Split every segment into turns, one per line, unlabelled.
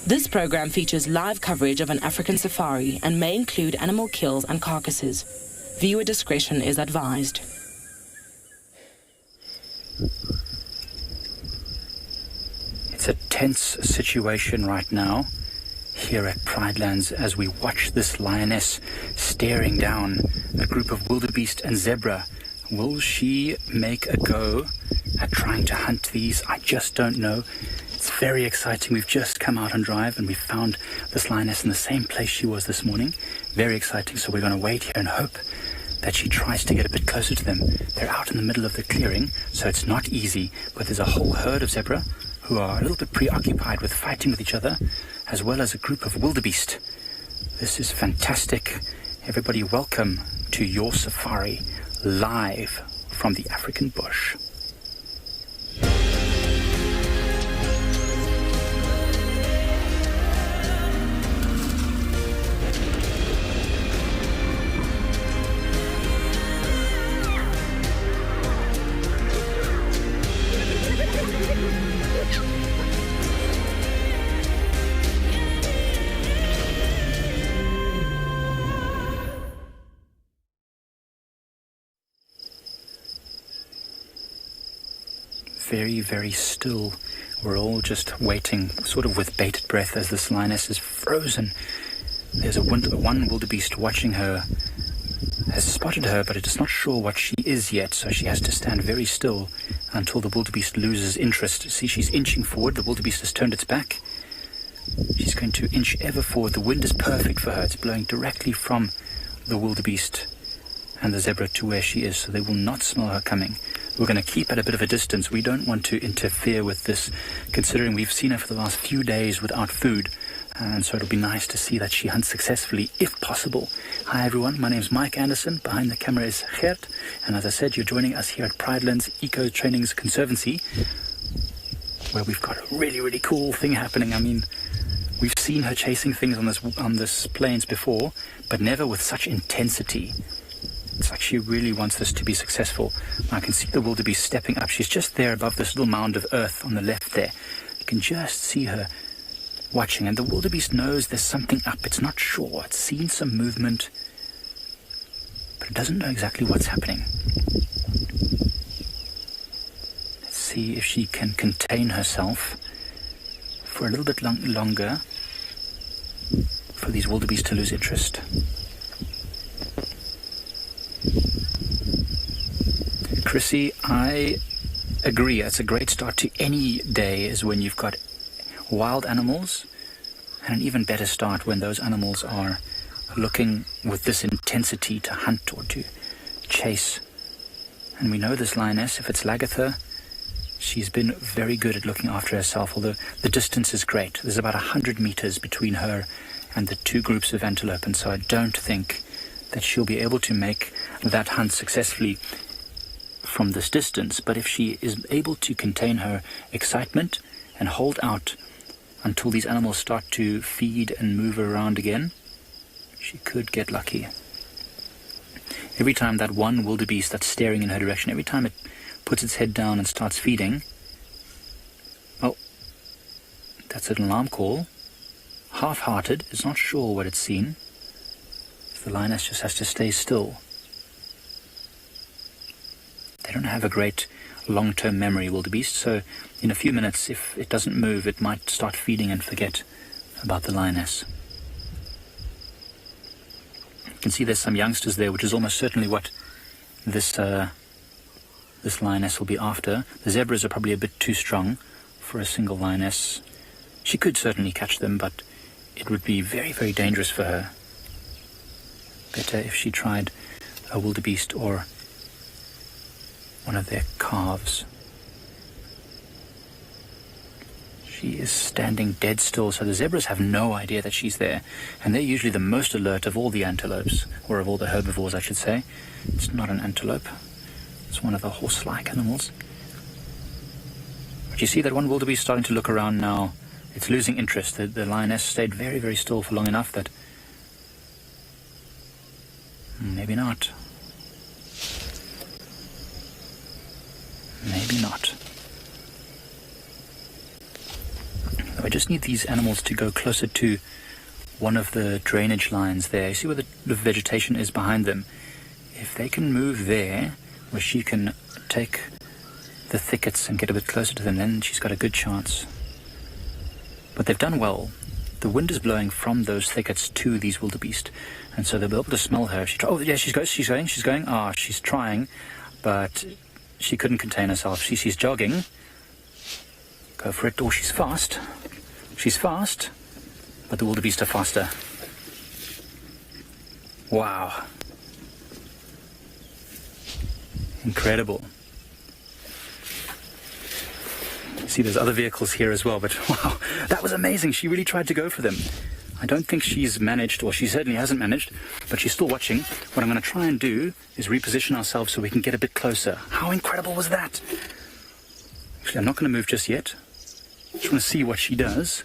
This program features live coverage of an African safari and may include animal kills and carcasses. Viewer discretion is advised.
It's a tense situation right now here at Pridelands as we watch this lioness staring down a group of wildebeest and zebra. Will she make a go at trying to hunt these? I just don't know. It's very exciting. We've just come out on drive and we found this lioness in the same place she was this morning. Very exciting. So we're going to wait here and hope that she tries to get a bit closer to them. They're out in the middle of the clearing, so it's not easy. But there's a whole herd of zebra who are a little bit preoccupied with fighting with each other, as well as a group of wildebeest. This is fantastic. Everybody, welcome to your safari, live from the African bush. Very, very still. We're all just waiting, sort of with bated breath, as this lioness is frozen. There's one wildebeest watching her, has spotted her, but it is not sure what she is yet, so she has to stand very still until the wildebeest loses interest. See, she's inching forward. The wildebeest has turned its back. She's going to inch ever forward. The wind is perfect for her. It's blowing directly from the wildebeest and the zebra to where she is, so they will not smell her coming. We're going to keep at a bit of a distance. We don't want to interfere with this, considering we've seen her for the last few days without food. And so it'll be nice to see that she hunts successfully, if possible. Hi everyone, my name is Mike Anderson. Behind the camera is Gert. And as I said, you're joining us here at Pridelands Eco Trainings Conservancy, where we've got a really, really cool thing happening. I mean, we've seen her chasing things on this plains before, but never with such intensity. It's like she really wants this to be successful. I can see the wildebeest stepping up. She's just there above this little mound of earth on the left there. You can just see her watching, and the wildebeest knows there's something up. It's not sure. It's seen some movement, but it doesn't know exactly what's happening. Let's see if she can contain herself for a little bit longer for these wildebeest to lose interest. Chrissy, I agree. It's a great start to any day is when you've got wild animals, and an even better start when those animals are looking with this intensity to hunt or to chase. And we know this lioness, if it's Lagatha, she's been very good at looking after herself, although the distance is great. There's about 100 meters between her and the two groups of antelope, and so I don't think that she'll be able to make that hunt successfully from this distance. But if she is able to contain her excitement and hold out until these animals start to feed and move around again, she could get lucky. Every time that one wildebeest that's staring in her direction, every time it puts its head down and starts feeding, oh, that's an alarm call. Half-hearted, is not sure what it's seen. The lioness just has to stay still. They don't have a great long-term memory, wildebeest, so in a few minutes, if it doesn't move, it might start feeding and forget about the lioness. You can see there's some youngsters there, which is almost certainly what this lioness will be after. The zebras are probably a bit too strong for a single lioness. She could certainly catch them, but it would be very, very dangerous for her. Better if she tried a wildebeest or one of their calves. She is standing dead still, so the zebras have no idea that she's there. And they're usually the most alert of all the antelopes, or of all the herbivores, I should say. It's not an antelope. It's one of the horse-like animals. But you see that one wildebeest starting to look around now. It's losing interest. The lioness stayed very, very still for long enough that... maybe not. Maybe not. I just need these animals to go closer to one of the drainage lines there. You see where the vegetation is behind them? If they can move there, where she can take the thickets and get a bit closer to them, then she's got a good chance. But they've done well. The wind is blowing from those thickets to these wildebeest, and so they'll be able to smell her. Oh, yeah, she's going. Ah, she's trying, but she couldn't contain herself. She's jogging. Go for it. Oh, she's fast. She's fast, but the wildebeest are faster. Wow. Incredible. See, there's other vehicles here as well, but wow, that was amazing. She really tried to go for them. I don't think she's managed, or she certainly hasn't managed, but she's still watching. What I'm going to try and do is reposition ourselves so we can get a bit closer. How incredible was that? Actually, I'm not going to move just yet. Just want to see what she does.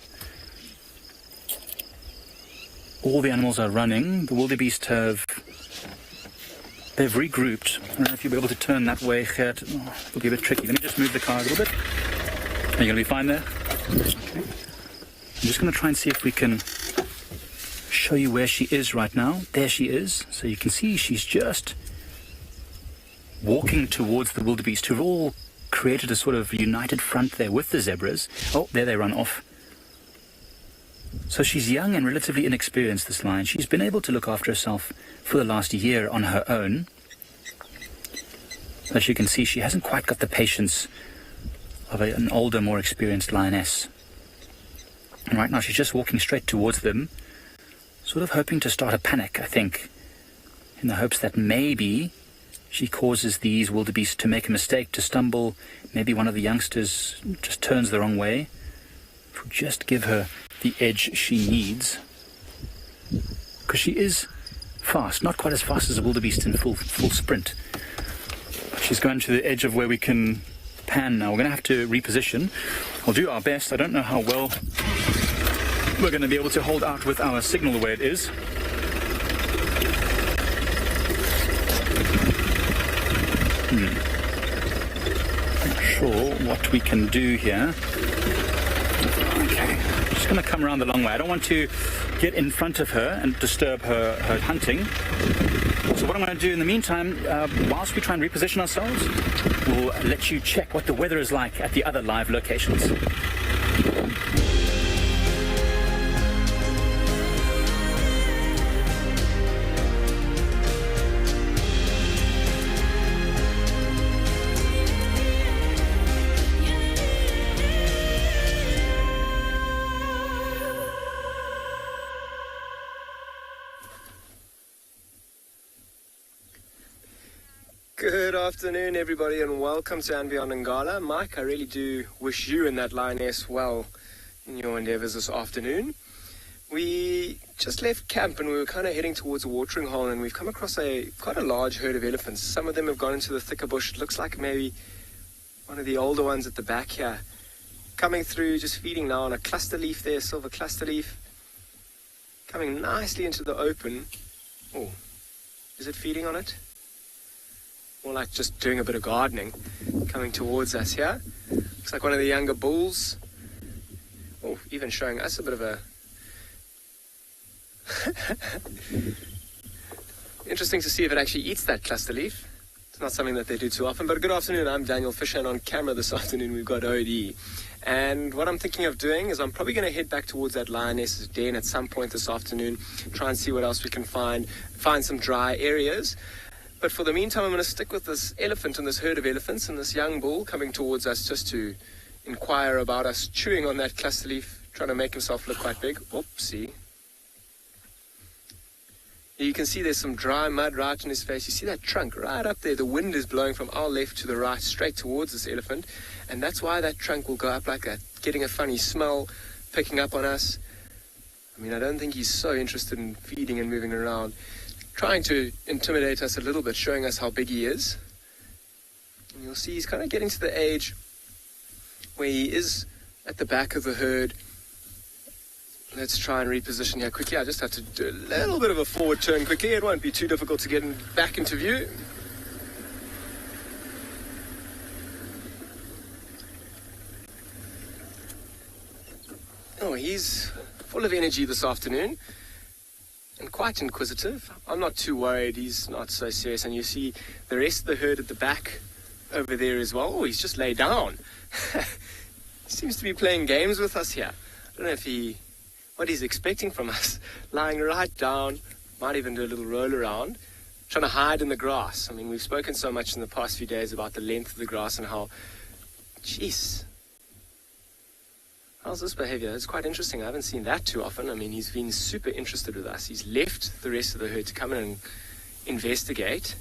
All the animals are running. The wildebeest they've regrouped. I don't know if you'll be able to turn that way, Gert. Oh, it'll be a bit tricky. Let me just move the car a little bit. Are you going to be fine there? Okay. I'm just going to try and see if we can show you where she is right now. There she is. So you can see she's just walking towards the wildebeest, who've all created a sort of united front there with the zebras. Oh, there they run off. So she's young and relatively inexperienced, this lion. She's been able to look after herself for the last year on her own. As you can see, she hasn't quite got the patience of an older, more experienced lioness. And right now she's just walking straight towards them, sort of hoping to start a panic, I think, in the hopes that maybe she causes these wildebeest to make a mistake, to stumble. Maybe one of the youngsters just turns the wrong way. If we just give her the edge she needs. Because she is fast, not quite as fast as a wildebeest in full sprint. But she's going to the edge of where we can pan now. We're going to have to reposition. We'll do our best. I don't know how well we're going to be able to hold out with our signal the way it is. Not sure what we can do here. Okay, I'm just going to come around the long way. I don't want to get in front of her and disturb her hunting. So what I'm going to do in the meantime, whilst we try and reposition ourselves, we'll let you check what the weather is like at the other live locations.
Good afternoon, everybody, and welcome to And Beyond Ngala. Mike, I really do wish you and that lioness well in your endeavors this afternoon. We just left camp and we were kind of heading towards a watering hole, and we've come across quite a large herd of elephants. Some of them have gone into the thicker bush. It looks like maybe one of the older ones at the back here, coming through, just feeding now on a cluster leaf there, silver cluster leaf, coming nicely into the open. Oh, is it feeding on it? More like just doing a bit of gardening, coming towards us here. Looks like one of the younger bulls. Oh, even showing us a bit of a... Interesting to see if it actually eats that cluster leaf. It's not something that they do too often. But good afternoon, I'm Daniel Fisher, and on camera this afternoon we've got OD. And what I'm thinking of doing is I'm probably going to head back towards that lioness's den at some point this afternoon, try and see what else we can find some dry areas. But for the meantime, I'm going to stick with this elephant and this herd of elephants and this young bull coming towards us just to inquire about us chewing on that cluster leaf, trying to make himself look quite big. Oopsie. You can see there's some dry mud right in his face. You see that trunk right up there. The wind is blowing from our left to the right, straight towards this elephant. And that's why that trunk will go up like that, getting a funny smell, picking up on us. I mean, I don't think he's so interested in feeding and moving around. Trying to intimidate us a little bit, showing us how big he is. And you'll see he's kind of getting to the age where he is at the back of the herd. Let's try and reposition here quickly. I just have to do a little bit of a forward turn quickly. It won't be too difficult to get back into view. Oh, he's full of energy this afternoon and quite inquisitive. I'm not too worried. He's not so serious. And you see the rest of the herd at the back over there as well. Oh, he's just laid down. He seems to be playing games with us here. I don't know what he's expecting from us. Lying right down, might even do a little roll around, trying to hide in the grass. I mean, we've spoken so much in the past few days about the length of the grass and how, jeez, how's this behavior? It's quite interesting. I haven't seen that too often. I mean, he's been super interested with us. He's left the rest of the herd to come in and investigate.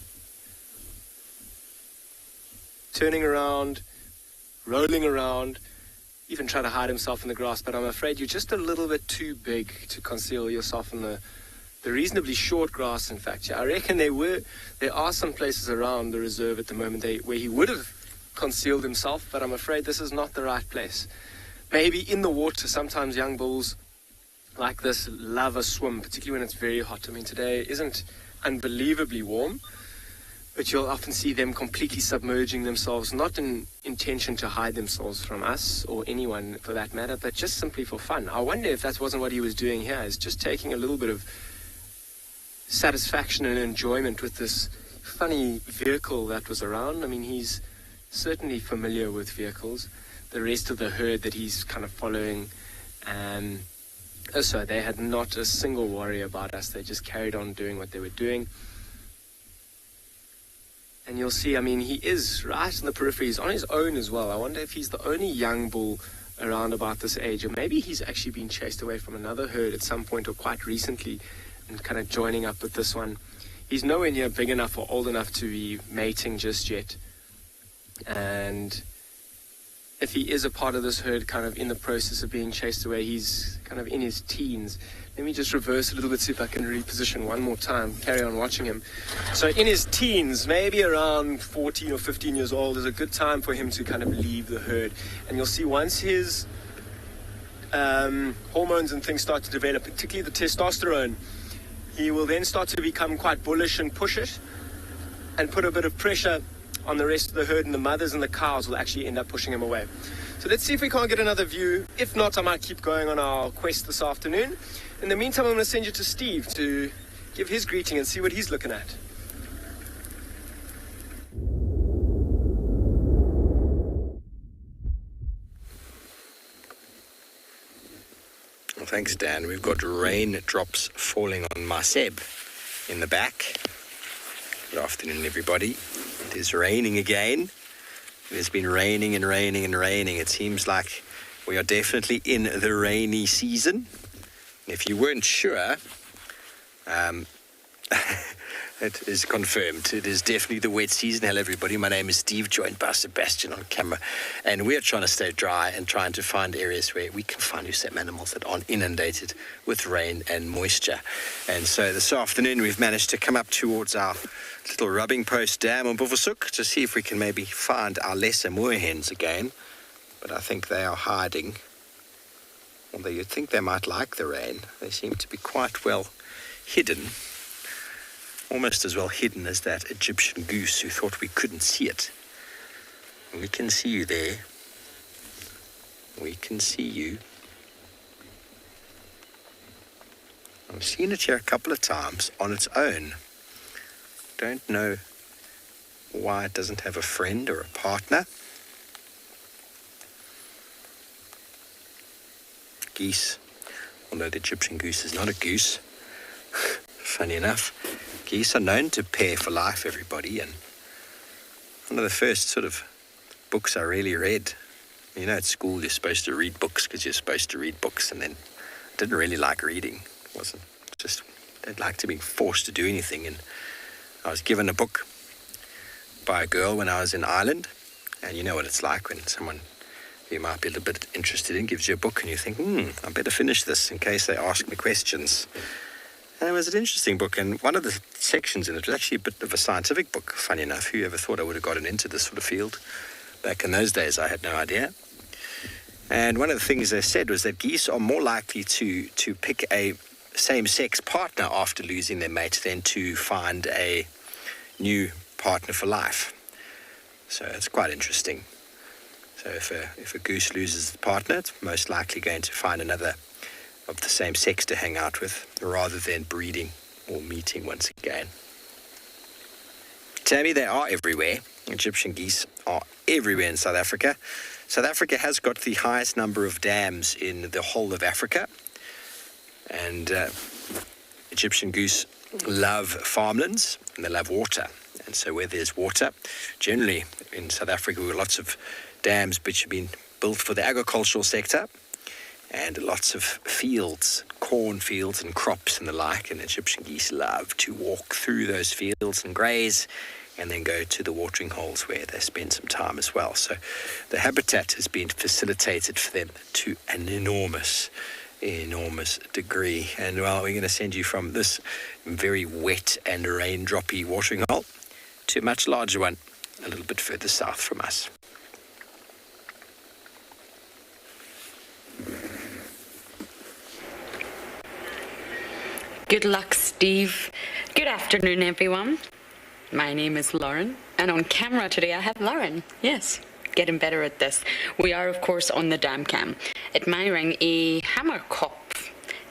Turning around, rolling around, even try to hide himself in the grass, but I'm afraid you're just a little bit too big to conceal yourself in the reasonably short grass. In fact, I reckon there are some places around the reserve at the moment where he would have concealed himself, but I'm afraid this is not the right place. Maybe in the water. Sometimes young bulls like this love a swim, particularly when it's very hot. I mean, today isn't unbelievably warm, but you'll often see them completely submerging themselves, not in intention to hide themselves from us or anyone for that matter, but just simply for fun. I wonder if that wasn't what he was doing here. He's just taking a little bit of satisfaction and enjoyment with this funny vehicle that was around. I mean, he's certainly familiar with vehicles. The rest of the herd that he's kind of following, so they had not a single worry about us. They just carried on doing what they were doing. And you'll see, I mean, he is right in the periphery. He's on his own as well. I wonder if he's the only young bull around about this age, or maybe he's actually been chased away from another herd at some point or quite recently and kind of joining up with this one. He's nowhere near big enough or old enough to be mating just yet. And if he is a part of this herd kind of in the process of being chased away, he's kind of in his teens. Let me just reverse a little bit, see if I can reposition one more time, carry on watching him. So in his teens, maybe around 14 or 15 years old, is a good time for him to kind of leave the herd. And you'll see once his hormones and things start to develop, particularly the testosterone, he will then start to become quite bullish and push it and put a bit of pressure on the rest of the herd, and the mothers and the cows will actually end up pushing him away. So let's see if we can't get another view. If not, I might keep going on our quest this afternoon. In the meantime, I'm going to send you to Steve to give his greeting and see what he's looking at.
Well, thanks, Dan. We've got raindrops falling on Maseb in the back. Good afternoon, everybody. It is raining again. It has been raining and raining and raining. It seems like we are definitely in the rainy season. If you weren't sure, it is confirmed. It is definitely the wet season. Hello, everybody. My name is Steve, joined by Sebastian on camera. And we are trying to stay dry and trying to find areas where we can find some animals that aren't inundated with rain and moisture. And so this afternoon, we've managed to come up towards our little rubbing post dam on Buvusuk to see if we can maybe find our lesser moorhens again. But I think they are hiding. Although you'd think they might like the rain. They seem to be quite well hidden. Almost as well hidden as that Egyptian goose who thought we couldn't see it. We can see you there. We can see you. I've seen it here a couple of times on its own. Don't know why it doesn't have a friend or a partner. Geese, although the Egyptian goose is not a goose. Funny enough, geese are known to pair for life, everybody, and one of the first sort of books I really read, you know, at school you're supposed to read books because you're supposed to read books, and then I didn't really like reading. It don't like to be forced to do anything. And I was given a book by a girl when I was in Ireland. And you know what it's like when someone you might be a little bit interested in gives you a book and you think, I better finish this in case they ask me questions. And it was an interesting book, and one of the sections in it was actually a bit of a scientific book, funny enough. Who ever thought I would have gotten into this sort of field? Back in those days, I had no idea. And one of the things they said was that geese are more likely to pick a same-sex partner after losing their mate than to find a new partner for life. So it's quite interesting. So if a goose loses the partner, it's most likely going to find another of the same sex to hang out with, rather than breeding or meeting once again. Tammy, they are everywhere. Egyptian geese are everywhere in South Africa. South Africa has got the highest number of dams in the whole of Africa. And Egyptian goose love farmlands and they love water. And so where there's water, generally in South Africa, we've got lots of dams which have been built for the agricultural sector, and lots of fields, cornfields and crops and the like. And Egyptian geese love to walk through those fields and graze, and then go to the watering holes where they spend some time as well. So the habitat has been facilitated for them to an enormous degree. And well, we're going to send you from this very wet and raindroppy watering hole to a much larger one a little bit further south from us.
Good luck, Steve. Good afternoon, everyone. My name is Lauren, and on camera today I have Lauren. Yes, getting better at this. We are, of course, on the dam cam, admiring a hammerkop,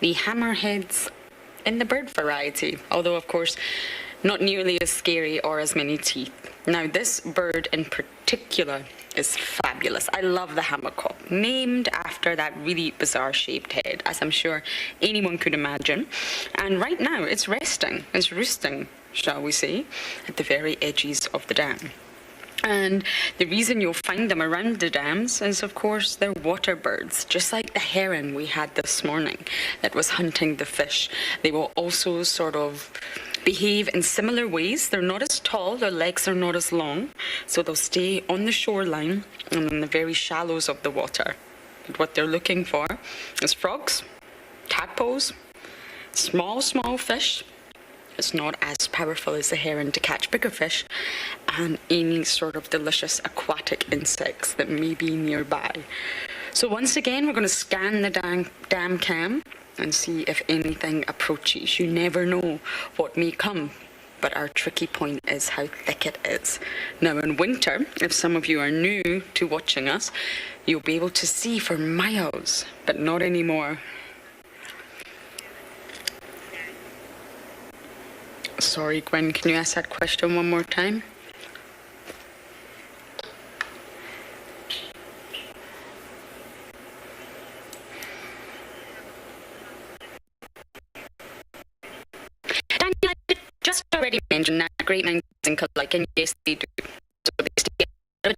the hammerheads in the bird variety, although, of course, not nearly as scary or as many teeth. Now, this bird in particular is fabulous. I love the hammerkop, named after that really bizarre shaped head, as I'm sure anyone could imagine. And right now it's resting, it's roosting, shall we say, at the very edges of the dam. And the reason you'll find them around the dams is, of course, they're water birds, just like the heron we had this morning that was hunting the fish. They will also sort of behave in similar ways. They're not as tall, their legs are not as long, so they'll stay on the shoreline and in the very shallows of the water. But what they're looking for is frogs, tadpoles, small fish. It's not as powerful as the heron to catch bigger fish, and any sort of delicious aquatic insects that may be nearby. So once again, we're going to scan the dam cam and see if anything approaches. You never know what may come, but our tricky point is how thick it is. Now in winter, if some of you are new to watching us, you'll be able to see for miles, but not anymore. Sorry, Gwen, can you ask that question one more time? Daniel, I just already mentioned that great minds think alike, and yes, they do. So they stay out of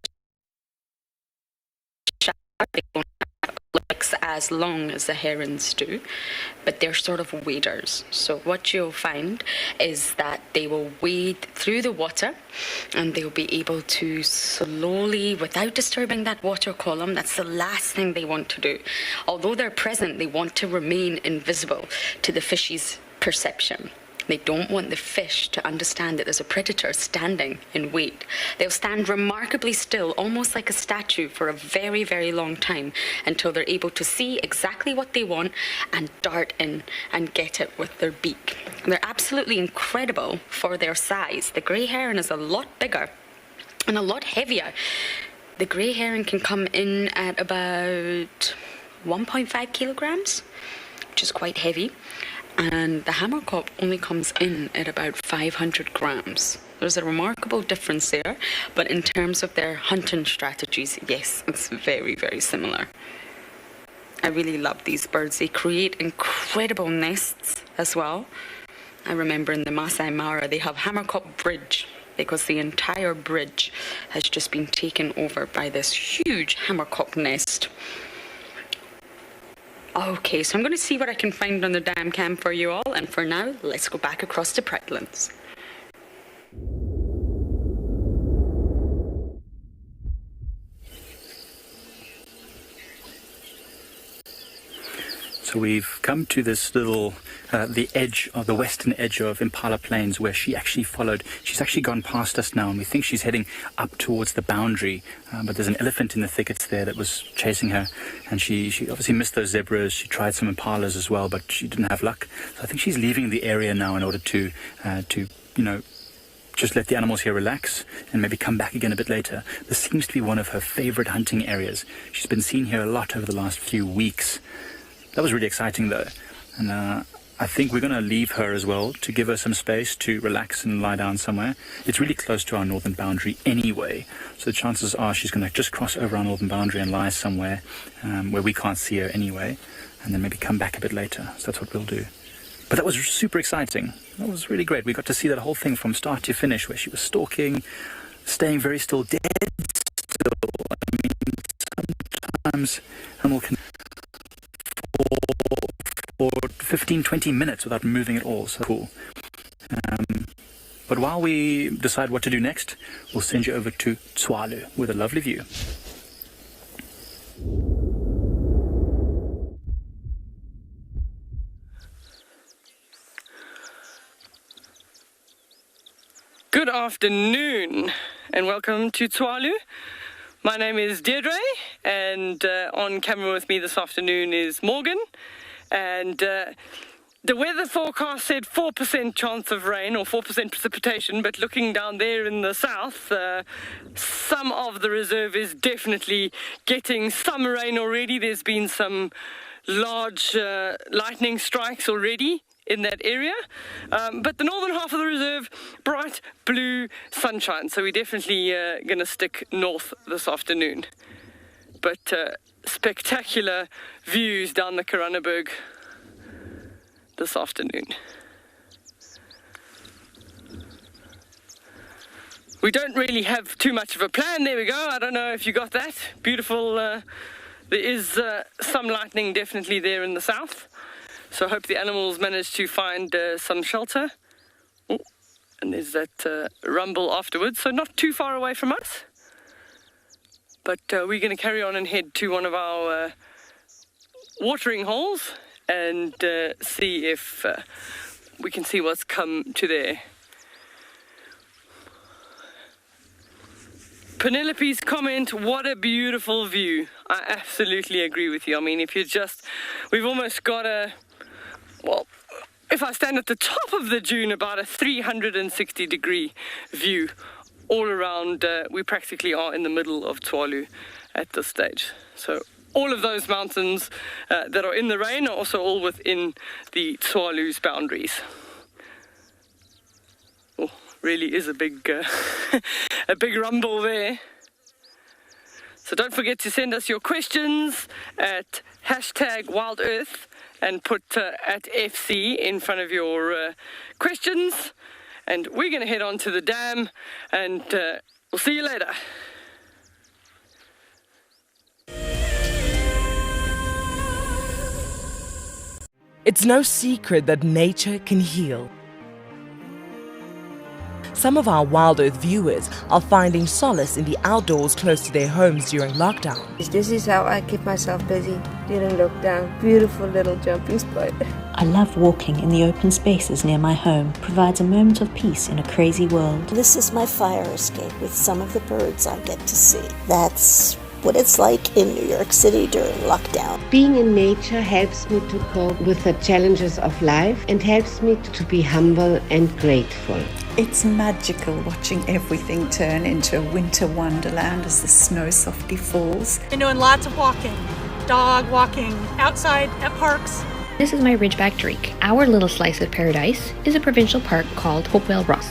the shower, they don't have legs as long as the herons do, but they're sort of waders. So what you'll find is that they will wade through the water, and they'll be able to slowly, without disturbing that water column. That's the last thing they want to do. Although they're present, they want to remain invisible to the fish's perception. They don't want the fish to understand that there's a predator standing in wait. They'll stand remarkably still, almost like a statue, for a very, very long time, until they're able to see exactly what they want and dart in and get it with their beak. And they're absolutely incredible for their size. The grey heron is a lot bigger and a lot heavier. The grey heron can come in at about 1.5 kilograms, which is quite heavy. And the hammerkop only comes in at about 500 grams. There's a remarkable difference there, but in terms of their hunting strategies, yes, it's very, very similar. I really love these birds. They create incredible nests as well. I remember in the Masai Mara, they have Hammerkop Bridge, because the entire bridge has just been taken over by this huge hammerkop nest. Okay, so I'm going to see what I can find on the dam cam for you all, and for now, let's go back across to Pretlands.
So we've come to this little, the edge of the western edge of Impala Plains, where she actually followed. She's actually gone past us now, and we think she's heading up towards the boundary. But there's an elephant in the thickets there that was chasing her, and she obviously missed those zebras. She tried some impalas as well, but she didn't have luck. So I think she's leaving the area now in order to just let the animals here relax and maybe come back again a bit later. This seems to be one of her favorite hunting areas. She's been seen here a lot over the last few weeks. That was really exciting though, and I think we're going to leave her as well to give her some space to relax and lie down somewhere. It's really close to our northern boundary anyway, so the chances are she's going to just cross over our northern boundary and lie somewhere where we can't see her anyway, and then maybe come back a bit later. So that's what we'll do. But that was super exciting. That was really great. We got to see that whole thing from start to finish, where she was stalking, staying very still, dead still. I mean, sometimes animal can for 15-20 minutes without moving at all. So cool. But while we decide what to do next, we'll send you over to Tshwalu with a lovely view.
Good afternoon and welcome to Tshwalu. My name is Deirdre, and on camera with me this afternoon is Morgan. And the weather forecast said 4% chance of rain or 4% precipitation, but looking down there in the south, some of the reserve is definitely getting some rain already. There's been some large lightning strikes already in that area, but the northern half of the reserve, bright blue sunshine, so we're definitely going to stick north this afternoon. But spectacular views down the Koranenberg this afternoon. We don't really have too much of a plan. There we go. I don't know if you got that. Beautiful. There is some lightning definitely there in the south. So I hope the animals manage to find some shelter. Oh, and there's that rumble afterwards, so not too far away from us. But we're going to carry on and head to one of our watering holes and see if we can see what's come to there. Penelope's comment, what a beautiful view. I absolutely agree with you. I mean, we've almost got well, if I stand at the top of the dune, about a 360-degree view all around. We practically are in the middle of Tshwalu at this stage. So all of those mountains that are in the rain are also all within the Tshwalu's boundaries. Oh, really is a big, a big rumble there. So don't forget to send us your questions at #WildEarth and put at FC in front of your questions. And we're going to head on to the dam, and we'll see you later.
It's no secret that nature can heal. Some of our Wild Earth viewers are finding solace in the outdoors close to their homes during lockdown.
This is how I keep myself busy during lockdown. Beautiful little jumping spot.
I love walking in the open spaces near my home. It provides a moment of peace in a crazy world.
This is my fire escape with some of the birds I get to see. That's what it's like in New York City during lockdown.
Being in nature helps me to cope with the challenges of life and helps me to be humble and grateful.
It's magical watching everything turn into a winter wonderland as the snow softly falls.
Been doing lots of walking, dog walking, outside at parks.
This is my Ridgeback Drake. Our little slice of paradise is a provincial park called Hopewell Ross.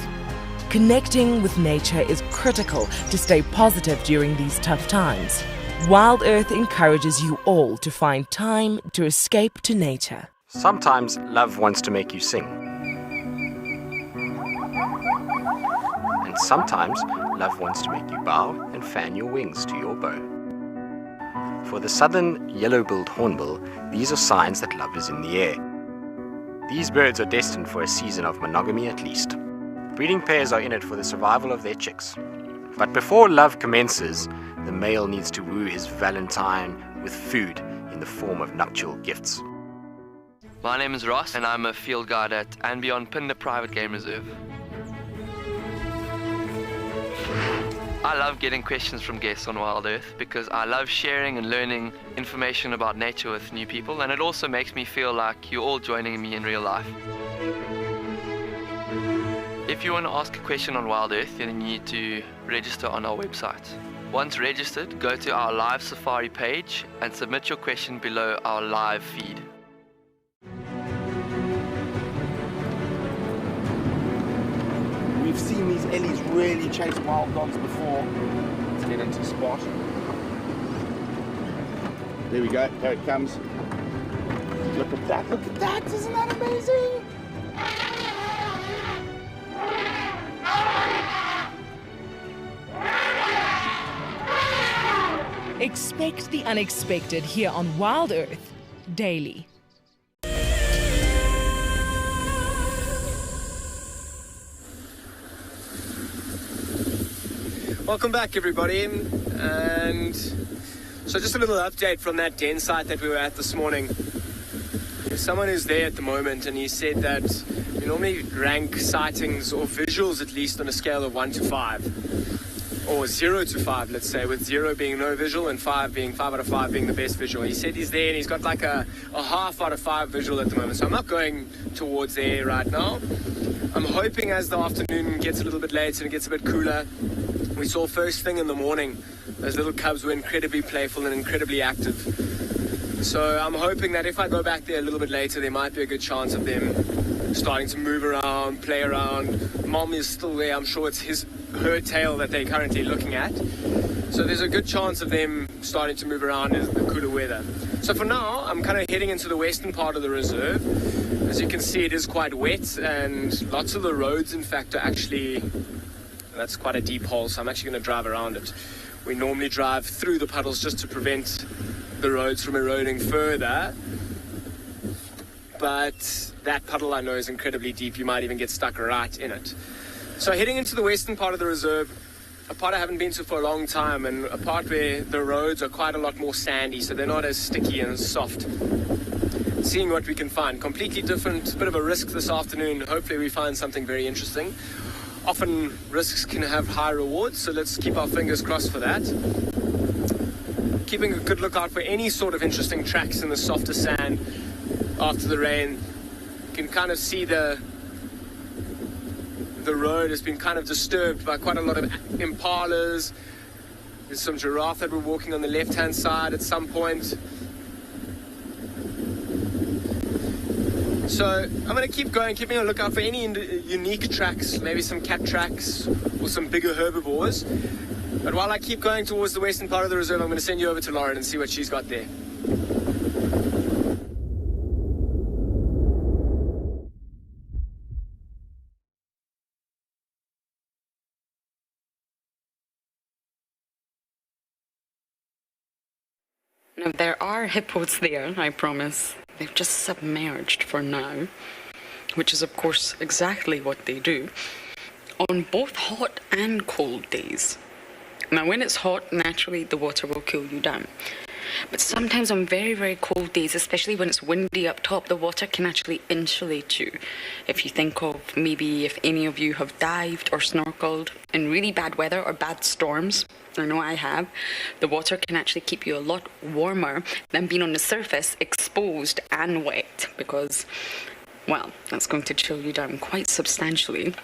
Connecting with nature is critical to stay positive during these tough times. Wild Earth encourages you all to find time to escape to nature.
Sometimes love wants to make you sing. And sometimes love wants to make you bow and fan your wings to your bow. For the southern yellow-billed hornbill, these are signs that love is in the air. These birds are destined for a season of monogamy at least. Breeding pairs are in it for the survival of their chicks. But before love commences, the male needs to woo his valentine with food in the form of nuptial gifts.
My name is Ross, and I'm a field guide at and Beyond Phinda Private Game Reserve. I love getting questions from guests on Wild Earth because I love sharing and learning information about nature with new people, and it also makes me feel like you're all joining me in real life. If you want to ask a question on Wild Earth, then you need to register on our website. Once registered, go to our live safari page and submit your question below our live feed.
We've seen these ellies really chase wild dogs before. Let's get into the spot. There we go, there it comes. Look at that, isn't that amazing?
Expect the unexpected here on Wild Earth daily.
Welcome back, everybody, and so just a little update from that den site that we were at this morning. There's someone who's there at the moment, and he said that we normally rank sightings or visuals at least on a scale of 1 to 5, or 0 to 5, let's say, with 0 being no visual and 5 out of 5 being the best visual. He said he's there and he's got like a half out of 5 visual at the moment, so I'm not going towards there right now. I'm hoping as the afternoon gets a little bit later and it gets a bit cooler. We saw first thing in the morning, those little cubs were incredibly playful and incredibly active. So I'm hoping that if I go back there a little bit later, there might be a good chance of them starting to move around, play around. Mom is still there. I'm sure it's her tail that they're currently looking at. So there's a good chance of them starting to move around in the cooler weather. So for now, I'm kind of heading into the western part of the reserve. As you can see, it is quite wet, and lots of the roads, in fact, are actually... That's quite a deep hole, so I'm actually going to drive around it. We normally drive through the puddles just to prevent the roads from eroding further. But that puddle I know is incredibly deep. You might even get stuck right in it. So heading into the western part of the reserve, a part I haven't been to for a long time, and a part where the roads are quite a lot more sandy, so they're not as sticky and soft. Seeing what we can find. Completely different, bit of a risk this afternoon. Hopefully we find something very interesting. Often risks can have high rewards, so let's keep our fingers crossed for that. Keeping a good lookout for any sort of interesting tracks in the softer sand after the rain. You can kind of see the road has been kind of disturbed by quite a lot of impalas. There's some giraffe that were walking on the left-hand side at some point. So I'm going to keep going, keeping a lookout for any unique tracks, maybe some cat tracks or some bigger herbivores. But while I keep going towards the western part of the reserve, I'm going to send you over to Lauren and see what she's got there.
Now, there are hippos there, I promise. They've just submerged for now, which is, of course, exactly what they do on both hot and cold days. Now, when it's hot, naturally, the water will cool you down. But sometimes on very, very cold days, especially when it's windy up top, the water can actually insulate you. If you think of maybe if any of you have dived or snorkeled in really bad weather or bad storms, I know I have, the water can actually keep you a lot warmer than being on the surface, exposed and wet, because, well, that's going to chill you down quite substantially.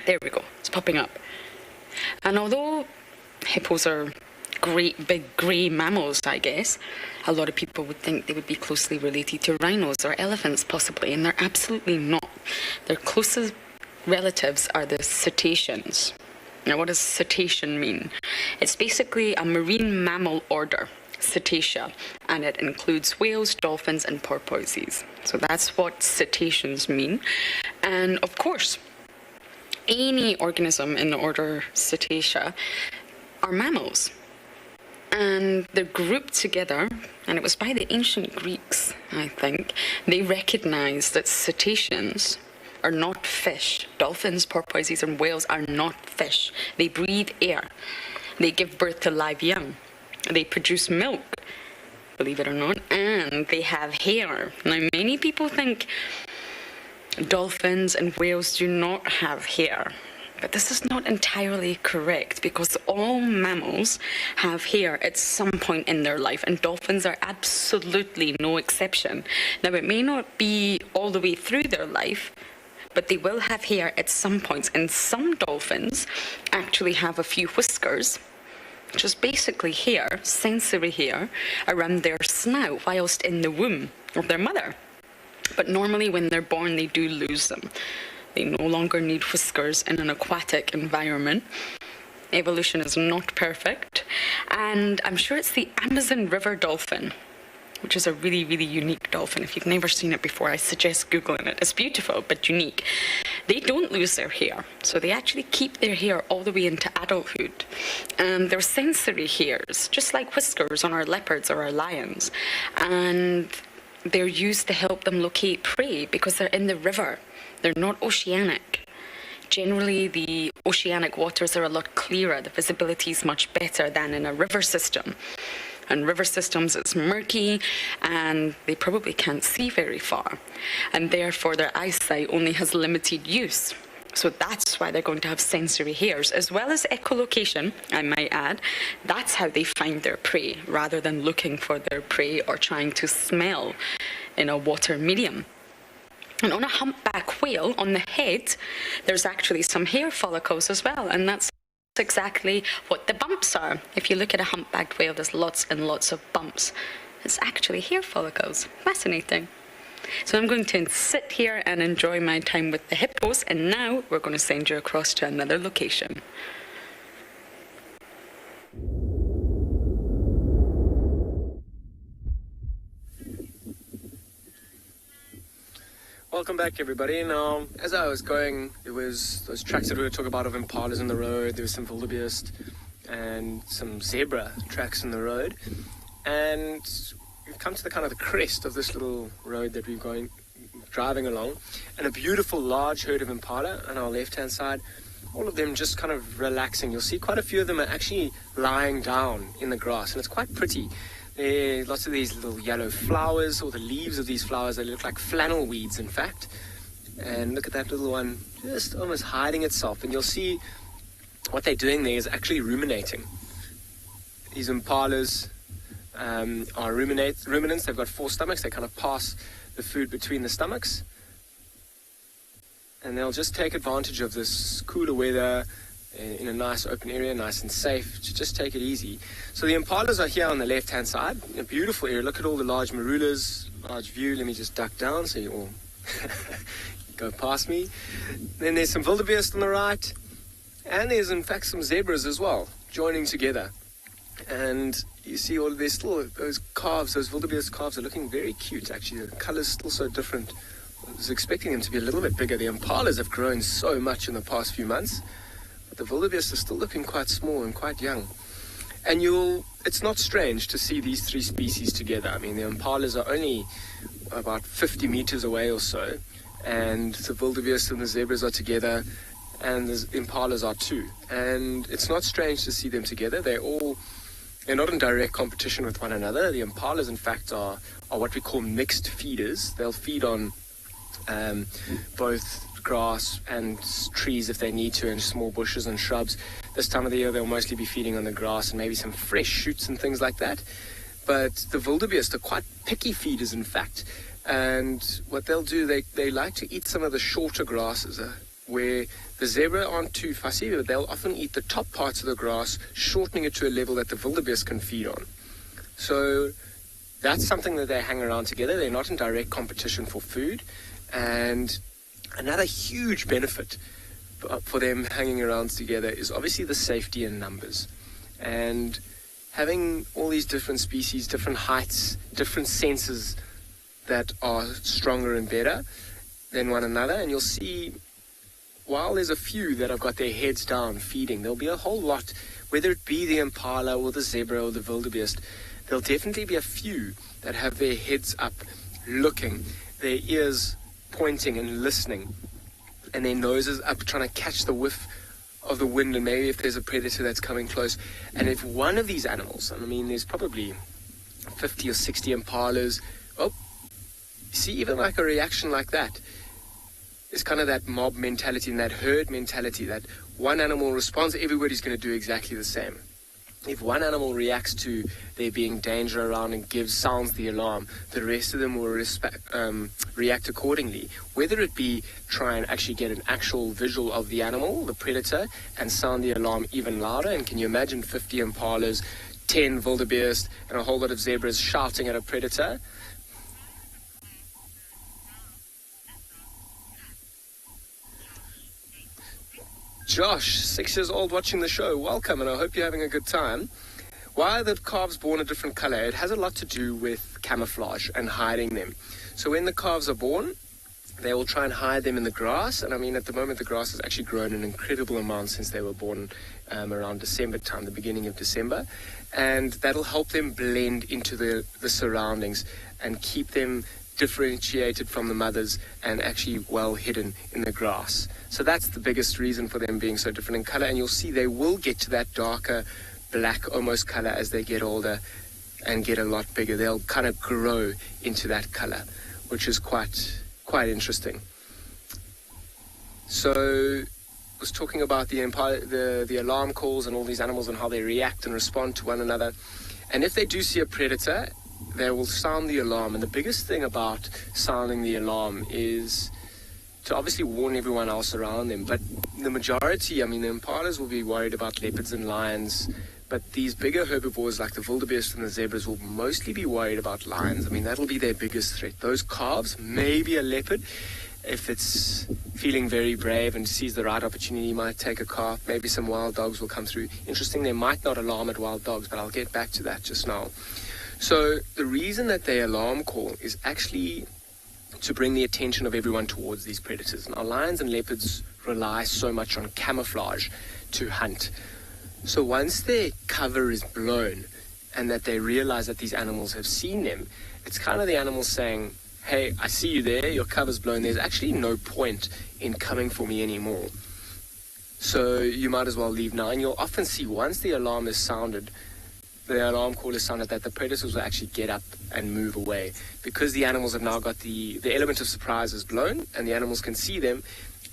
There we go, it's popping up. And although hippos are great big grey mammals, I guess, a lot of people would think they would be closely related to rhinos or elephants possibly, and they're absolutely not. Their closest relatives are the cetaceans. Now, what does cetacean mean? It's basically a marine mammal order, Cetacea, and it includes whales, dolphins, and porpoises. So that's what cetaceans mean. And of course, any organism in the order Cetacea are mammals. And they're grouped together, and it was by the ancient Greeks, I think. They recognized that cetaceans are not fish. Dolphins, porpoises, and whales are not fish. They breathe air. They give birth to live young. They produce milk, believe it or not, and they have hair. Now, many people think dolphins and whales do not have hair. But this is not entirely correct, because all mammals have hair at some point in their life, and dolphins are absolutely no exception. Now, it may not be all the way through their life, but they will have hair at some points, and some dolphins actually have a few whiskers, which is basically hair, sensory hair, around their snout whilst in the womb of their mother. But normally when they're born, they do lose them. They no longer need whiskers in an aquatic environment. Evolution is not perfect. And I'm sure it's the Amazon River dolphin, which is a really, really unique dolphin. If you've never seen it before, I suggest Googling it. It's beautiful, but unique. They don't lose their hair, so they actually keep their hair all the way into adulthood. And they're sensory hairs, just like whiskers on our leopards or our lions. And they're used to help them locate prey because they're in the river. They're not oceanic. Generally, the oceanic waters are a lot clearer. The visibility is much better than in a river system. And river systems, it's murky, and they probably can't see very far. And therefore, their eyesight only has limited use. So that's why they're going to have sensory hairs, as well as echolocation, I might add. That's how they find their prey, rather than looking for their prey or trying to smell in a water medium. And on a humpback whale, on the head, there's actually some hair follicles as well, and that's exactly what the bumps are. If you look at a humpbacked whale, there's lots and lots of bumps. It's actually hair follicles. Fascinating. So I'm going to sit here and enjoy my time with the hippos, and now we're going to send you across to another location.
Welcome back, everybody. Now, as I was going, there was those tracks that we were talking about of impalas in the road. There was some wildebeest and some zebra tracks in the road. And we've come to the kind of the crest of this little road that we've going driving along, and a beautiful large herd of impala on our left-hand side. All of them just kind of relaxing. You'll see quite a few of them are actually lying down in the grass, and it's quite pretty. There are lots of these little yellow flowers, or the leaves of these flowers. They look like flannel weeds, in fact. And look at that little one just almost hiding itself. And you'll see what they're doing there is actually ruminating. These impalas are ruminants. They've got 4 stomachs. They kind of pass the food between the stomachs. And they'll just take advantage of this cooler weather in a nice open area, nice and safe, to just take it easy. So the impalas are here on the left-hand side, a beautiful area. Look at all the large marulas, large view. Let me just duck down so you all go past me. Then there's some wildebeest on the right, and there's in fact some zebras as well, joining together. And you see all there's still those calves, those wildebeest calves are looking very cute, actually. The color's still so different. I was expecting them to be a little bit bigger. The impalas have grown so much in the past few months. The wildebeest are still looking quite small and quite young. And it's not strange to see these 3 species together. I mean, the impalas are only about 50 meters away or so, and the wildebeest and the zebras are together, and the impalas are too. And it's not strange to see them together. They're not in direct competition with one another. The impalas, in fact, are what we call mixed feeders. They'll feed on both grass and trees if they need to, and small bushes and shrubs. This time of the year they'll mostly be feeding on the grass and maybe some fresh shoots and things like that. But the wildebeest are quite picky feeders, in fact, and what they'll do, they like to eat some of the shorter grasses, where the zebra aren't too fussy, but they'll often eat the top parts of the grass, shortening it to a level that the wildebeest can feed on. So that's something that they hang around together. They're not in direct competition for food. And another huge benefit for them hanging around together is obviously the safety in numbers. And having all these different species, different heights, different senses that are stronger and better than one another. And you'll see, while there's a few that have got their heads down feeding, there'll be a whole lot whether it be the impala or the zebra or the wildebeest, there'll definitely be a few that have their heads up looking, their ears pointing and listening, and their noses up trying to catch the whiff of the wind, and maybe if there's a predator that's coming close. And if one of these animals, I mean, there's probably 50 or 60 impalas, see, even like a reaction like that, it's kind of that mob mentality and that herd mentality, that one animal responds, everybody's going to do exactly the same. If one animal reacts to there being danger around and sounds the alarm, the rest of them will react accordingly. Whether it be try and actually get an actual visual of the animal, the predator, and sound the alarm even louder. And can you imagine 50 impalas, 10 wildebeest, and a whole lot of zebras shouting at a predator? Josh, 6 years old, watching the show. Welcome, and I hope you're having a good time. Why are the calves born a different color? It has a lot to do with camouflage and hiding them. So when the calves are born, they will try and hide them in the grass. And I mean, at the moment, the grass has actually grown an incredible amount since they were born around December time, the beginning of December. And that'll help them blend into the surroundings and keep them differentiated from the mothers and actually well hidden in the grass. So that's the biggest reason for them being so different in color. And you'll see they will get to that darker black almost color as they get older and get a lot bigger. They'll kind of grow into that color, which is quite interesting. So I was talking about the alarm calls and all these animals and how they react and respond to one another. And if they do see a predator, they will sound the alarm. And the biggest thing about sounding the alarm is to obviously warn everyone else around them. But the majority, I mean, the impalas will be worried about leopards and lions, but these bigger herbivores like the wildebeest and the zebras will mostly be worried about lions. I mean, that'll be their biggest threat. Those calves, maybe a leopard, if it's feeling very brave and sees the right opportunity, might take a calf. Maybe some wild dogs will come through. Interesting, they might not alarm at wild dogs, but I'll get back to that just now. So the reason that they alarm call is actually to bring the attention of everyone towards these predators. Now, lions and leopards rely so much on camouflage to hunt. So once their cover is blown and that they realize that these animals have seen them, it's kind of the animals saying, hey, I see you there, your cover's blown, there's actually no point in coming for me anymore. So you might as well leave now. And you'll often see once the alarm is sounded, the alarm call is sounded, that the predators will actually get up and move away, because the animals have now got the element of surprise is blown and the animals can see them.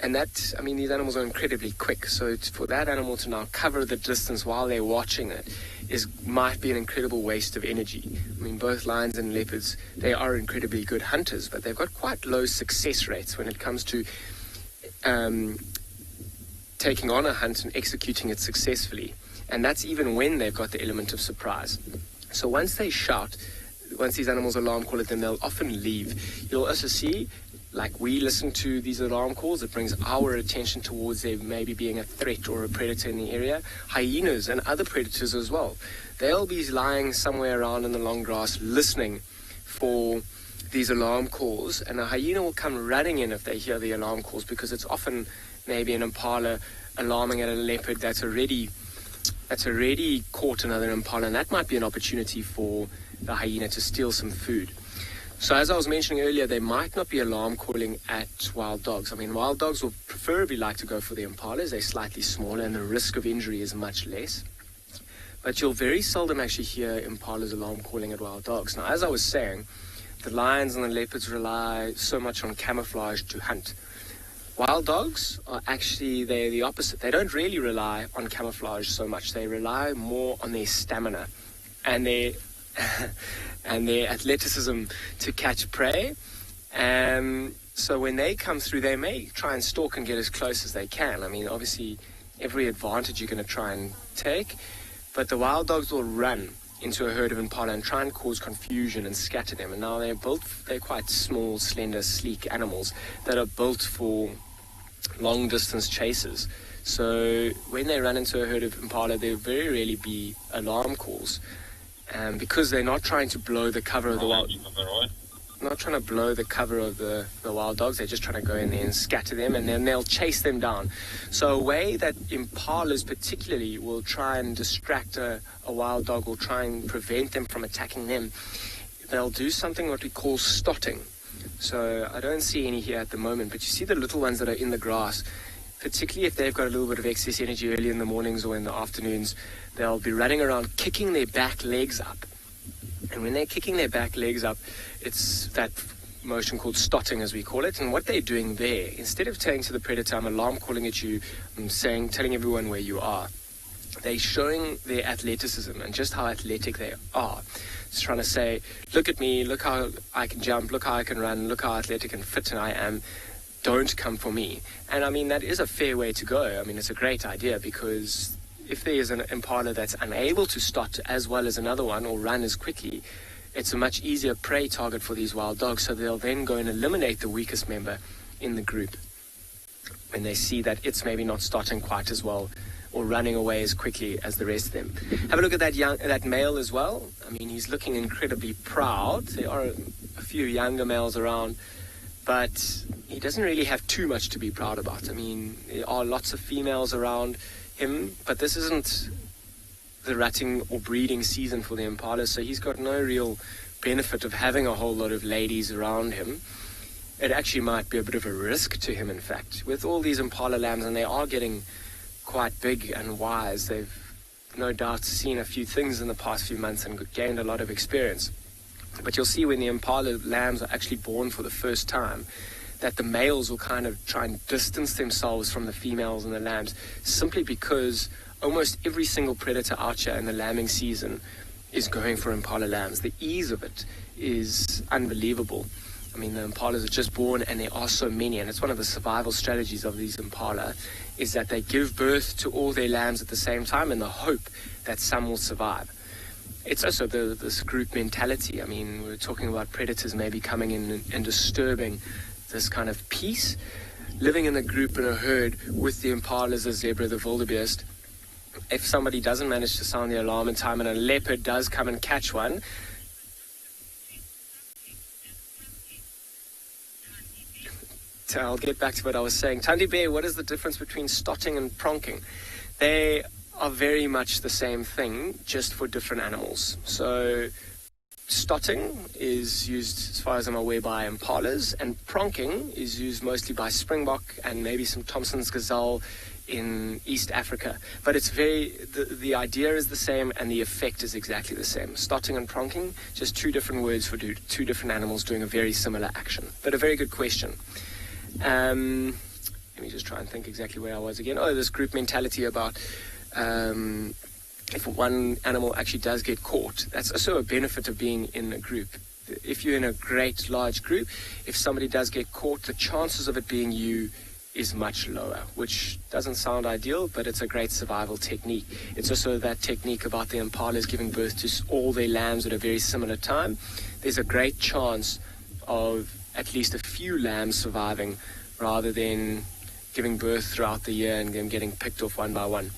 And that, I mean, these animals are incredibly quick, so for that animal to now cover the distance while they're watching it might be an incredible waste of energy. I mean, both lions and leopards, they are incredibly good hunters, but they've got quite low success rates when it comes to taking on a hunt and executing it successfully. And that's even when they've got the element of surprise. So once they shout, once these animals alarm call at them, they'll often leave. You'll also see, like we listen to these alarm calls, it brings our attention towards there maybe being a threat or a predator in the area. Hyenas and other predators as well. They'll be lying somewhere around in the long grass listening for these alarm calls, and a hyena will come running in if they hear the alarm calls, because it's often maybe an impala alarming at a leopard that's already caught another impala, and that might be an opportunity for the hyena to steal some food. So as I was mentioning earlier, they might not be alarm calling at wild dogs. I mean, wild dogs will preferably like to go for the impalas. They're slightly smaller and the risk of injury is much less. But you'll very seldom actually hear impalas alarm calling at wild dogs. Now, as I was saying, the lions and the leopards rely so much on camouflage to hunt. Wild dogs are actually, they're the opposite. They don't really rely on camouflage so much. They rely more on their stamina and their athleticism to catch prey. So when they come through, they may try and stalk and get as close as they can. I mean, obviously, every advantage you're going to try and take. But the wild dogs will run into a herd of impala and try and cause confusion and scatter them. And now they're quite small, slender, sleek animals that are built for long distance chases. So when they run into a herd of impala, there very rarely be alarm calls, because they're not trying to blow the cover of the wild. not trying to blow the cover of the wild dogs. They're just trying to go in there and scatter them, and then they'll chase them down. So a way that impalas particularly will try and distract a wild dog, will try and prevent them from attacking them, they'll do something what we call stotting. So I don't see any here at the moment, but you see the little ones that are in the grass, particularly if they've got a little bit of excess energy early in the mornings or in the afternoons, they'll be running around kicking their back legs up. And when they're kicking their back legs up, it's that motion called stotting, as we call it. And what they're doing there, instead of saying to the predator, I'm alarm calling at you, I'm telling everyone where you are, they're showing their athleticism and just how athletic they are. It's trying to say, look at me, look how I can jump, look how I can run, look how athletic and fit I am. Don't come for me. And I mean, that is a fair way to go. I mean, it's a great idea, because if there is an impala that's unable to stot as well as another one or run as quickly, it's a much easier prey target for these wild dogs. So they'll then go and eliminate the weakest member in the group when they see that it's maybe not stotting quite as well or running away as quickly as the rest of them. Have a look at that male as well. I mean, he's looking incredibly proud. There are a few younger males around, but he doesn't really have too much to be proud about. I mean, there are lots of females around him, but this isn't the rutting or breeding season for the impala, so he's got no real benefit of having a whole lot of ladies around him. It actually might be a bit of a risk to him, in fact. With all these impala lambs, and they are getting quite big and wise, they've no doubt seen a few things in the past few months and gained a lot of experience. But you'll see when the impala lambs are actually born for the first time, that the males will kind of try and distance themselves from the females and the lambs, simply because almost every single predator out here in the lambing season is going for impala lambs. The ease of it is unbelievable. I mean, the impalas are just born, and there are so many, and it's one of the survival strategies of these impala, is that they give birth to all their lambs at the same time in the hope that some will survive. It's also this group mentality. I mean, we're talking about predators maybe coming in and disturbing this kind of peace. Living in a group, in a herd, with the impalas, the zebra, the wildebeest, if somebody doesn't manage to sound the alarm in time and a leopard does come and catch one, so I'll get back to what I was saying. Thandi Bear, what is the difference between stotting and pronking? They are very much the same thing, just for different animals. So stotting is used, as far as I'm aware, by impalas, and pronking is used mostly by springbok and maybe some Thompson's gazelle in East Africa. But it's the idea is the same and the effect is exactly the same. Stotting and pronking, just two different words for two different animals doing a very similar action. But a very good question. Let me just try and think exactly where I was again. Oh, this group mentality about if one animal actually does get caught, that's also a benefit of being in a group. If you're in a great large group, if somebody does get caught, the chances of it being you is much lower, which doesn't sound ideal, but it's a great survival technique. It's also that technique about the impalas giving birth to all their lambs at a very similar time. There's a great chance of at least a few lambs surviving rather than giving birth throughout the year and them getting picked off one by one.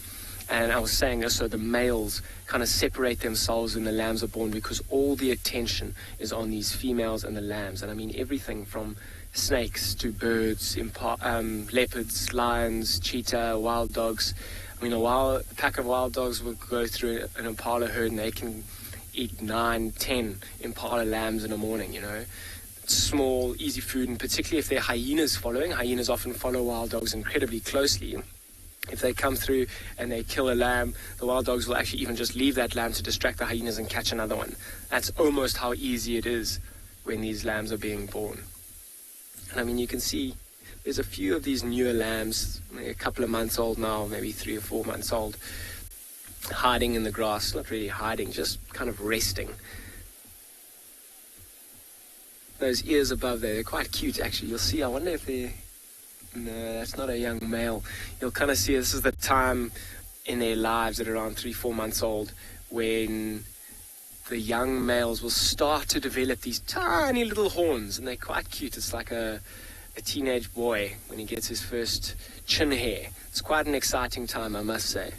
And I was saying also the males kind of separate themselves when the lambs are born, because all the attention is on these females and the lambs. And I mean everything from snakes to birds, leopards, lions, cheetah, wild dogs. I mean, a pack of wild dogs will go through an impala herd and they can eat 9, 10 impala lambs in a morning, you know. It's small, easy food, and particularly if they're hyenas following. Hyenas often follow wild dogs incredibly closely. If they come through and they kill a lamb, the wild dogs will actually even just leave that lamb to distract the hyenas and catch another one. That's almost how easy it is when these lambs are being born. And I mean, you can see there's a few of these newer lambs, a couple of months old now, maybe 3 or 4 months old, hiding in the grass. Not really hiding, just kind of resting. Those ears above there, they're quite cute actually. You'll see, I wonder if they're... No, that's not a young male. You'll kind of see this is the time in their lives at around 3, 4 months old when the young males will start to develop these tiny little horns, and they're quite cute. It's like a teenage boy when he gets his first chin hair. It's quite an exciting time, I must say.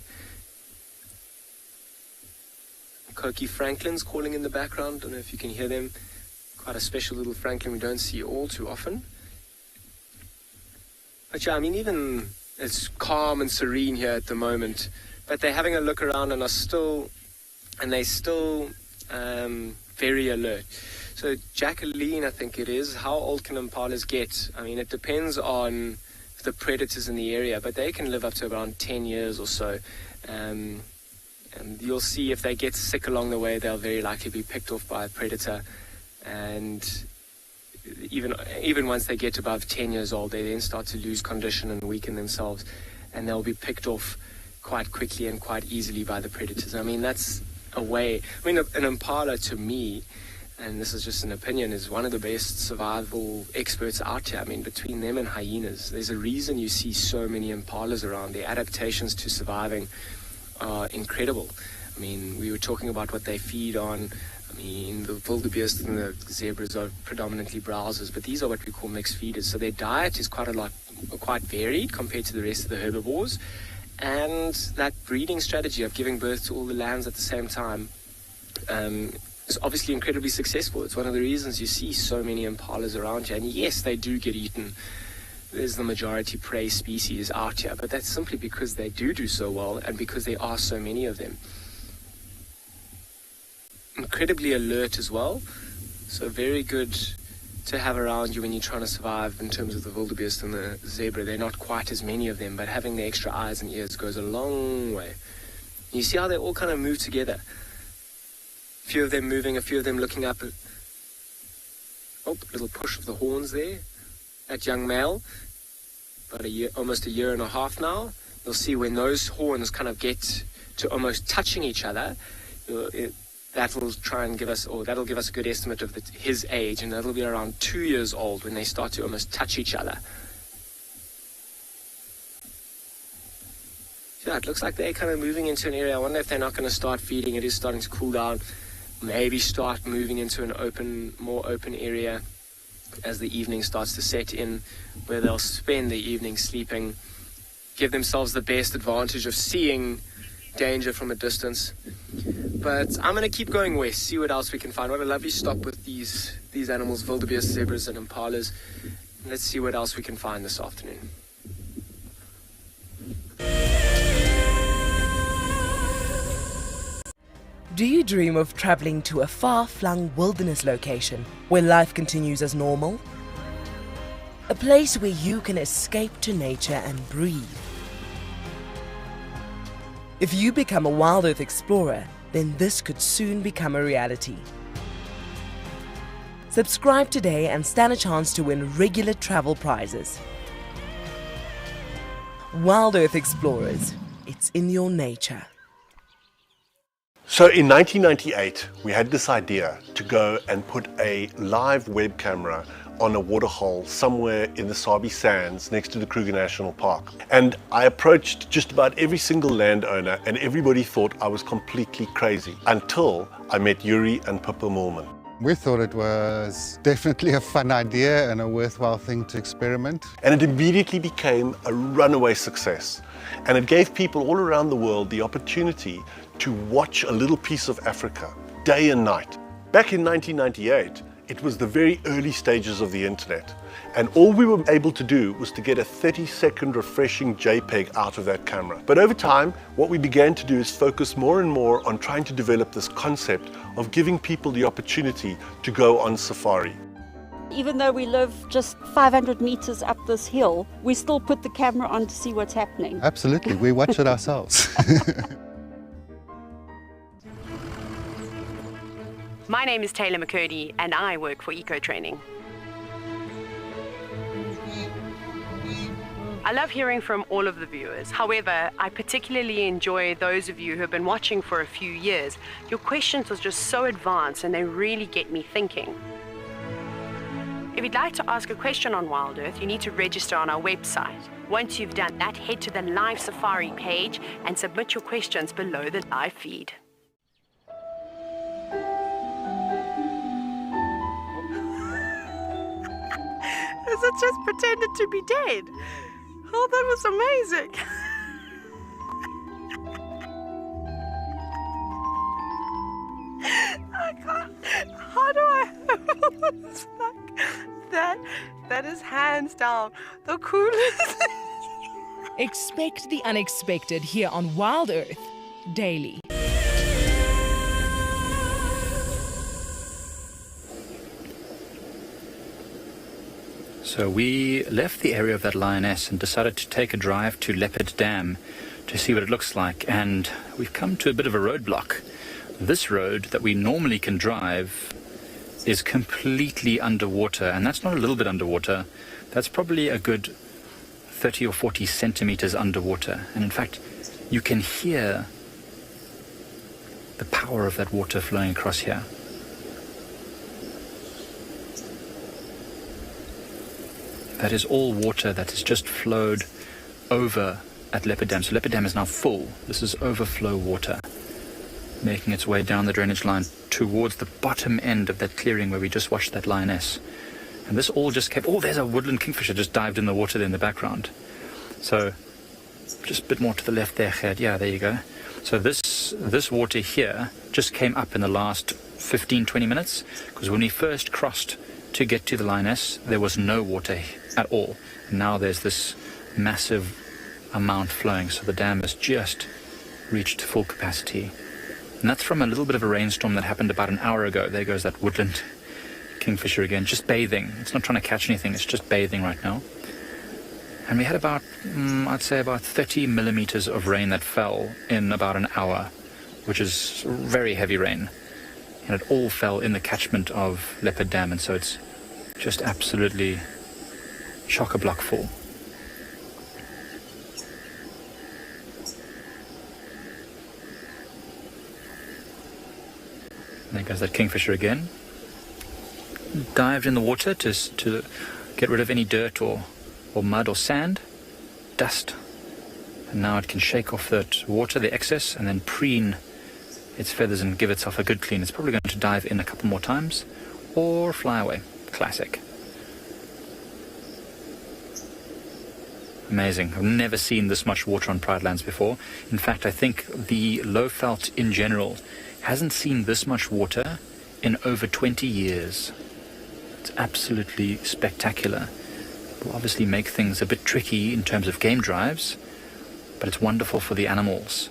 Coqui Franklin's calling in the background. Don't know if you can hear them. quite a special little francolin we don't see all too often. But yeah, I mean, even it's calm and serene here at the moment, but they're having a look around and they're still very alert. So Jacqueline, I think it is, how old can impalas get? I mean, it depends on the predators in the area, but they can live up to around 10 years or so. And you'll see if they get sick along the way, they'll very likely be picked off by a predator. And even once they get above 10 years old, they then start to lose condition and weaken themselves, and they'll be picked off quite quickly and quite easily by the predators. I mean, that's a way. I mean, an impala, to me, and this is just an opinion, is one of the best survival experts out here. I mean, between them and hyenas, there's a reason you see so many impalas around. Their adaptations to surviving are incredible. I mean, we were talking about what they feed on. I mean, the wildebeest and the zebras are predominantly browsers, but these are what we call mixed feeders. So their diet is quite varied compared to the rest of the herbivores. And that breeding strategy of giving birth to all the lambs at the same time is obviously incredibly successful. It's one of the reasons you see so many impalas around here. And yes, they do get eaten. There's the majority prey species out here, but that's simply because they do so well and because there are so many of them. Incredibly alert as well, so very good to have around you when you're trying to survive. In terms of the wildebeest and the zebra, they're not quite as many of them, but having the extra eyes and ears goes a long way. You see how they all kind of move together, a few of them moving, a few of them looking up. Oh, little push of the horns there. That young male, about almost a year and a half now. You'll see when those horns kind of get to almost touching each other, that'll try and give us, or that'll give us a good estimate of his age, and that'll be around 2 years old when they start to almost touch each other. Yeah, it looks like they're kind of moving into an area. I wonder if they're not going to start feeding. It is starting to cool down. Maybe start moving into an more open area as the evening starts to set in, where they'll spend the evening sleeping, give themselves the best advantage of seeing danger from a distance. But I'm going to keep going west, see what else we can find. What a lovely stop with these animals, wildebeest, zebras and impalas. Let's see what else we can find this afternoon.
Do you dream of traveling to a far-flung wilderness location where life continues as normal? A place where you can escape to nature and breathe. If you become a Wild Earth explorer, then this could soon become a reality. Subscribe today and stand a chance to win regular travel prizes. Wild Earth Explorers, it's in your nature.
So in 1998, we had this idea to go and put a live web camera on a waterhole somewhere in the Sabi Sands next to the Kruger National Park. And I approached just about every single landowner, and everybody thought I was completely crazy until I met Yuri and Pippa Moorman.
We thought it was definitely a fun idea and a worthwhile thing to experiment.
And it immediately became a runaway success. And it gave people all around the world the opportunity to watch a little piece of Africa day and night. Back in 1998, it was the very early stages of the internet. And all we were able to do was to get a 30-second refreshing JPEG out of that camera. But over time, what we began to do is focus more and more on trying to develop this concept of giving people the opportunity to go on safari.
Even though we live just 500 meters up this hill, we still put the camera on to see what's happening.
Absolutely, we watch it ourselves.
My name is Taylor McCurdy and I work for Eco Training. I love hearing from all of the viewers. However, I particularly enjoy those of you who have been watching for a few years. Your questions are just so advanced and they really get me thinking. If you'd like to ask a question on Wild Earth, you need to register on our website. Once you've done that, head to the Live Safari page and submit your questions below the live feed. Is it just pretended to be dead? Oh, that was amazing. I can't. How do I? was like, that is hands down the coolest.
Expect the unexpected here on Wild Earth daily.
So we left the area of that lioness and decided to take a drive to Leopard Dam to see what it looks like, and we've come to a bit of a roadblock. This road that we normally can drive is completely underwater, and that's not a little bit underwater, that's probably a good 30 or 40 centimeters underwater. And in fact, you can hear the power of that water flowing across here. That is all water that has just flowed over at Leopard Dam. So Leopard Dam is now full. This is overflow water making its way down the drainage line towards the bottom end of that clearing where we just watched that lioness. And this all just kept... Oh, there's a woodland kingfisher just dived in the water there in the background. So just a bit more to the left there, Gert. Yeah, there you go. So this water here just came up in the last 15-20 minutes, because when we first crossed to get to the lioness, there was no water at all. And now there's this massive amount flowing, so the dam has just reached full capacity. And that's from a little bit of a rainstorm that happened about an hour ago. There goes that woodland kingfisher again, just bathing. It's not trying to catch anything, it's just bathing right now. And we had about, I'd say about 30 millimeters of rain that fell in about an hour, which is very heavy rain. And it all fell in the catchment of Leopard Dam, and so it's just absolutely chock-a-block full. There goes that kingfisher again. Dived in the water to get rid of any dirt or mud or sand, dust. And now it can shake off that water, the excess, and then preen its feathers and give itself a good clean. It's probably going to dive in a couple more times or fly away. Classic. Amazing. I've never seen this much water on Pride Lands before. In fact, I think the Lowveld in general hasn't seen this much water in over 20 years. It's absolutely spectacular. It will obviously make things a bit tricky in terms of game drives, but it's wonderful for the animals.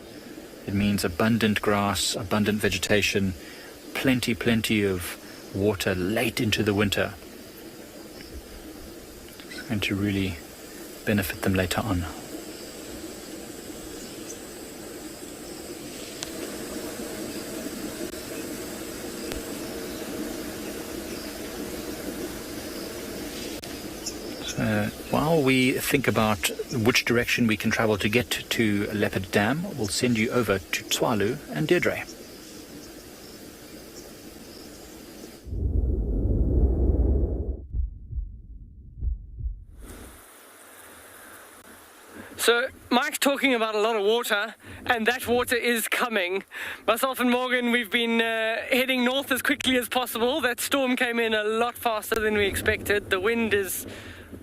It means abundant grass, abundant vegetation, plenty of water late into the winter. It's going to really benefit them later on. While we think about which direction we can travel to get to Leopard Dam, we'll send you over to Tswalu and Deirdre.
So Mike's talking about a lot of water, and that water is coming. Myself and Morgan, we've been heading north as quickly as possible. That storm came in a lot faster than we expected. The wind is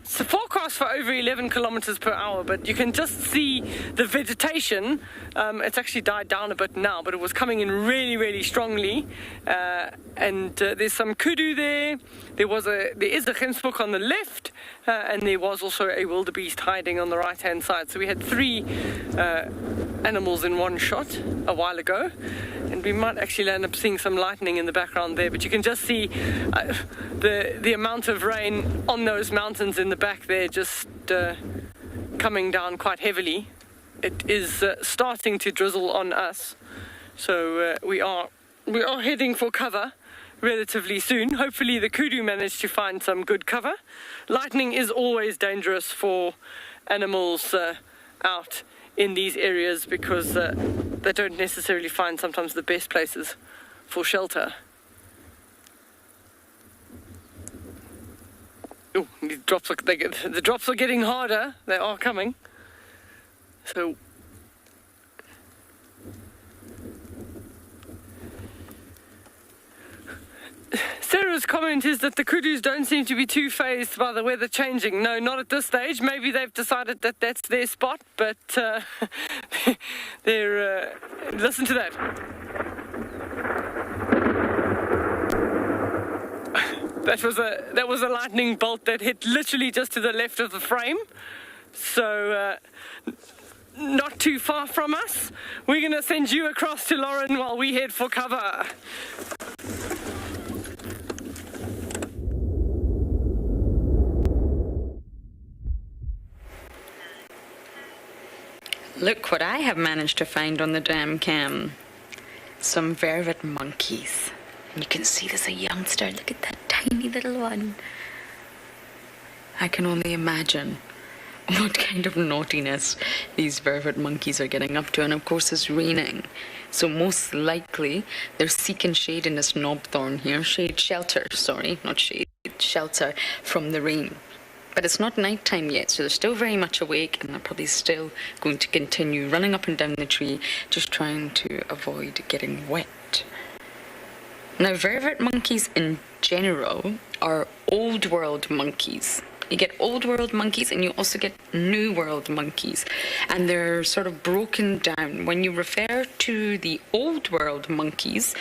forecast for over 11 kilometers per hour, but you can just see the vegetation. It's actually died down a bit now, but it was coming in really strongly. And there's some kudu there. There is a gemsbok on the left, and there was also a wildebeest hiding on the right-hand side. So we had 3 animals in one shot a while ago, and we might actually end up seeing some lightning in the background there. But you can just see the amount of rain on those mountains in the back there, just coming down quite heavily. It is starting to drizzle on us, so we are heading for cover relatively soon. Hopefully the kudu managed to find some good cover. Lightning is always dangerous for animals out in these areas, because they don't necessarily find sometimes the best places for shelter. Ooh, the drops are getting harder. They are coming. So Sarah's comment is that the kudus don't seem to be too fazed by the weather changing. No, not at this stage. Maybe they've decided that that's their spot, but they're... listen to that. That was a lightning bolt that hit literally just to the left of the frame. So not too far from us. We're going to send you across to Lauren while we head for cover.
Look what I have managed to find on the dam cam. Some vervet monkeys. And you can see there's a youngster. Look at that tiny little one. I can only imagine what kind of naughtiness these vervet monkeys are getting up to. And of course it's raining. So most likely they're seeking shade in this knobthorn here. Shelter from the rain. But it's not nighttime yet, so they're still very much awake, and they're probably still going to continue running up and down the tree, just trying to avoid getting wet. Now, vervet monkeys in general are old world monkeys. You get old world monkeys and you also get new world monkeys, and they're sort of broken down. When you refer to the old world monkeys,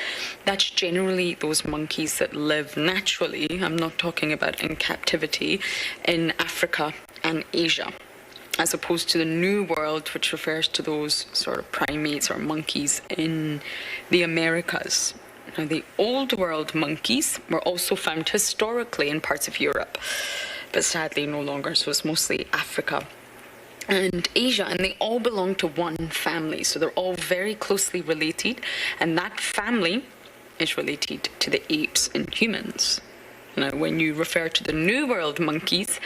that's generally those monkeys that live naturally, I'm not talking about in captivity, in Africa and Asia, as opposed to the new world, which refers to those sort of primates or monkeys in the Americas. Now, the old world monkeys were also found historically in parts of Europe, but sadly no longer, so it's mostly Africa and Asia, and they all belong to one family, so they're all very closely related, and that family is related to the apes and humans. Now, when you refer to the New World monkeys,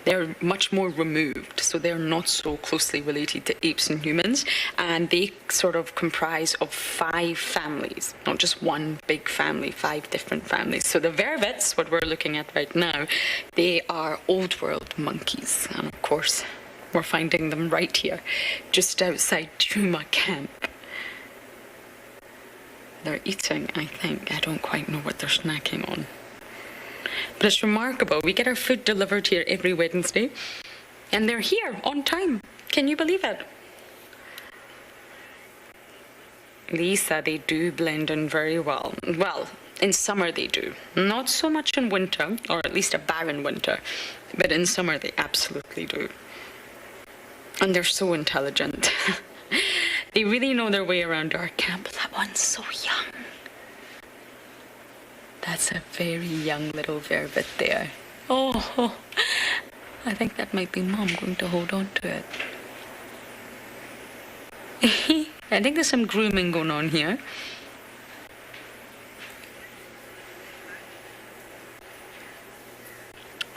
they're much more removed, so they're not so closely related to apes and humans, and they sort of comprise of 5 families, not just one big family, 5 different families. So the vervets, what we're looking at right now, they are Old World monkeys, and of course we're finding them right here, just outside Djuma camp. They're eating, I think. I don't quite know what they're snacking on. But it's remarkable. We get our food delivered here every Wednesday, and they're here on time. Can you believe it? Lisa, they do blend in very well. Well, in summer they do. Not so much in winter, or at least a barren winter, but in summer they absolutely do. And they're so intelligent. They really know their way around our camp. That one's so young. That's a very young little vervet there. Oh, I think that might be Mom going to hold on to it. I think there's some grooming going on here.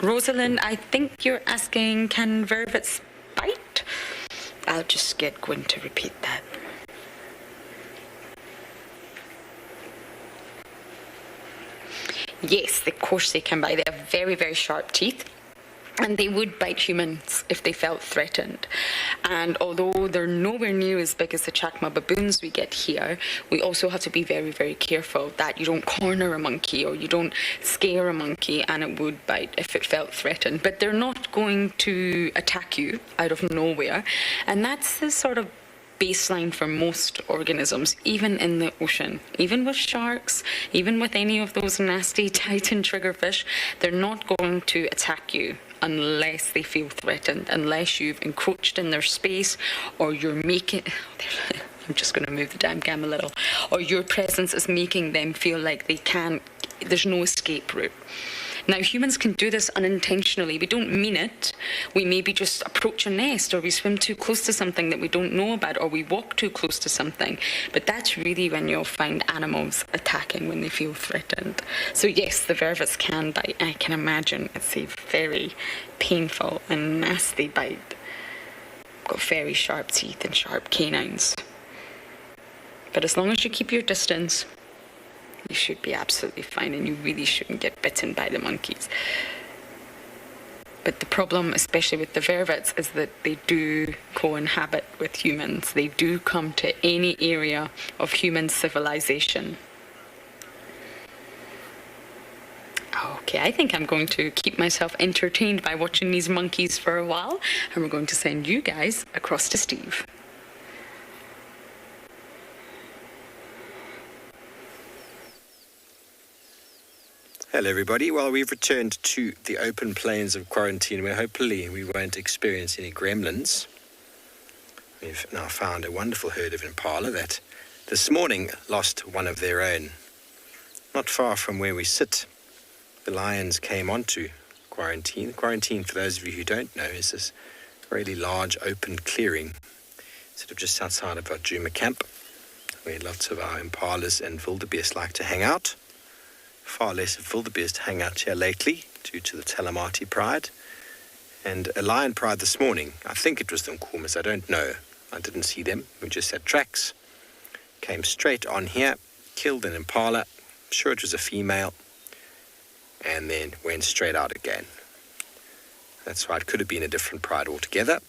Rosalind, I think you're asking, can vervets bite? I'll just get Gwen to repeat that. Yes, of course they can bite. They have very, very sharp teeth, and they would bite humans if they felt threatened. And although they're nowhere near as big as the Chacma baboons we get here, we also have to be very, very careful that you don't corner a monkey or you don't scare a monkey and it would bite if it felt threatened. But they're not going to attack you out of nowhere, and that's the sort of baseline for most organisms, even in the ocean. Even with sharks, even with any of those nasty titan triggerfish, they're not going to attack you unless they feel threatened, unless you've encroached in their space, or you're making... I'm just going to move the damn cam a little. Or your presence is making them feel like they can't... There's no escape route. Now, humans can do this unintentionally. We don't mean it. We maybe just approach a nest, or we swim too close to something that we don't know about, or we walk too close to something. But that's really when you'll find animals attacking when they feel threatened. So yes, the vervets can bite. I can imagine it's a very painful and nasty bite. Got very sharp teeth and sharp canines. But as long as you keep your distance, you should be absolutely fine, and you really shouldn't get bitten by the monkeys. But the problem, especially with the vervets, is that they do co-inhabit with humans. They do come to any area of human civilization. Okay, I think I'm going to keep myself entertained by watching these monkeys for a while, and we're going to send you guys across to Steve.
Hello, everybody. Well, we've returned to the open plains of quarantine where hopefully we won't experience any gremlins. We've now found a wonderful herd of impala that this morning lost one of their own. Not far from where we sit, the lions came onto quarantine. Quarantine, for those of you who don't know, is this really large open clearing, sort of just outside of our Djuma camp, where lots of our impalas and wildebeest like to hang out. Far less of wildebeest hang out here lately due to the Talamati pride. And a lion pride this morning, I think it was the Nkumas, I don't know. I didn't see them, we just had tracks. Came straight on here, killed an impala, I'm sure it was a female, and then went straight out again. That's why it could have been a different pride altogether.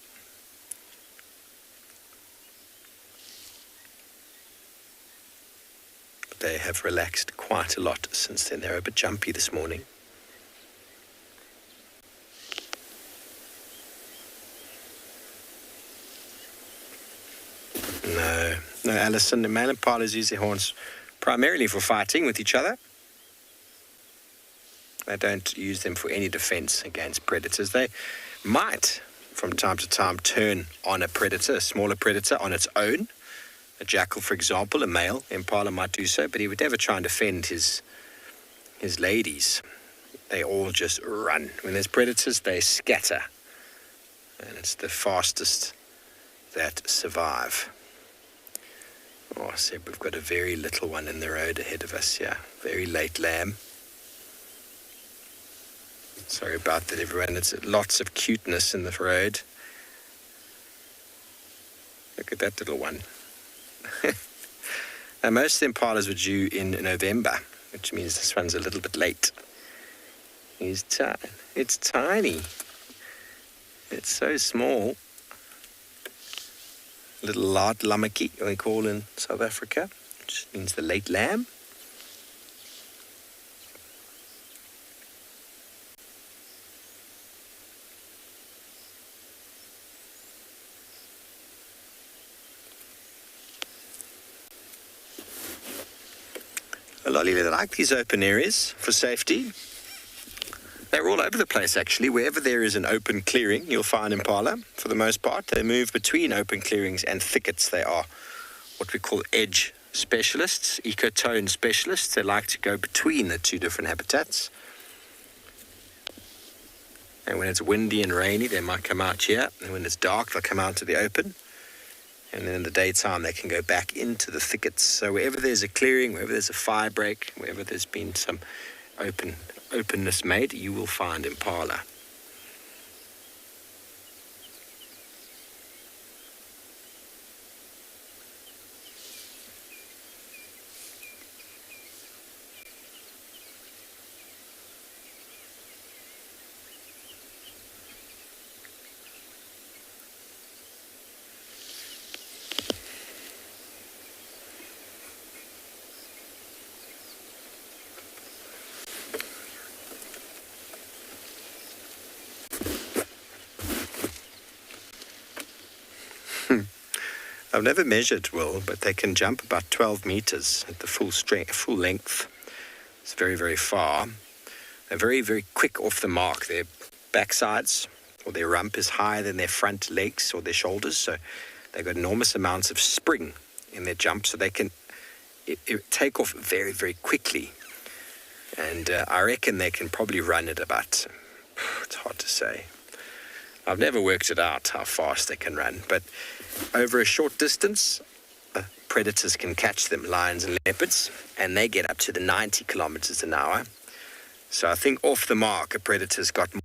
They have relaxed quite a lot since then. They're a bit jumpy this morning. No, Alison, the male impalas use their horns primarily for fighting with each other. They don't use them for any defense against predators. They might, from time to time, turn on a predator, a smaller predator, on its own. A jackal, for example, a male impala might do so, but he would never try and defend his ladies. They all just run. When there's predators, they scatter. And it's the fastest that survive. Oh, I said we've got a very little one in the road ahead of us here. Very late lamb. Sorry about that, everyone. It's lots of cuteness in the road. Look at that little one. Now, most of the impalas were due in November, which means this one's a little bit late. It's tiny. It's so small. Little lard lamaki, we call in South Africa, which means the late lamb. Lolly, they like these open areas for safety. They're all over the place, actually. Wherever there is an open clearing, you'll find impala. For the most part, they move between open clearings and thickets. They are what we call edge specialists, ecotone specialists. They like to go between the two different habitats. And when it's windy and rainy, they might come out here. And when it's dark, they'll come out to the open. And then in the daytime, they can go back into the thickets. So wherever there's a clearing, wherever there's a fire break, wherever there's been some openness made, you will find impala. I've never measured, Will, but they can jump about 12 meters at the full length. It's very, very far. They're very, very quick off the mark. Their backsides or their rump is higher than their front legs or their shoulders, so they've got enormous amounts of spring in their jump, so they can take off very, very quickly. And I reckon they can probably run at about, it's hard to say. I've never worked it out how fast they can run, but over a short distance, predators can catch them, lions and leopards, and they get up to the 90 kilometers an hour. So I think off the mark, a predator's got more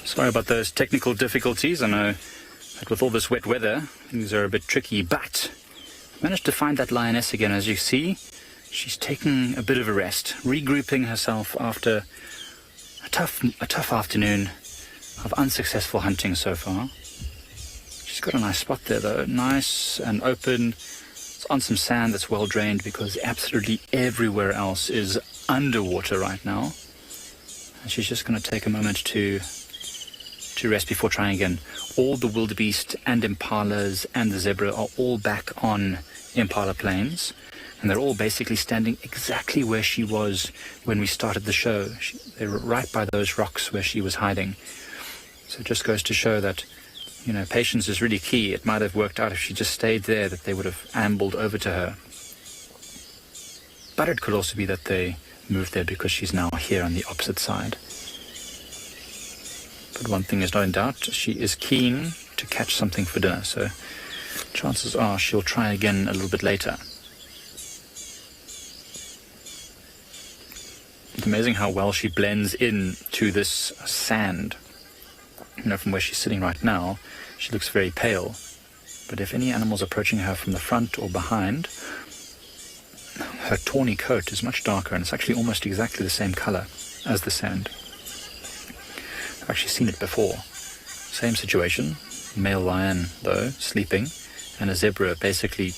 Sorry about those technical difficulties. I know that with all this wet weather, things are a bit tricky, but I managed to find that lioness again. As you see, she's taking a bit of a rest, regrouping herself after a tough afternoon of unsuccessful hunting so far. She's got a nice spot there though, nice and open. It's on some sand that's well drained because absolutely everywhere else is underwater right now. And she's just going to take a moment to rest before trying again. All the wildebeest and impalas and the zebra are all back on Impala Plains, and they're all basically standing exactly where she was when we started the show. They were right by those rocks where she was hiding. So it just goes to show that, you know, patience is really key. It might have worked out if she just stayed there, that they would have ambled over to her. But it could also be that they moved there because she's now here on the opposite side. But one thing is not in doubt, she is keen to catch something for dinner, so chances are she'll try again a little bit later. It's amazing how well she blends in to this sand. You know, from where she's sitting right now, she looks very pale. But if any animal's approaching her from the front or behind, her tawny coat is much darker, and it's actually almost exactly the same color as the sand. I've actually seen it before. Same situation, male lion though, sleeping, and a zebra basically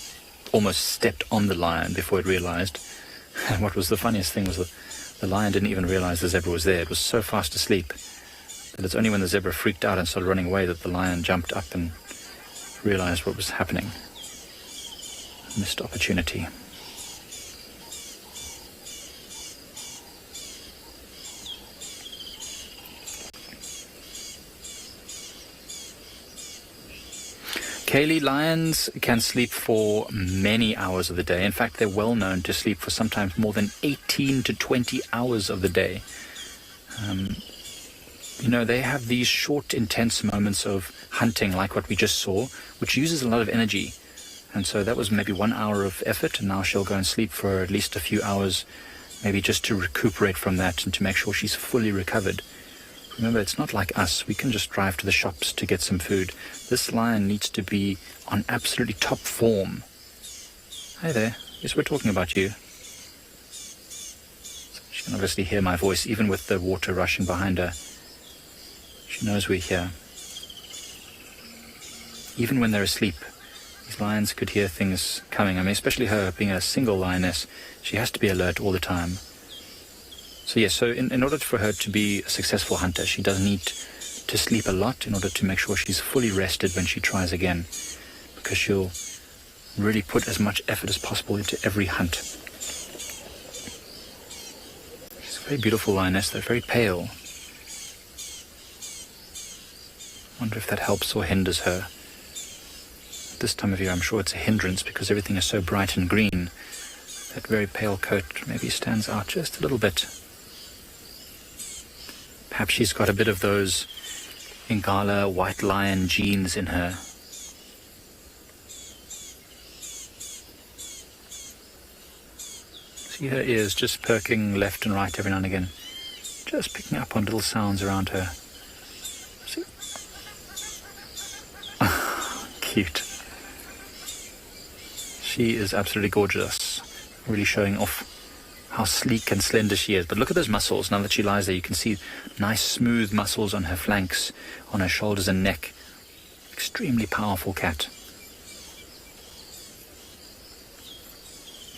almost stepped on the lion before it realized. And what was the funniest thing was that the lion didn't even realize the zebra was there. It was so fast asleep that it's only when the zebra freaked out and started running away that the lion jumped up and realized what was happening. Missed opportunity. Kaylee, lions can sleep for many hours of the day. In fact, they're well known to sleep for sometimes more than 18 to 20 hours of the day. You know, they have these short, intense moments of hunting like what we just saw, which uses a lot of energy. And so that was maybe 1 hour of effort, and now she'll go and sleep for at least a few hours, maybe just to recuperate from that and to make sure she's fully recovered. Remember, it's not like us. We can just drive to the shops to get some food. This lion needs to be on absolutely top form. Hi there. Yes, we're talking about you. She can obviously hear my voice, even with the water rushing behind her. She knows we're here. Even when they're asleep, these lions could hear things coming. I mean, especially her being a single lioness, she has to be alert all the time. So yes, so in order for her to be a successful hunter, she does need to sleep a lot in order to make sure she's fully rested when she tries again, because she'll really put as much effort as possible into every hunt. She's a very beautiful lioness, though, very pale. I wonder if that helps or hinders her. At this time of year, I'm sure it's a hindrance because everything is so bright and green. That very pale coat maybe stands out just a little bit. Perhaps she's got a bit of those Ingala white lion genes in her. See her ears just perking left and right every now and again, just picking up on little sounds around her. See? Cute. She is absolutely gorgeous, really showing off how sleek and slender she is. But look at those muscles. Now that she lies there, you can see nice smooth muscles on her flanks, on her shoulders and neck. Extremely powerful cat.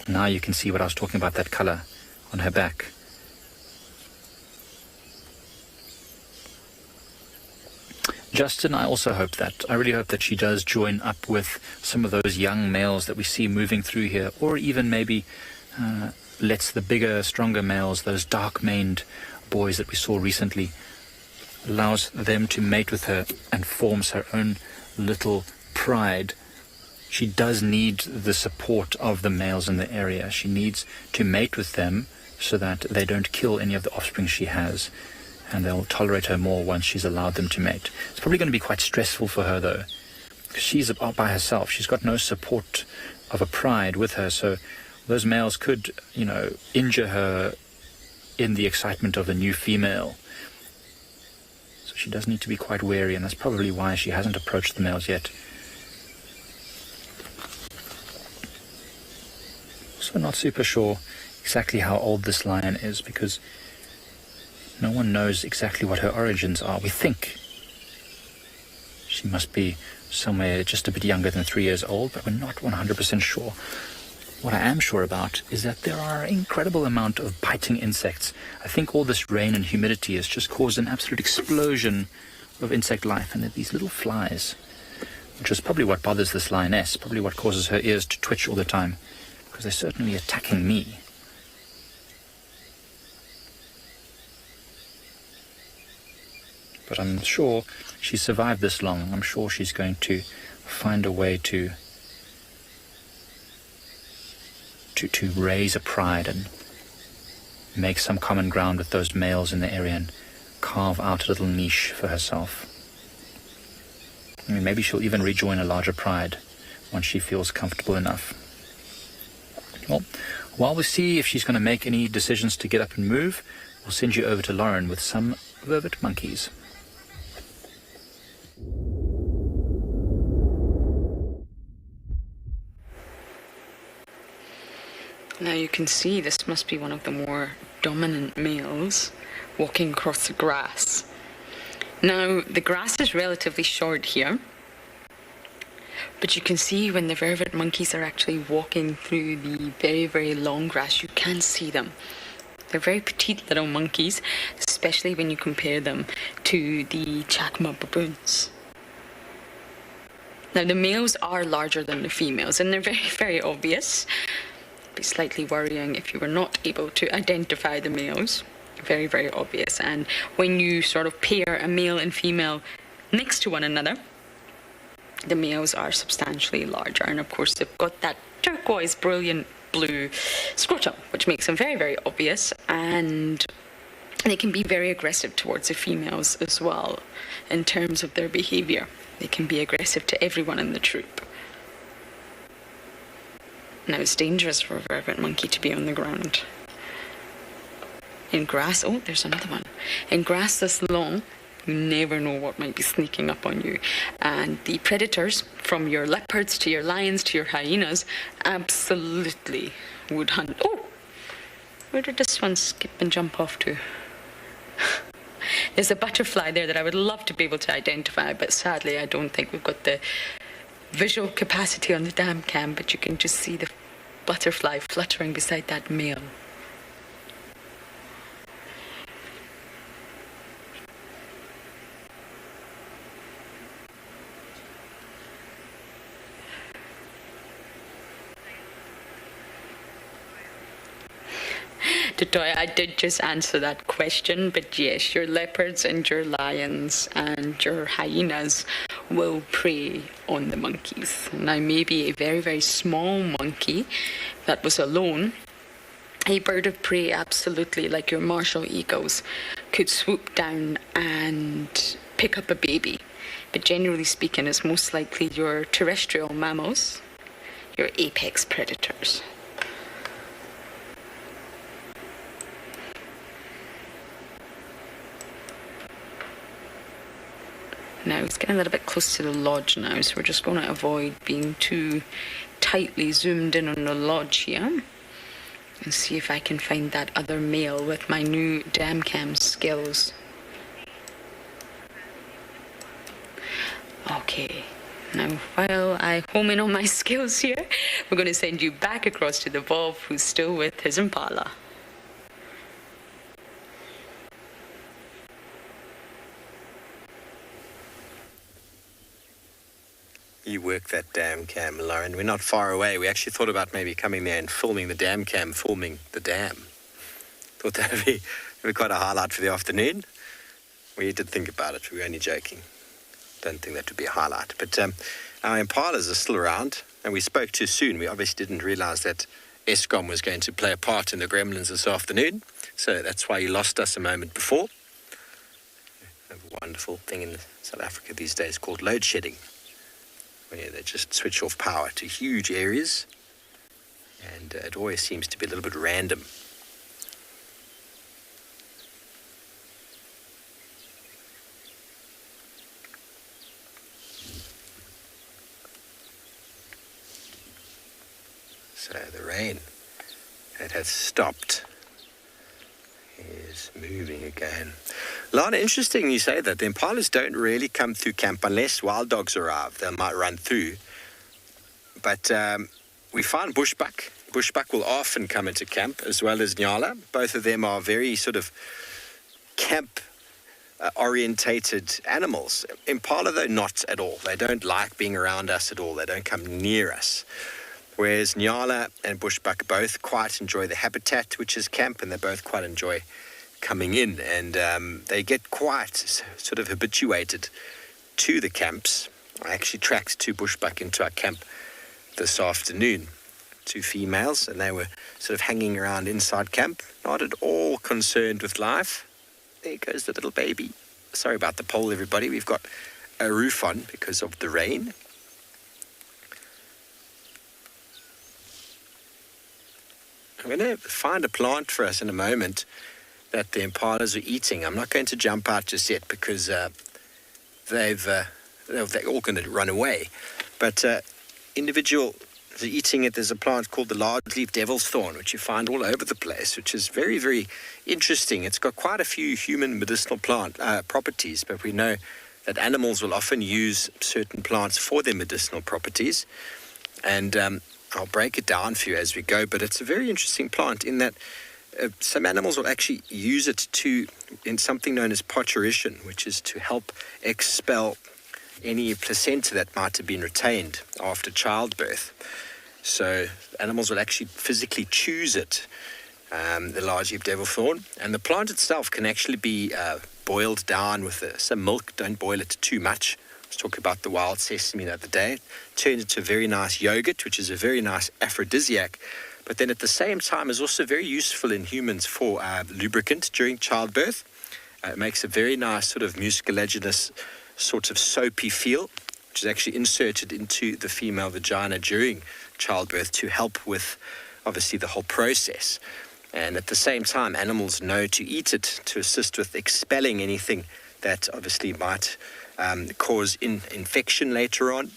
Now you can see what I was talking about, that color on her back. Justin, I also hope that. I really hope that she does join up with some of those young males that we see moving through here, or even maybe lets the bigger, stronger males, those dark-maned boys that we saw recently, allows them to mate with her and forms her own little pride. She does need the support of the males in the area. She needs to mate with them so that they don't kill any of the offspring she has, and they'll tolerate her more once she's allowed them to mate. It's probably going to be quite stressful for her, though, because she's by herself. She's got no support of a pride with her, so those males could, you know, injure her in the excitement of the new female. So she does need to be quite wary, and that's probably why she hasn't approached the males yet. Also not super sure exactly how old this lion is, because no one knows exactly what her origins are. We think she must be somewhere just a bit younger than 3 years old, but we're not 100% sure. What I am sure about is that there are an incredible amount of biting insects. I think all this rain and humidity has just caused an absolute explosion of insect life, and these little flies, which is probably what bothers this lioness, probably what causes her ears to twitch all the time, because they're certainly attacking me. But I'm sure she's survived this long. I'm sure she's going to find a way to raise a pride and make some common ground with those males in the area and carve out a little niche for herself. I mean, maybe she'll even rejoin a larger pride once she feels comfortable enough. Well, while we see if she's going to make any decisions to get up and move, we'll send you over to Lauren with some vervet monkeys.
Now you can see this must be one of the more dominant males walking across the grass. Now the grass is relatively short here, but you can see when the vervet monkeys are actually walking through the very, very long grass, you can see them. They're very petite little monkeys, especially when you compare them to the Chacma baboons. Now the males are larger than the females, and they're very, very obvious. It'd be slightly worrying if you were not able to identify the males. Very, very obvious. And when you sort of pair a male and female next to one another, the males are substantially larger, and of course they've got that turquoise, brilliant blue scrotum, which makes them very, very obvious, and they can be very aggressive towards the females as well in terms of their behavior. They can be aggressive to everyone in the troop. Now it's dangerous for a vervet monkey to be on the ground. In grass, oh, there's another one. In grass this long, you never know what might be sneaking up on you. And the predators, from your leopards to your lions to your hyenas, absolutely would hunt. Oh, where did this one skip and jump off to? There's a butterfly there that I would love to be able to identify, but sadly I don't think we've got the visual capacity on the dam cam, but you can just see the butterfly fluttering beside that male. Totoya, I did just answer that question, but yes, your leopards and your lions and your hyenas will prey on the monkeys. Now, maybe a very, very small monkey that was alone, a bird of prey, absolutely, like your Marshall eagles, could swoop down and pick up a baby. But generally speaking, it's most likely your terrestrial mammals, your apex predators. Now it's getting a little bit close to the lodge now, so we're just going to avoid being too tightly zoomed in on the lodge here and see if I can find that other male with my new dam cam skills. Okay, now while I home in on my skills here, we're going to send you back across to the Bob, who's still with his impala.
You work that dam cam, Lauren. We're not far away. We actually thought about maybe coming there and filming the dam cam, filming the dam. Thought that would be quite a highlight for the afternoon. We did think about it. We were only joking. Don't think that would be a highlight. But our impalas are still around, and we spoke too soon. We obviously didn't realize that Eskom was going to play a part in the Gremlins this afternoon. So that's why you lost us a moment before. A wonderful thing in South Africa these days called load shedding, where they just switch off power to huge areas, and it always seems to be a little bit random. So the rain that has stopped is moving again. Lana, interesting you say that. The impalas don't really come through camp unless wild dogs arrive. They might run through. But we find bushbuck. Bushbuck will often come into camp, as well as nyala. Both of them are very sort of camp orientated animals. Impala, though, not at all. They don't like being around us at all. They don't come near us. Whereas nyala and bushbuck both quite enjoy the habitat, which is camp, and they both quite enjoy coming in. And they get quite sort of habituated to the camps. I actually tracked 2 bushbuck into our camp this afternoon, 2 females, and they were sort of hanging around inside camp, not at all concerned with life. There goes the little baby. Sorry about the pole, everybody. We've got a roof on because of the rain. I'm going to find a plant for us in a moment that the impalas are eating. I'm not going to jump out just yet because they're all going to run away. But individual eating it. There's a plant called the large-leaf devil's thorn, which you find all over the place, which is very, very interesting. It's got quite a few human medicinal plant properties, but we know that animals will often use certain plants for their medicinal properties. And I'll break it down for you as we go, but it's a very interesting plant in that some animals will actually use it in something known as parturition, which is to help expel any placenta that might have been retained after childbirth. So animals will actually physically choose it, the large-leaf devil thorn. And the plant itself can actually be boiled down with some milk. Don't boil it too much. I was talking about the wild sesame the other day. Turns into a very nice yogurt, which is a very nice aphrodisiac. But then at the same time is also very useful in humans for lubricant during childbirth. It makes a very nice sort of mucilaginous sort of soapy feel, which is actually inserted into the female vagina during childbirth to help with, obviously, the whole process. And at the same time, animals know to eat it to assist with expelling anything that obviously might cause infection later on.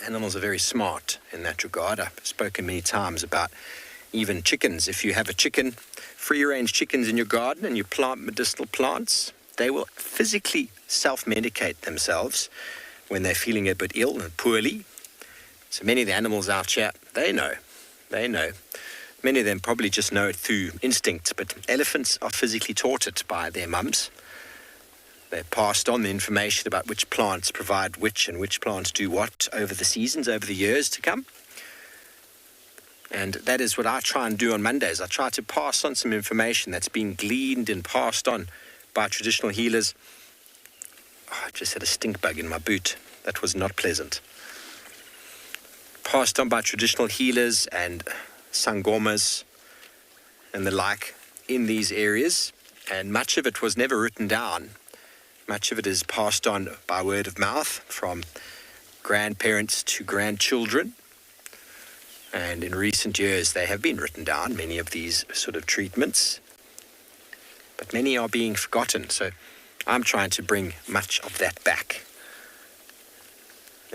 Animals are very smart in that regard. I've spoken many times about even chickens. If you have a chicken, free-range chickens in your garden and you plant medicinal plants, they will physically self-medicate themselves when they're feeling a bit ill and poorly. So many of the animals out here, they know. Many of them probably just know it through instinct, but elephants are physically taught it by their mums. They're passed on the information about which plants provide which and which plants do what over the seasons, over the years to come. And that is what I try and do on Mondays. I try to pass on some information that's been gleaned and passed on by traditional healers. I just had a stink bug in my boot. That was not pleasant. Passed on by traditional healers and sangomas and the like in these areas. And much of it was never written down. Much of it is passed on by word of mouth from grandparents to grandchildren. And in recent years, they have been written down, many of these sort of treatments. But many are being forgotten. So I'm trying to bring much of that back.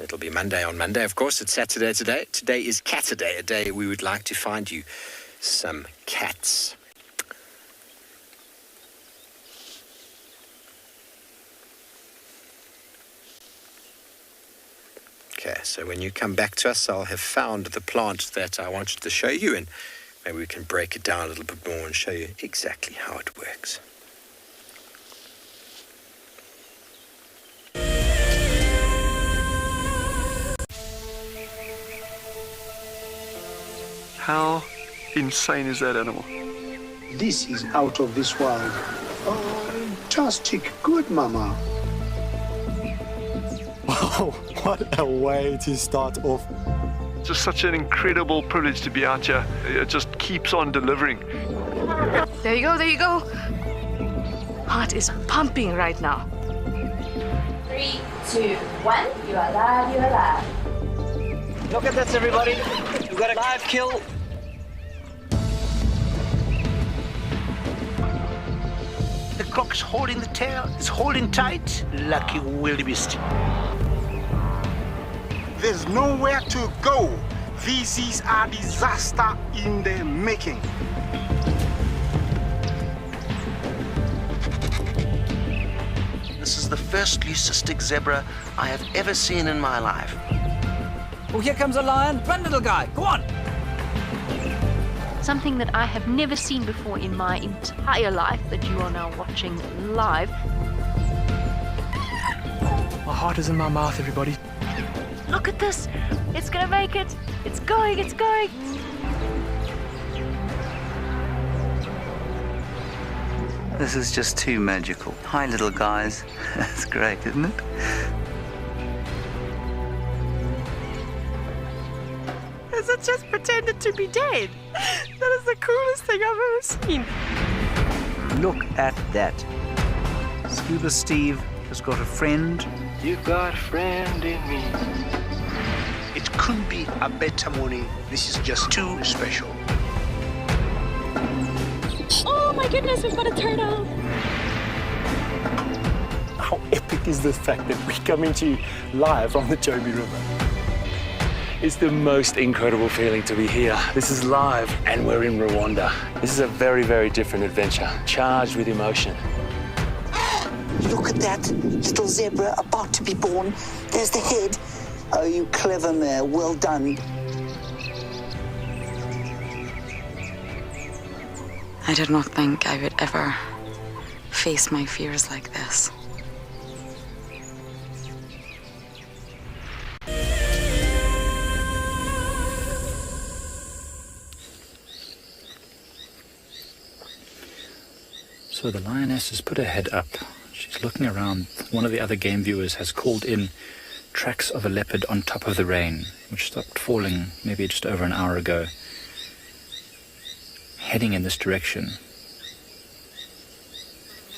It'll be Monday on Monday, of course. It's Saturday today. Today is Cataday, a day we would like to find you some cats. Okay, so when you come back to us, I'll have found the plant that I wanted to show you, and maybe we can break it down a little bit more and show you exactly how it works.
How insane is that animal?
This is out of this world. Fantastic. Good, Mama.
Wow, what a way to start off. Just such an incredible privilege to be out here. It just keeps on delivering.
There you go, there you go. Heart is pumping right now.
3, 2, 1. You are live, you are live.
Look at this, everybody. We've got a live kill.
The croc's holding the tail. It's holding tight. Lucky wildebeest.
There's nowhere to go.
This is a disaster in the making.
This is the first leucistic zebra I have ever seen in my life.
Oh, here comes a lion. Run, little guy. Go on.
Something that I have never seen before in my entire life that you are now watching live.
My heart is in my mouth, everybody.
Look at this. It's gonna make it. It's going, it's going.
This is just too magical. Hi, little guys. That's great, isn't it?
Has it just pretended to be dead? That is the coolest thing I've ever seen.
Look at that. Scuba Steve has got a friend.
You've got a friend in me. It couldn't be a better morning. This is just too special.
Oh my goodness, we've got a turtle.
How epic is the fact that we're coming to you live on the Chobe River?
It's the most incredible feeling to be here. This is live, and we're in Rwanda. This is a very, very different adventure, charged with emotion.
Look at that little zebra about to be born. There's the head. Oh, you clever mare. Well done.
I did not think I would ever face my fears like this.
So the lioness has put her head up. She's looking around. One of the other game viewers has called in tracks of a leopard on top of the rain, which stopped falling maybe just over an hour ago, heading in this direction.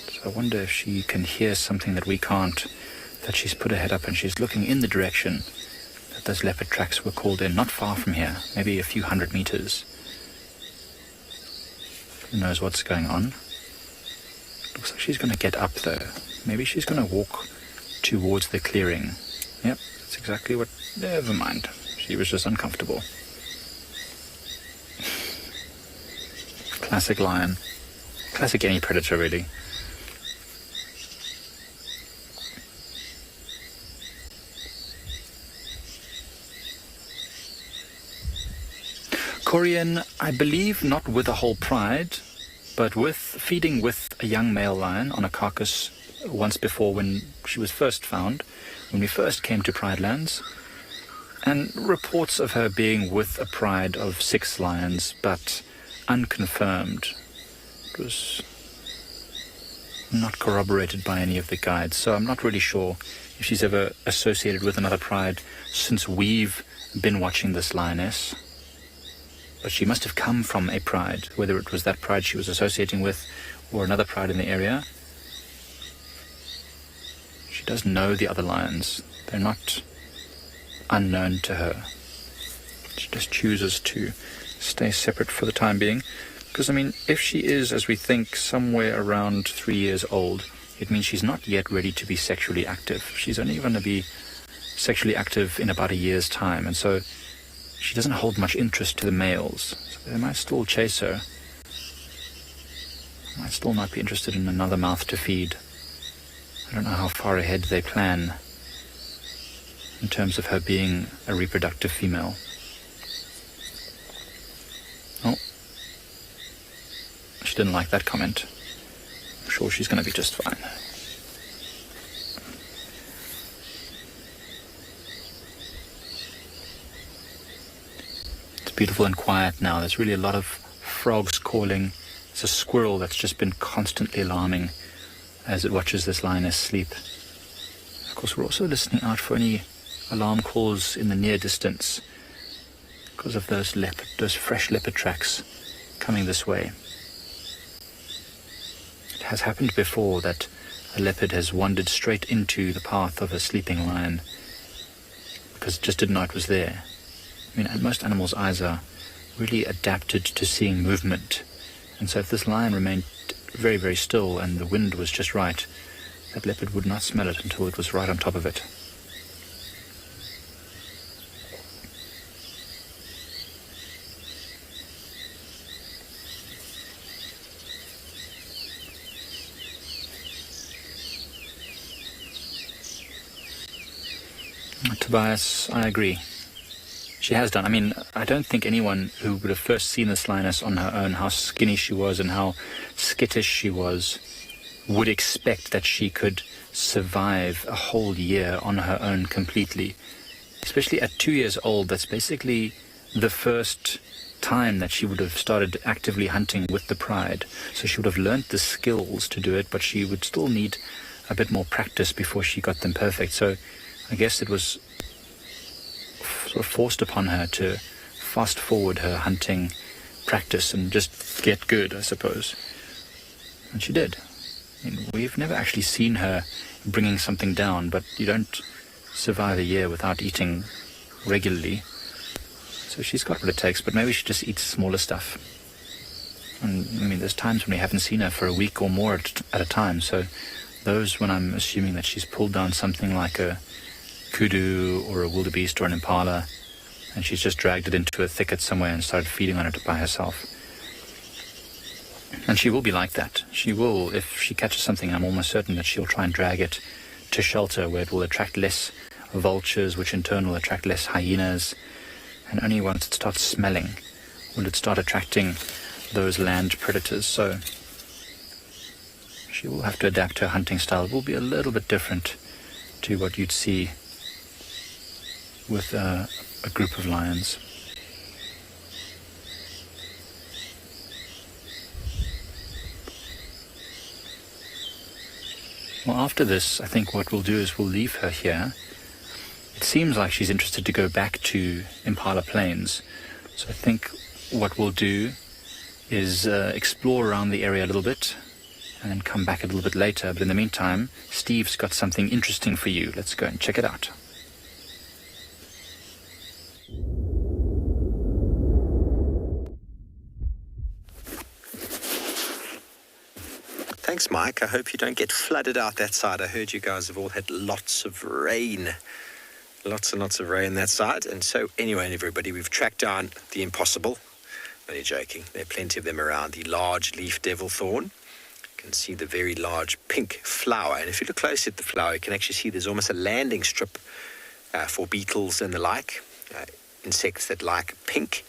So I wonder if she can hear something that we can't, that she's put her head up and she's looking in the direction that those leopard tracks were called in, not far from here, maybe a few 100 meters. Who knows what's going on? Looks like she's going to get up though. Maybe she's going to walk towards the clearing. Yep, that's exactly what... Never mind. She was just uncomfortable. Classic lion. Classic any predator, really. Corian, I believe not with a whole pride, but with feeding with a young male lion on a carcass once before when she was first found, when we first came to Pride Lands, and reports of her being with a pride of 6 lions, but unconfirmed. It was not corroborated by any of the guides, so I'm not really sure if she's ever associated with another pride since we've been watching this lioness. But she must have come from a pride, whether it was that pride she was associating with or another pride in the area. She does know the other lions. They're not unknown to her. She just chooses to stay separate for the time being. Because, I mean, if she is, as we think, somewhere around 3 years old, it means she's not yet ready to be sexually active. She's only going to be sexually active in about a year's time, and so she doesn't hold much interest to the males. So they might still chase her. Might still not be interested in another mouth to feed. I don't know how far ahead they plan in terms of her being a reproductive female. Oh. She didn't like that comment. I'm sure she's going to be just fine. It's beautiful and quiet now. There's really a lot of frogs calling. There's a squirrel that's just been constantly alarming as it watches this lioness sleep. Of course, we're also listening out for any alarm calls in the near distance because of those fresh leopard tracks coming this way. It has happened before that a leopard has wandered straight into the path of a sleeping lion because it just didn't know it was there. I mean, most animals' eyes are really adapted to seeing movement, and so if this lion remained very, very still and the wind was just right, that leopard would not smell it until it was right on top of it. Tobias, I agree. She has done. I mean, I don't think anyone who would have first seen this lioness on her own, how skinny she was and how skittish she was, would expect that she could survive a whole year on her own completely. Especially at 2 years old, that's basically the first time that she would have started actively hunting with the pride. So she would have learnt the skills to do it, but she would still need a bit more practice before she got them perfect. So I guess it was sort of forced upon her to fast forward her hunting practice and just get good, I suppose. And she did. I mean, we've never actually seen her bringing something down, but you don't survive a year without eating regularly. So she's got what it takes, but maybe she just eats smaller stuff. And I mean, there's times when we haven't seen her for a week or more at a time, so those when I'm assuming that she's pulled down something like a kudu or a wildebeest or an impala, and she's just dragged it into a thicket somewhere and started feeding on it by herself. And she will be like that. She will, if she catches something, I'm almost certain that she'll try and drag it to shelter where it will attract less vultures, which in turn will attract less hyenas. And only once it starts smelling will it start attracting those land predators. So she will have to adapt her hunting style. It will be a little bit different to what you'd see with a group of lions. Well, after this, I think what we'll do is we'll leave her here. It seems like she's interested to go back to Impala Plains. So I think what we'll do is explore around the area a little bit and then come back a little bit later. But in the meantime, Steve's got something interesting for you. Let's go and check it out.
Thanks, Mike. I hope you don't get flooded out that side. I heard you guys have all had lots of rain. Lots and lots of rain that side. And so, anyway, everybody, we've tracked down the impossible. Only joking. There are plenty of them around. The large leaf devil thorn. You can see the very large pink flower. And if you look closely at the flower, you can actually see there's almost a landing strip for beetles and the like. Insects that like pink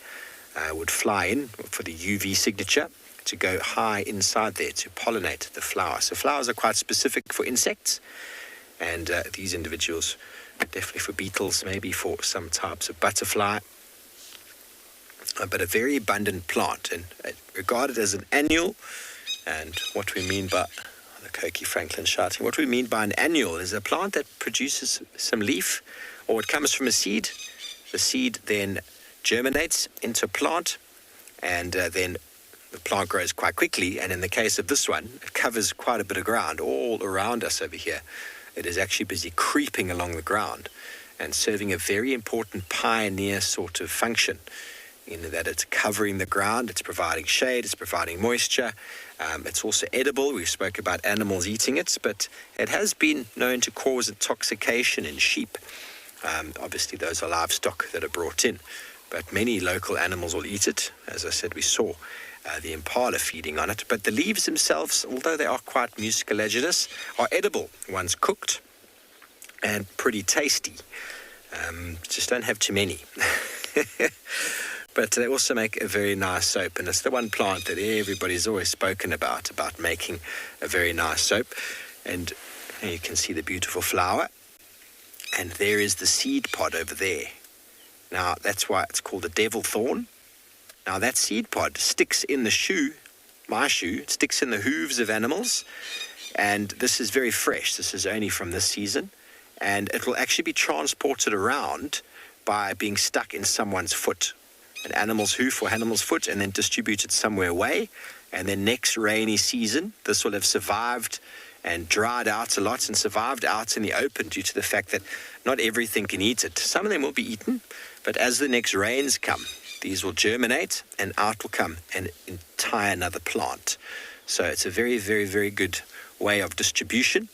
would fly in for the UV signature to go high inside there to pollinate the flower. So flowers are quite specific for insects, and these individuals definitely for beetles, maybe for some types of butterfly, but a very abundant plant and regarded as an annual. And what we mean by the Koki Franklin shouting, what we mean by an annual is a plant that produces some leaf, or it comes from a seed. The seed then germinates into a plant, and then the plant grows quite quickly, and in the case of this one, it covers quite a bit of ground all around us over here. It is actually busy creeping along the ground and serving a very important pioneer sort of function in that it's covering the ground, it's providing shade, it's providing moisture. It's also edible. We spoke about animals eating it, but it has been known to cause intoxication in sheep. Obviously, those are livestock that are brought in, but many local animals will eat it. As I said, we saw the impala feeding on it, but the leaves themselves, although they are quite mucilaginous, are edible once cooked and pretty tasty. Just don't have too many. But they also make a very nice soap, and it's the one plant that everybody's always spoken about making a very nice soap. And you can see the beautiful flower, and there is the seed pod over there. Now, that's why it's called a devil thorn. Now, that seed pod sticks in the shoe, my shoe, it sticks in the hooves of animals, and this is very fresh. This is only from this season, and it will actually be transported around by being stuck in someone's foot, an animal's hoof or animal's foot, and then distributed somewhere away. And then next rainy season, this will have survived and dried out a lot and survived out in the open due to the fact that not everything can eat it. Some of them will be eaten, but as the next rains come, these will germinate and out will come an entire another plant. So it's a very, very, very good way of distribution.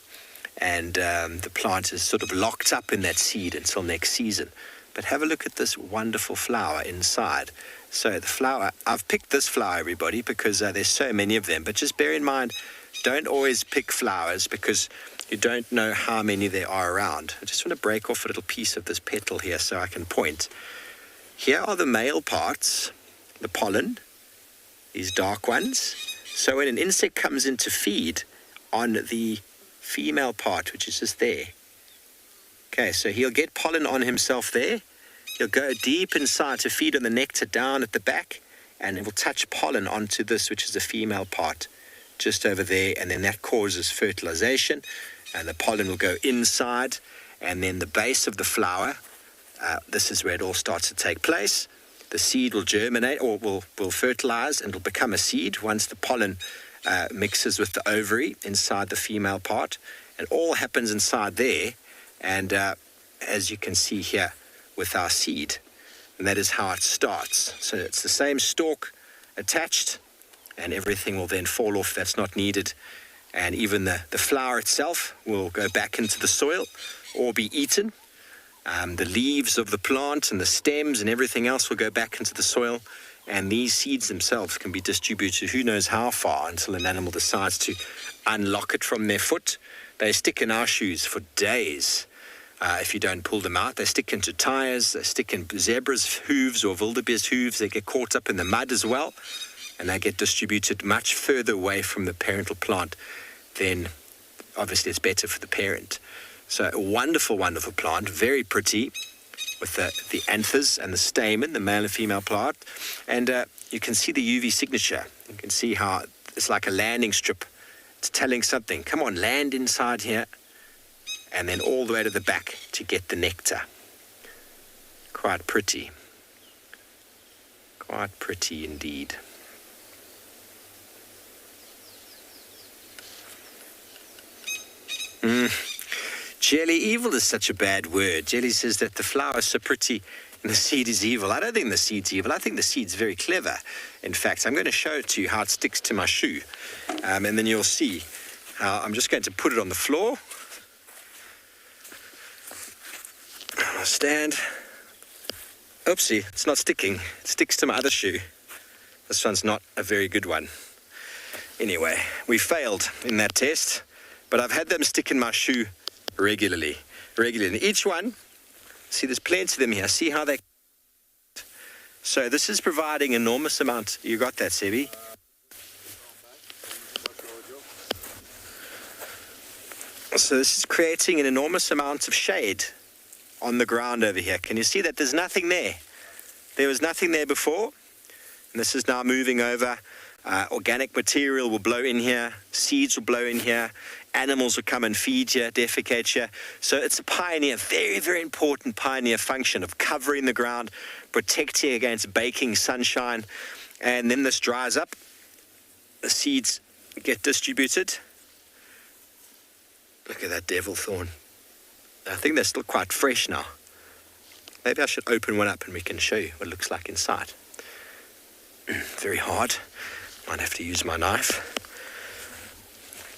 And the plant is sort of locked up in that seed until next season. But have a look at this wonderful flower inside. So the flower, I've picked this flower, everybody, because there's so many of them. But just bear in mind, don't always pick flowers, because you don't know how many there are around. I just want to break off a little piece of this petal here so I can point. Here are the male parts, the pollen, these dark ones. So when an insect comes in to feed on the female part, which is just there, okay, so he'll get pollen on himself there. He'll go deep inside to feed on the nectar down at the back, and it will touch pollen onto this, which is the female part, just over there, and then that causes fertilization, and the pollen will go inside, and then the base of the flower, this is where it all starts to take place. The seed will germinate, or will fertilize, and will become a seed once the pollen mixes with the ovary inside the female part, and all happens inside there, and as you can see here with our seed, and that is how it starts. So it's the same stalk attached, and everything will then fall off that's not needed, and even the flower itself will go back into the soil or be eaten. The leaves of the plant and the stems and everything else will go back into the soil, and these seeds themselves can be distributed who knows how far until an animal decides to unlock it from their foot. They stick in our shoes for days. If you don't pull them out, they stick into tires, they stick in zebras' hooves or wildebeest hooves. They get caught up in the mud as well, and they get distributed much further away from the parental plant. Then obviously it's better for the parent. So a wonderful, wonderful plant, very pretty, with the anthers and the stamen, the male and female plant. And you can see the UV signature. You can see how it's like a landing strip. It's telling something. Come on, land inside here. And then all the way to the back to get the nectar. Quite pretty. Quite pretty indeed. Jelly, evil is such a bad word. Jelly says that the flower is so pretty and the seed is evil. I don't think the seed's evil. I think the seed's very clever. In fact, I'm going to show it to you how it sticks to my shoe. And then you'll see how I'm just going to put it on the floor. I'll stand. Oopsie, it's not sticking. It sticks to my other shoe. This one's not a very good one. Anyway, we failed in that test, but I've had them stick in my shoe regularly. And each one, see, there's plenty of them here. See how they... So this is providing enormous amount. You got that, Sebi? So this is creating an enormous amount of shade on the ground over here. Can you see that there's nothing there? There was nothing there before, and this is now moving over. Organic material will blow in here, seeds will blow in here, animals will come and feed here, defecate here. So it's a pioneer, very, very important pioneer function of covering the ground, protecting against baking sunshine, and then this dries up, the seeds get distributed. Look at that devil thorn. I think they're still quite fresh now. Maybe I should open one up and we can show you what it looks like inside. Very hard. Might have to use my knife.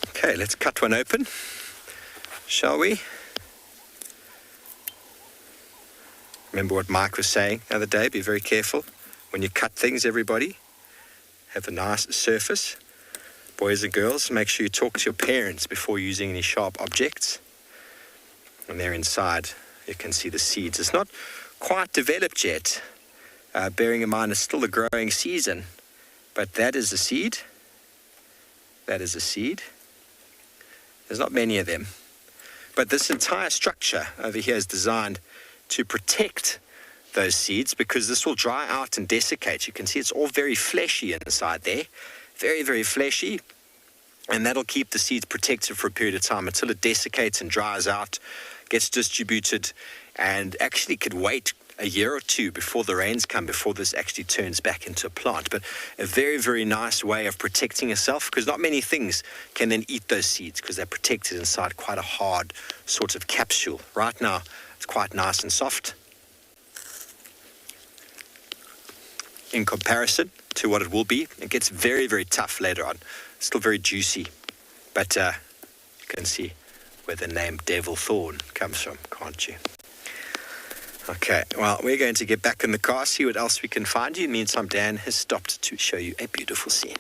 Okay, let's cut one open, shall we? Remember what Mike was saying the other day, be very careful when you cut things, everybody. Have a nice surface. Boys and girls, make sure you talk to your parents before using any sharp objects. And there inside, you can see the seeds. It's not quite developed yet, bearing in mind it's still a growing season. But that is a seed. That is a seed. There's not many of them. But this entire structure over here is designed to protect those seeds, because this will dry out and desiccate. You can see it's all very fleshy inside there. Very, very fleshy. And that'll keep the seeds protected for a period of time until it desiccates and dries out, gets distributed, and actually could wait a year or two before the rains come, before this actually turns back into a plant. But a very, very nice way of protecting yourself, because not many things can then eat those seeds because they're protected inside quite a hard sort of capsule. Right now, it's quite nice and soft in comparison to what it will be. It gets very, very tough later on. Still very juicy, but you can see where the name Devil Thorn comes from, can't you? Okay, well, we're going to get back in the car, see what else we can find you. In the meantime, Dan has stopped to show you a beautiful scene.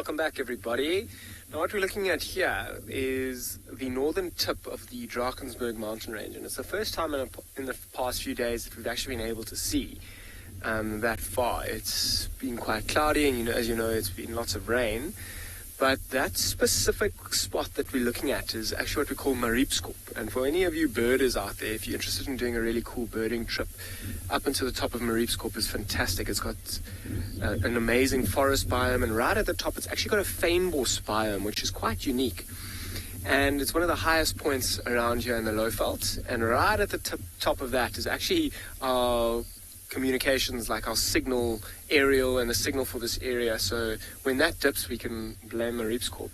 welcome back, everybody. Now, what we're looking at here is the northern tip of the Drakensberg mountain range, and it's the first time in the past few days that we've actually been able to see that far. It's been quite cloudy, and as you know, it's been lots of rain. But that specific spot that we're looking at is actually what we call Mariepskop. And for any of you birders out there, if you're interested in doing a really cool birding trip, up into the top of Mariepskop is fantastic. It's got an amazing forest biome, and right at the top, it's actually got a fynbos biome, which is quite unique. And it's one of the highest points around here in the Lowveld. And right at the top of that is actually our communications, like our signal aerial and the signal for this area. So when that dips, we can blame Mariepskop.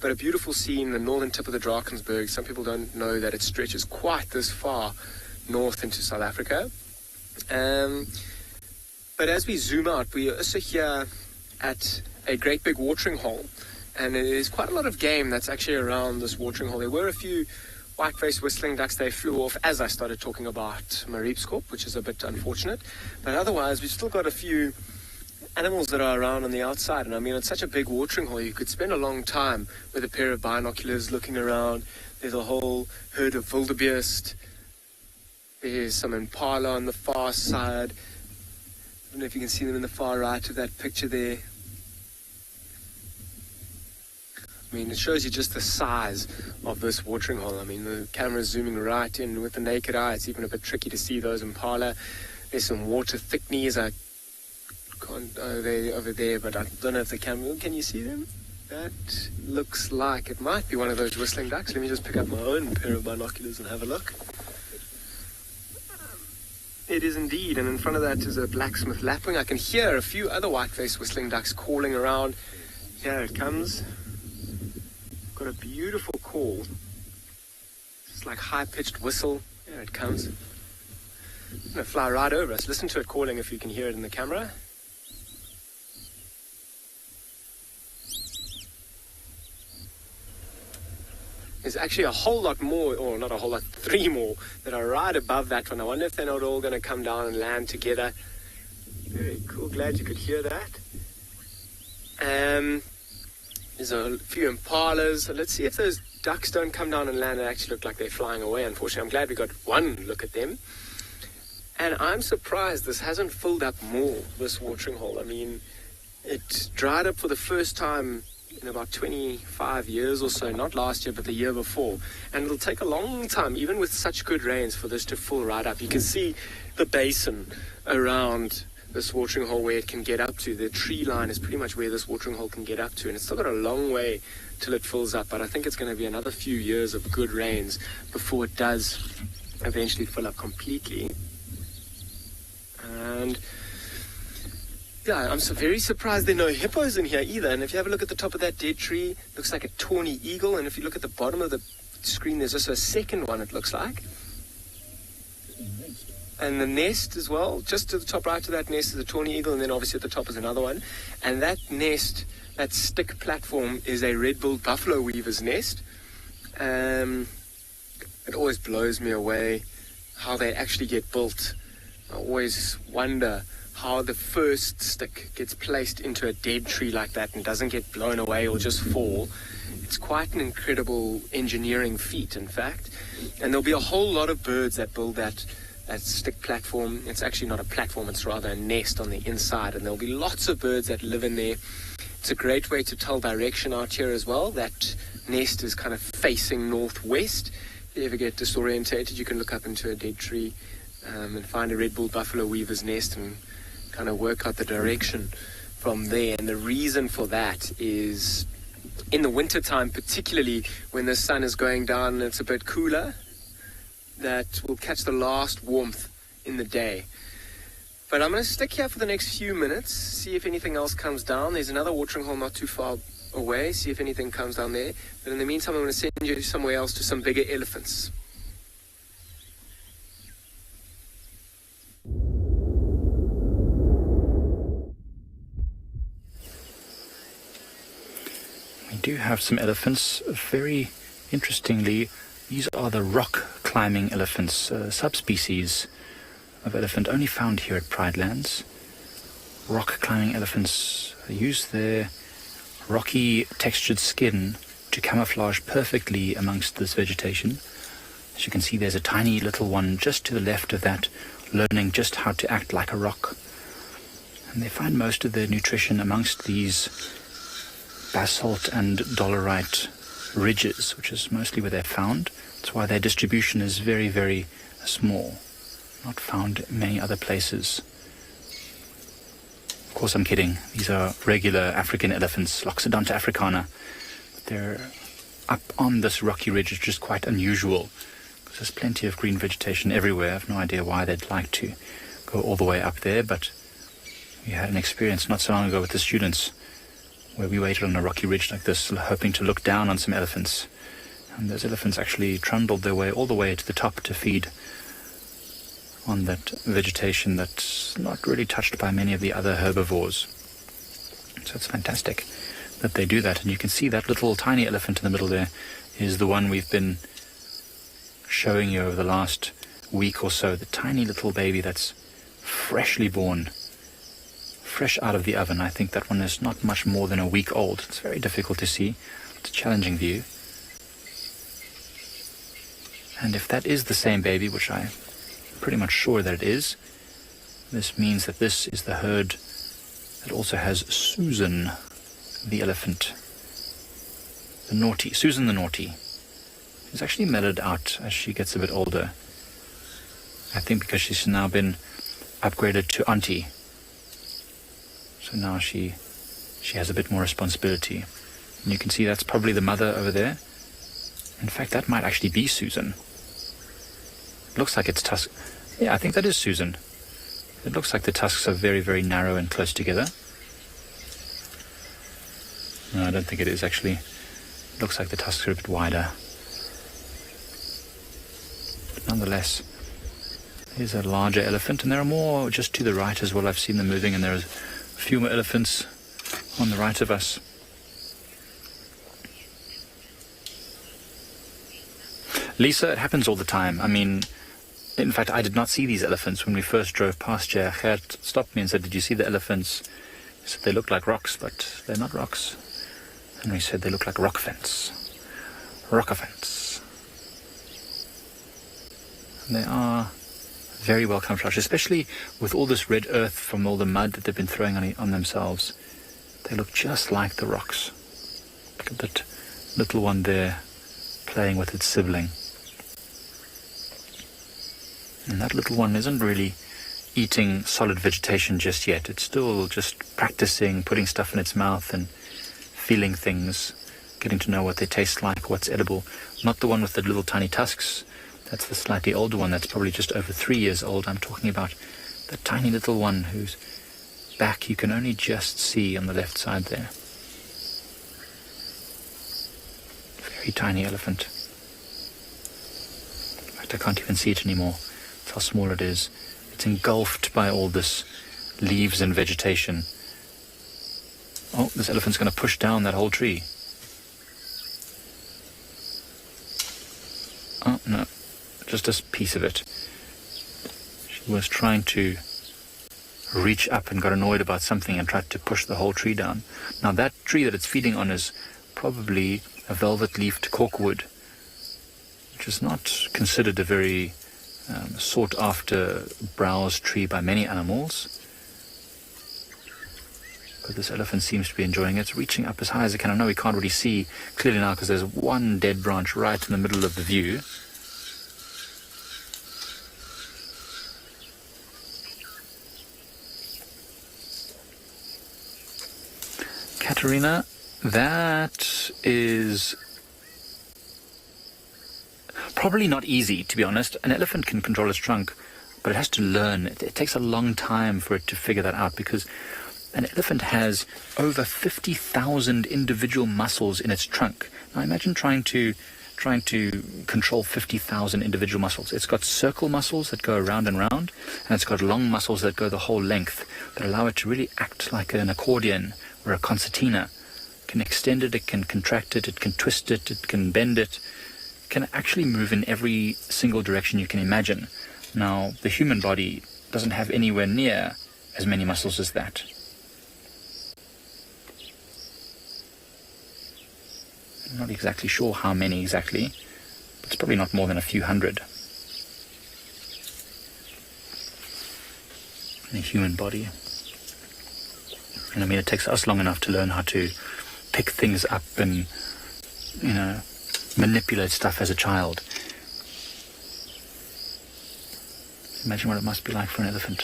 But a beautiful scene, the northern tip of the Drakensberg. Some people don't know that it stretches quite this far north into South Africa. But as we zoom out, we are also here at a great big watering hole. And there's quite a lot of game that's actually around this watering hole. There were a few white-faced whistling ducks. They flew off as I started talking about Mariepskop, which is a bit unfortunate. But otherwise, we've still got a few animals that are around on the outside. And I mean, it's such a big watering hole. You could spend a long time with a pair of binoculars looking around. There's a whole herd of wildebeest. There's some impala on the far side. I don't know if you can see them in the far right of that picture there. I mean, it shows you just the size of this watering hole. I mean, the camera's zooming right in with the naked eye. It's even a bit tricky to see those impala. There's some water thickneys. I can't, they're over there, but I don't know if the camera, can you see them? That looks like it might be one of those whistling ducks. Let me just pick up my own pair of binoculars and have a look. It is indeed, and in front of that is a blacksmith lapwing. I can hear a few other white-faced whistling ducks calling around. Here it comes. Got a beautiful call. It's like high-pitched whistle. There it comes. It's going to fly right over us. Listen to it calling if you can hear it in the camera. There's actually a whole lot more, or not a whole lot, 3 more that are right above that one. I wonder if they're not all going to come down and land together. Very cool. Glad you could hear that. There's a few impalas. Let's see if those ducks don't come down and land and actually look like they're flying away. Unfortunately, I'm glad we got one look at them. And I'm surprised this hasn't filled up more, this watering hole. I mean, it dried up for the first time in about 25 years or so, not last year, but the year before. And it'll take a long time, even with such good rains, for this to fill right up. You can see the basin around this watering hole where it can get up to. The tree line is pretty much where this watering hole can get up to, and it's still got a long way till it fills up, but I think it's going to be another few years of good rains before it does eventually fill up completely. And yeah, I'm so very surprised there are no hippos in here either. And if you have a look at the top of that dead tree, it looks like a tawny eagle, and if you look at the bottom of the screen, there's also a second one, it looks like. And the nest as well, just to the top right of that nest is a tawny eagle, and then obviously at the top is another one. And that nest, that stick platform, is a red-billed buffalo weaver's nest. It always blows me away how they actually get built. I always wonder how the first stick gets placed into a dead tree like that and doesn't get blown away or just fall. It's quite an incredible engineering feat, in fact. And there'll be a whole lot of birds that build that stick platform. It's actually not a platform, it's rather a nest on the inside, and there'll be lots of birds that live in there. It's a great way to tell direction out here as well. That nest is kind of facing northwest. If you ever get disorientated, you can look up into a dead tree and find a red-billed buffalo weaver's nest and kind of work out the direction from there. And the reason for that is in the wintertime, particularly when the sun is going down and it's a bit cooler, that will catch the last warmth in the day. But I'm going to stick here for the next few minutes, see if anything else comes down. There's another watering hole not too far away, see if anything comes down there. But in the meantime, I'm going to send you somewhere else to some bigger elephants.
We do have some elephants. Very interestingly, these are the rock climbing elephants, subspecies of elephant only found here at Pride Lands. Rock climbing elephants use their rocky textured skin to camouflage perfectly amongst this vegetation. As you can see, there's a tiny little one just to the left of that, learning just how to act like a rock. And they find most of their nutrition amongst these basalt and dolerite ridges, which is mostly where they're found. That's why their distribution is very, very small, not found in many other places. Of course, I'm kidding. These are regular African elephants, Loxodonta africana. They're up on this rocky ridge, which is quite unusual, because there's plenty of green vegetation everywhere. I have no idea why they'd like to go all the way up there, but we had an experience not so long ago with the students where we waited on a rocky ridge like this, hoping to look down on some elephants. And those elephants actually trundled their way all the way to the top to feed on that vegetation that's not really touched by many of the other herbivores. So it's fantastic that they do that. And you can see that little tiny elephant in the middle there is the one we've been showing you over the last week or so. The tiny little baby that's freshly born, fresh out of the oven. I think that one is not much more than a week old. It's very difficult to see. It's a challenging view. And if that is the same baby, which I'm pretty much sure that it is, this means that this is the herd that also has Susan, the elephant. The naughty, Susan the naughty. She's actually mellowed out as she gets a bit older. I think because she's now been upgraded to auntie. So now she has a bit more responsibility. And you can see that's probably the mother over there. In fact, that might actually be Susan. It looks like it's tusk. Yeah, I think that is Susan. It looks like the tusks are very, very narrow and close together. No, I don't think it is actually. It looks like the tusks are a bit wider. But nonetheless, here's a larger elephant, and there are more just to the right as well. I've seen them moving, and there are a few more elephants on the right of us. Lisa, it happens all the time. I mean, in fact, I did not see these elephants when we first drove past here. Gert stopped me and said, "Did you see the elephants?" He said, "They look like rocks, but they're not rocks." And we said, "They look like rock fence." Rock fence. And they are very well camouflaged, especially with all this red earth from all the mud that they've been throwing on themselves. They look just like the rocks. Look at that little one there playing with its sibling. And that little one isn't really eating solid vegetation just yet. It's still just practicing, putting stuff in its mouth and feeling things, getting to know what they taste like, what's edible. Not the one with the little tiny tusks. That's the slightly older one that's probably just over 3 years old. I'm talking about the tiny little one whose back you can only just see on the left side there. Very tiny elephant. In fact, I can't even see it anymore. That's how small it is. It's engulfed by all this leaves and vegetation. Oh, this elephant's going to push down that whole tree. Oh, no. Just a piece of it. She was trying to reach up and got annoyed about something and tried to push the whole tree down. Now, that tree that it's feeding on is probably a velvet-leafed corkwood, which is not considered a very sought-after browse tree by many animals. But this elephant seems to be enjoying it. It's reaching up as high as it can. I know we can't really see clearly now because there's one dead branch right in the middle of the view. Katerina, that is probably not easy, to be honest. An elephant can control its trunk, but it has to learn. It takes a long time for it to figure that out because an elephant has over 50,000 individual muscles in its trunk. Now imagine trying to control 50,000 individual muscles. It's got circle muscles that go around and round, and it's got long muscles that go the whole length that allow it to really act like an accordion or a concertina. It can extend it, it can contract it, it can twist it, it can bend it. It can actually move in every single direction you can imagine. Now, the human body doesn't have anywhere near as many muscles as that. I'm not exactly sure how many exactly, but it's probably not more than a few hundred in a human body. And I mean, it takes us long enough to learn how to pick things up and, manipulate stuff as a child. Imagine what it must be like for an elephant.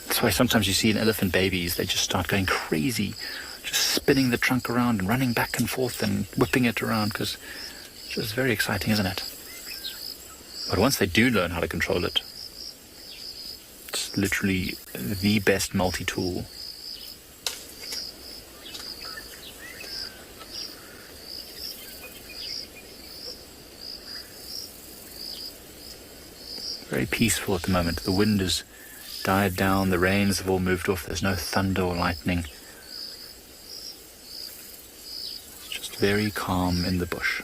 That's why sometimes you see in elephant babies, they just start going crazy, just spinning the trunk around and running back and forth and whipping it around, because it's just very exciting, isn't it? But once they do learn how to control it, it's literally the best multi-tool. Very peaceful at the moment. The wind has died down, the rains have all moved off, there's no thunder or lightning. It's just very calm in the bush.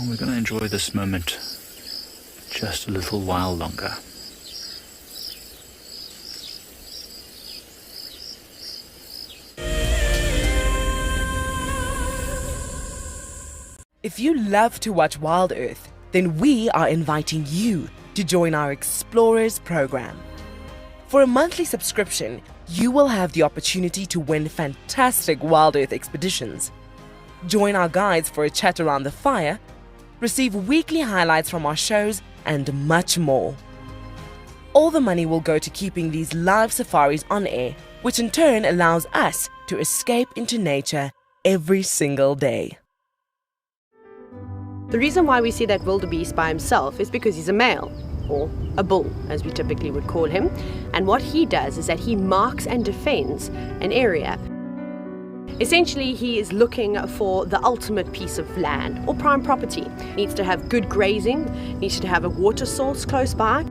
We're going to enjoy this moment just a little while longer.
If you love to watch Wild Earth, then we are inviting you to join our Explorers program. For a monthly subscription, you will have the opportunity to win fantastic Wild Earth expeditions. Join our guides for a chat around the fire, receive weekly highlights from our shows, and much more. All the money will go to keeping these live safaris on air, which in turn allows us to escape into nature every single day.
The reason why we see that wildebeest by himself is because he's a male, or a bull, as we typically would call him. And what he does is that he marks and defends an area. Essentially, he is looking for the ultimate piece of land or prime property. Needs to have good grazing, needs to have a water source close by.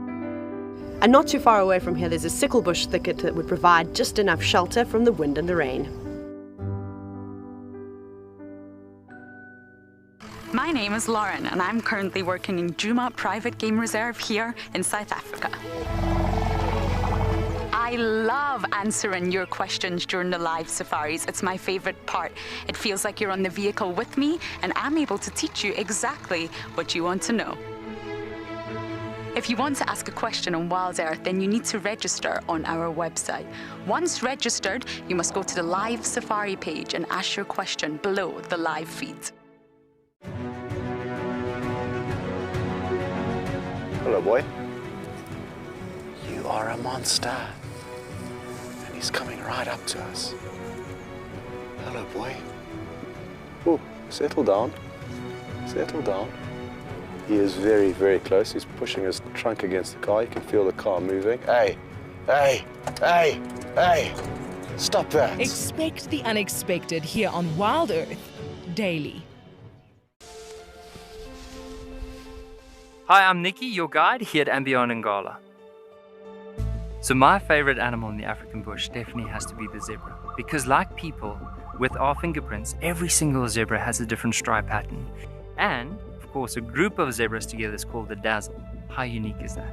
And not too far away from here, there's a sickle bush thicket that would provide just enough shelter from the wind and the rain.
My name is Lauren, and I'm currently working in Djuma Private Game Reserve here in South Africa. I love answering your questions during the live safaris. It's my favorite part. It feels like you're on the vehicle with me, and I'm able to teach you exactly what you want to know. If you want to ask a question on Wild Earth, then you need to register on our website. Once registered, you must go to the live safari page and ask your question below the live feed.
Hello, boy. You are a monster. And he's coming right up to us. Hello, boy. Oh, settle down. Settle down. He is very, very close. He's pushing his trunk against the car. You can feel the car moving. Hey, hey, hey, hey. Stop that.
Expect the unexpected here on Wild Earth daily.
Hi, I'm Nikki, your guide here at Ambiyond Ngala. So my favorite animal in the African bush definitely has to be the zebra. Because like people, with our fingerprints, every single zebra has a different stripe pattern. And, of course, a group of zebras together is called the dazzle. How unique is that?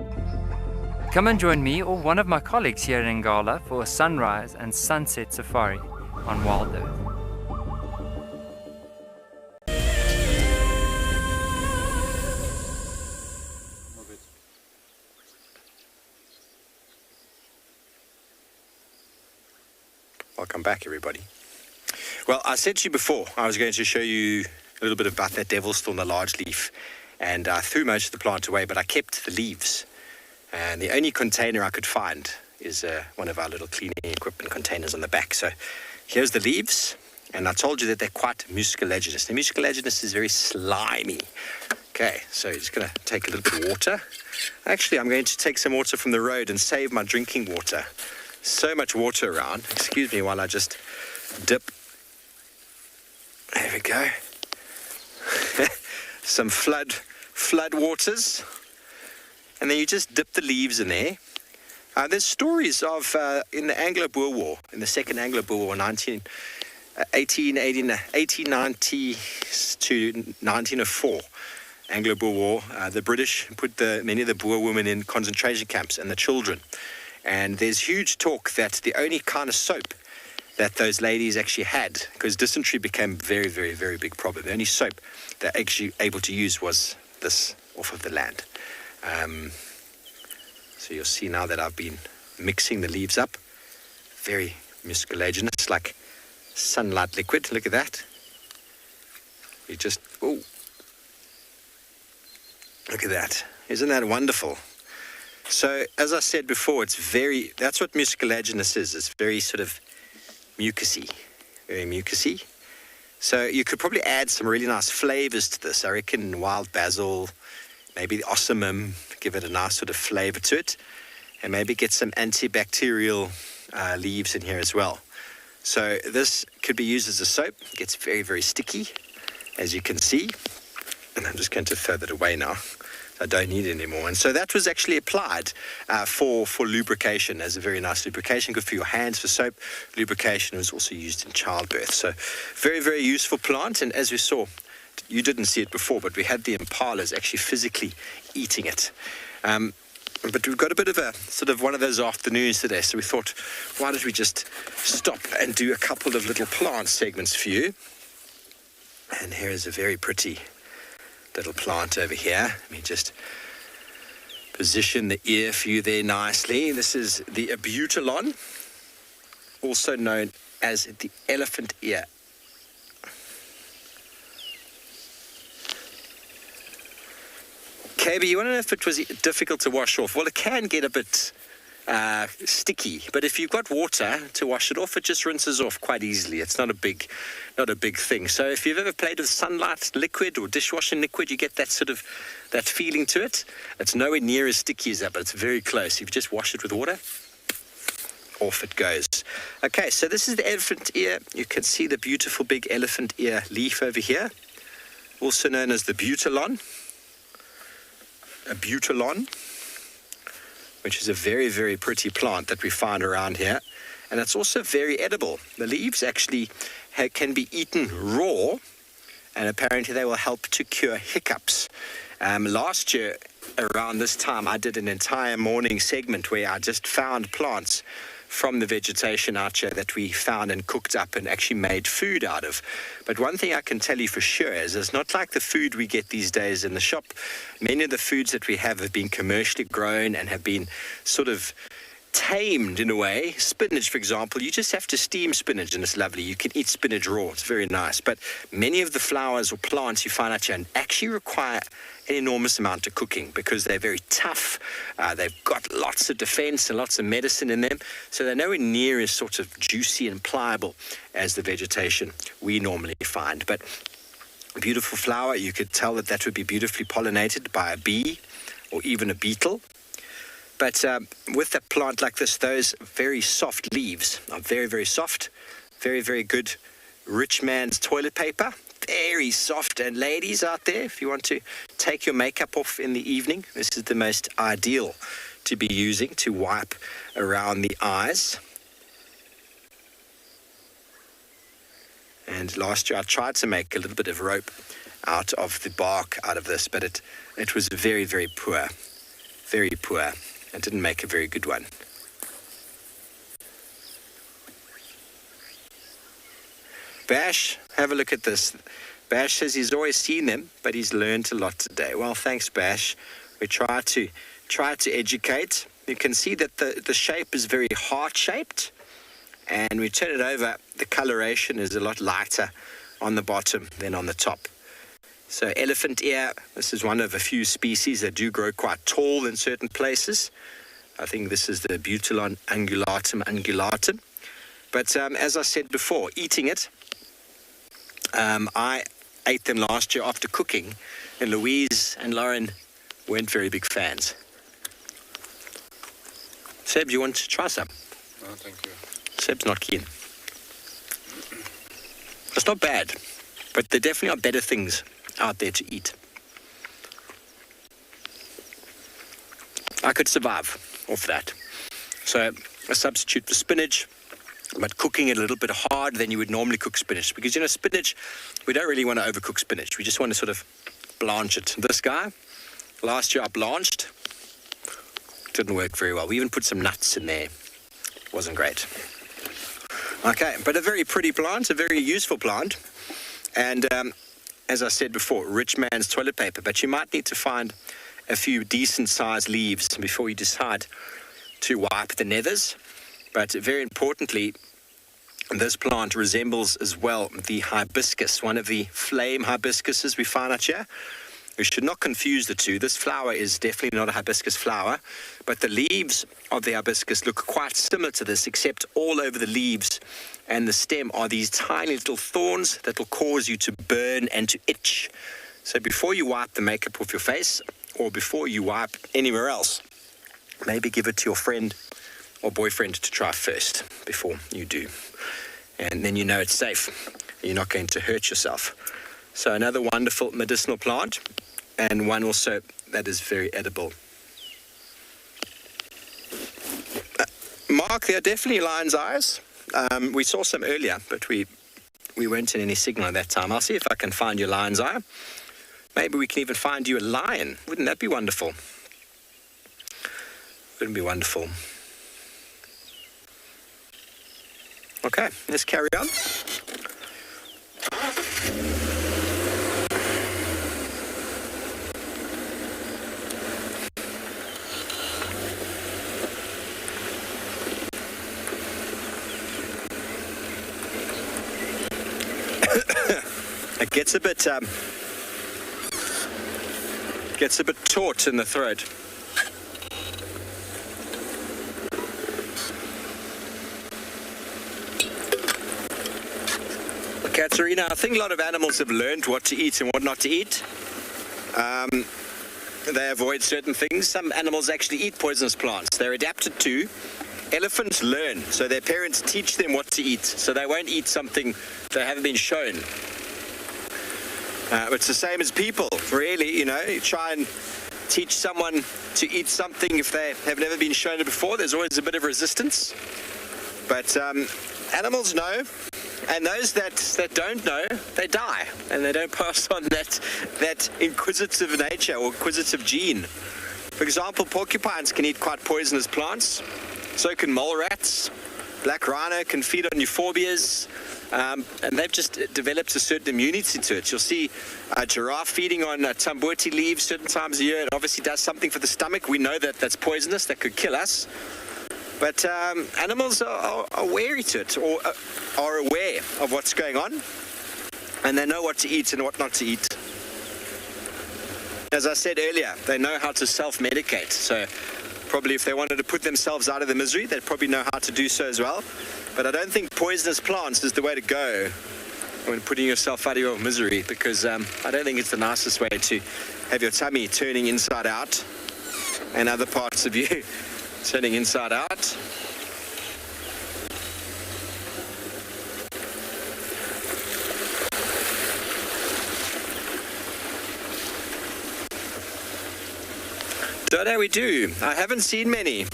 Come and join me or one of my colleagues here in Ngala for a sunrise and sunset safari on Wild Earth.
Welcome back, everybody. Well, I said to you before, I was going to show you a little bit about that devil's thorn, the large leaf, and I threw most of the plant away, but I kept the leaves. And the only container I could find is one of our little cleaning equipment containers on the back. So here's the leaves, and I told you that they're quite mucilaginous. The mucilaginous is very slimy. Okay, so you're just going to take a little bit of water. Actually, I'm going to take some water from the road and save my drinking water. So much water around. Excuse me while I just dip. There we go. Some flood waters. And then you just dip the leaves in there. There's stories of, in the Anglo-Boer War, in the Second Anglo-Boer War, 1890 to 1904. Anglo-Boer War, the British put many of the Boer women in concentration camps and the children. And there's huge talk that the only kind of soap that those ladies actually had, because dysentery became a very, very, very big problem. The only soap they're actually able to use was this off of the land. So you'll see now that I've been mixing the leaves up. Very mucilaginous, like sunlight liquid. Look at that. You just, oh. Look at that. Isn't that wonderful? So, as I said before, that's what mucilaginous is. It's very sort of mucusy. Very mucusy. So, you could probably add some really nice flavors to this. I reckon wild basil, maybe the ossamum, give it a nice sort of flavor to it. And maybe get some antibacterial leaves in here as well. So, this could be used as a soap. It gets very, very sticky, as you can see. And I'm just going to throw that away now. I don't need it anymore. And so that was actually applied for lubrication as a very nice lubrication. Good for your hands for soap. Lubrication was also used in childbirth. So very, very useful plant. And as we saw, you didn't see it before, but we had the impalas actually physically eating it. But we've got a bit of a sort of one of those afternoons today. So we thought, why don't we just stop and do a couple of little plant segments for you. And here is a very pretty little plant over here. Let me just position the ear for you there nicely. This is the Abutilon, also known as the elephant ear. KB, you want to know if it was difficult to wash off? Well, it can get a bit sticky, but if you've got water to wash it off, it just rinses off quite easily. It's not a big thing. So if you've ever played with sunlight liquid or dishwashing liquid, you get that sort of that feeling to it. It's nowhere near as sticky as that, but it's very close. If you just wash it with water, off it goes. Okay, so this is the elephant ear. You can see the beautiful big elephant ear leaf over here, also known as the Abutilon. Abutilon, which is a very, very pretty plant that we find around here. And it's also very edible. The leaves actually can be eaten raw, and apparently they will help to cure hiccups. Last year, around this time, I did an entire morning segment where I just found plants from the vegetation out here that we found and cooked up and actually made food out of. But one thing I can tell you for sure is it's not like the food we get these days in the shop. Many of the foods that we have been commercially grown and have been sort of tamed in a way. Spinach, for example, you just have to steam spinach and it's lovely. You can eat spinach raw. It's very nice. But many of the flowers or plants you find out here actually require an enormous amount of cooking because they're very tough. They've got lots of defense and lots of medicine in them. So they're nowhere near as sort of juicy and pliable as the vegetation we normally find. But a beautiful flower, you could tell that would be beautifully pollinated by a bee or even a beetle. But with a plant like this, those very soft leaves are very, very soft. Very, very good rich man's toilet paper. Very soft. And ladies out there, if you want to take your makeup off in the evening, this is the most ideal to be using to wipe around the eyes. And last year I tried to make a little bit of rope out of the bark out of this, but it was very, very poor. Very poor. I didn't make a very good one. Bash, have a look at this. Bash says he's always seen them, but he's learned a lot today. Well, thanks, Bash. We try to educate. You can see that the shape is very heart-shaped, and we turn it over. The coloration is a lot lighter on the bottom than on the top. So elephant ear, this is one of a few species that do grow quite tall in certain places. I think this is the Abutilon ungulatum. But as I said before, eating it, I ate them last year after cooking, and Louise and Lauren weren't very big fans. Seb, do you want to try some?
No, thank you.
Seb's not keen. It's not bad, but there definitely are better things out there to eat. I could survive off that. So a substitute for spinach, but cooking it a little bit harder than you would normally cook spinach. Because, spinach, we don't really want to overcook spinach. We just want to sort of blanch it. This guy, last year I blanched. Didn't work very well. We even put some nuts in there. Wasn't great. Okay, but a very pretty plant, a very useful plant. And as I said before, rich man's toilet paper. But you might need to find a few decent-sized leaves before you decide to wipe the nethers. But very importantly, this plant resembles as well the hibiscus, one of the flame hibiscuses we find out here. We should not confuse the two. This flower is definitely not a hibiscus flower, but the leaves of the hibiscus look quite similar to this, except all over the leaves and the stem are these tiny little thorns that will cause you to burn and to itch. So before you wipe the makeup off your face, or before you wipe anywhere else, maybe give it to your friend or boyfriend to try first before you do. And then you know it's safe. You're not going to hurt yourself. So another wonderful medicinal plant, and one also that is very edible. Mark, there are definitely lion's eyes. We saw some earlier, but we weren't in any signal at that time. I'll see if I can find you a lion's eye. Maybe we can even find you a lion. Wouldn't that be wonderful? Wouldn't it be wonderful? Okay, let's carry on. It gets a bit taut in the throat. Katerina, I think a lot of animals have learned what to eat and what not to eat. They avoid certain things. Some animals actually eat poisonous plants. They're adapted to. Elephants learn, so their parents teach them what to eat, so they won't eat something they haven't been shown. It's the same as people, really, you try and teach someone to eat something if they have never been shown it before. There's always a bit of resistance. But animals know, and those that don't know, they die, and they don't pass on that inquisitive nature or inquisitive gene. For example, porcupines can eat quite poisonous plants. So can mole rats. Black rhino can feed on euphorbias. And they've just developed a certain immunity to it. You'll see a giraffe feeding on tambuti leaves certain times a year. It obviously does something for the stomach. We know that that's poisonous. That could kill us. But animals are wary to it, or are aware of what's going on. And they know what to eat and what not to eat. As I said earlier, they know how to self-medicate. So probably if they wanted to put themselves out of the misery, they'd probably know how to do so as well. But I don't think poisonous plants is the way to go when putting yourself out of your misery, because I don't think it's the nicest way to have your tummy turning inside out and other parts of you turning inside out. Dodo, we do. I haven't seen many.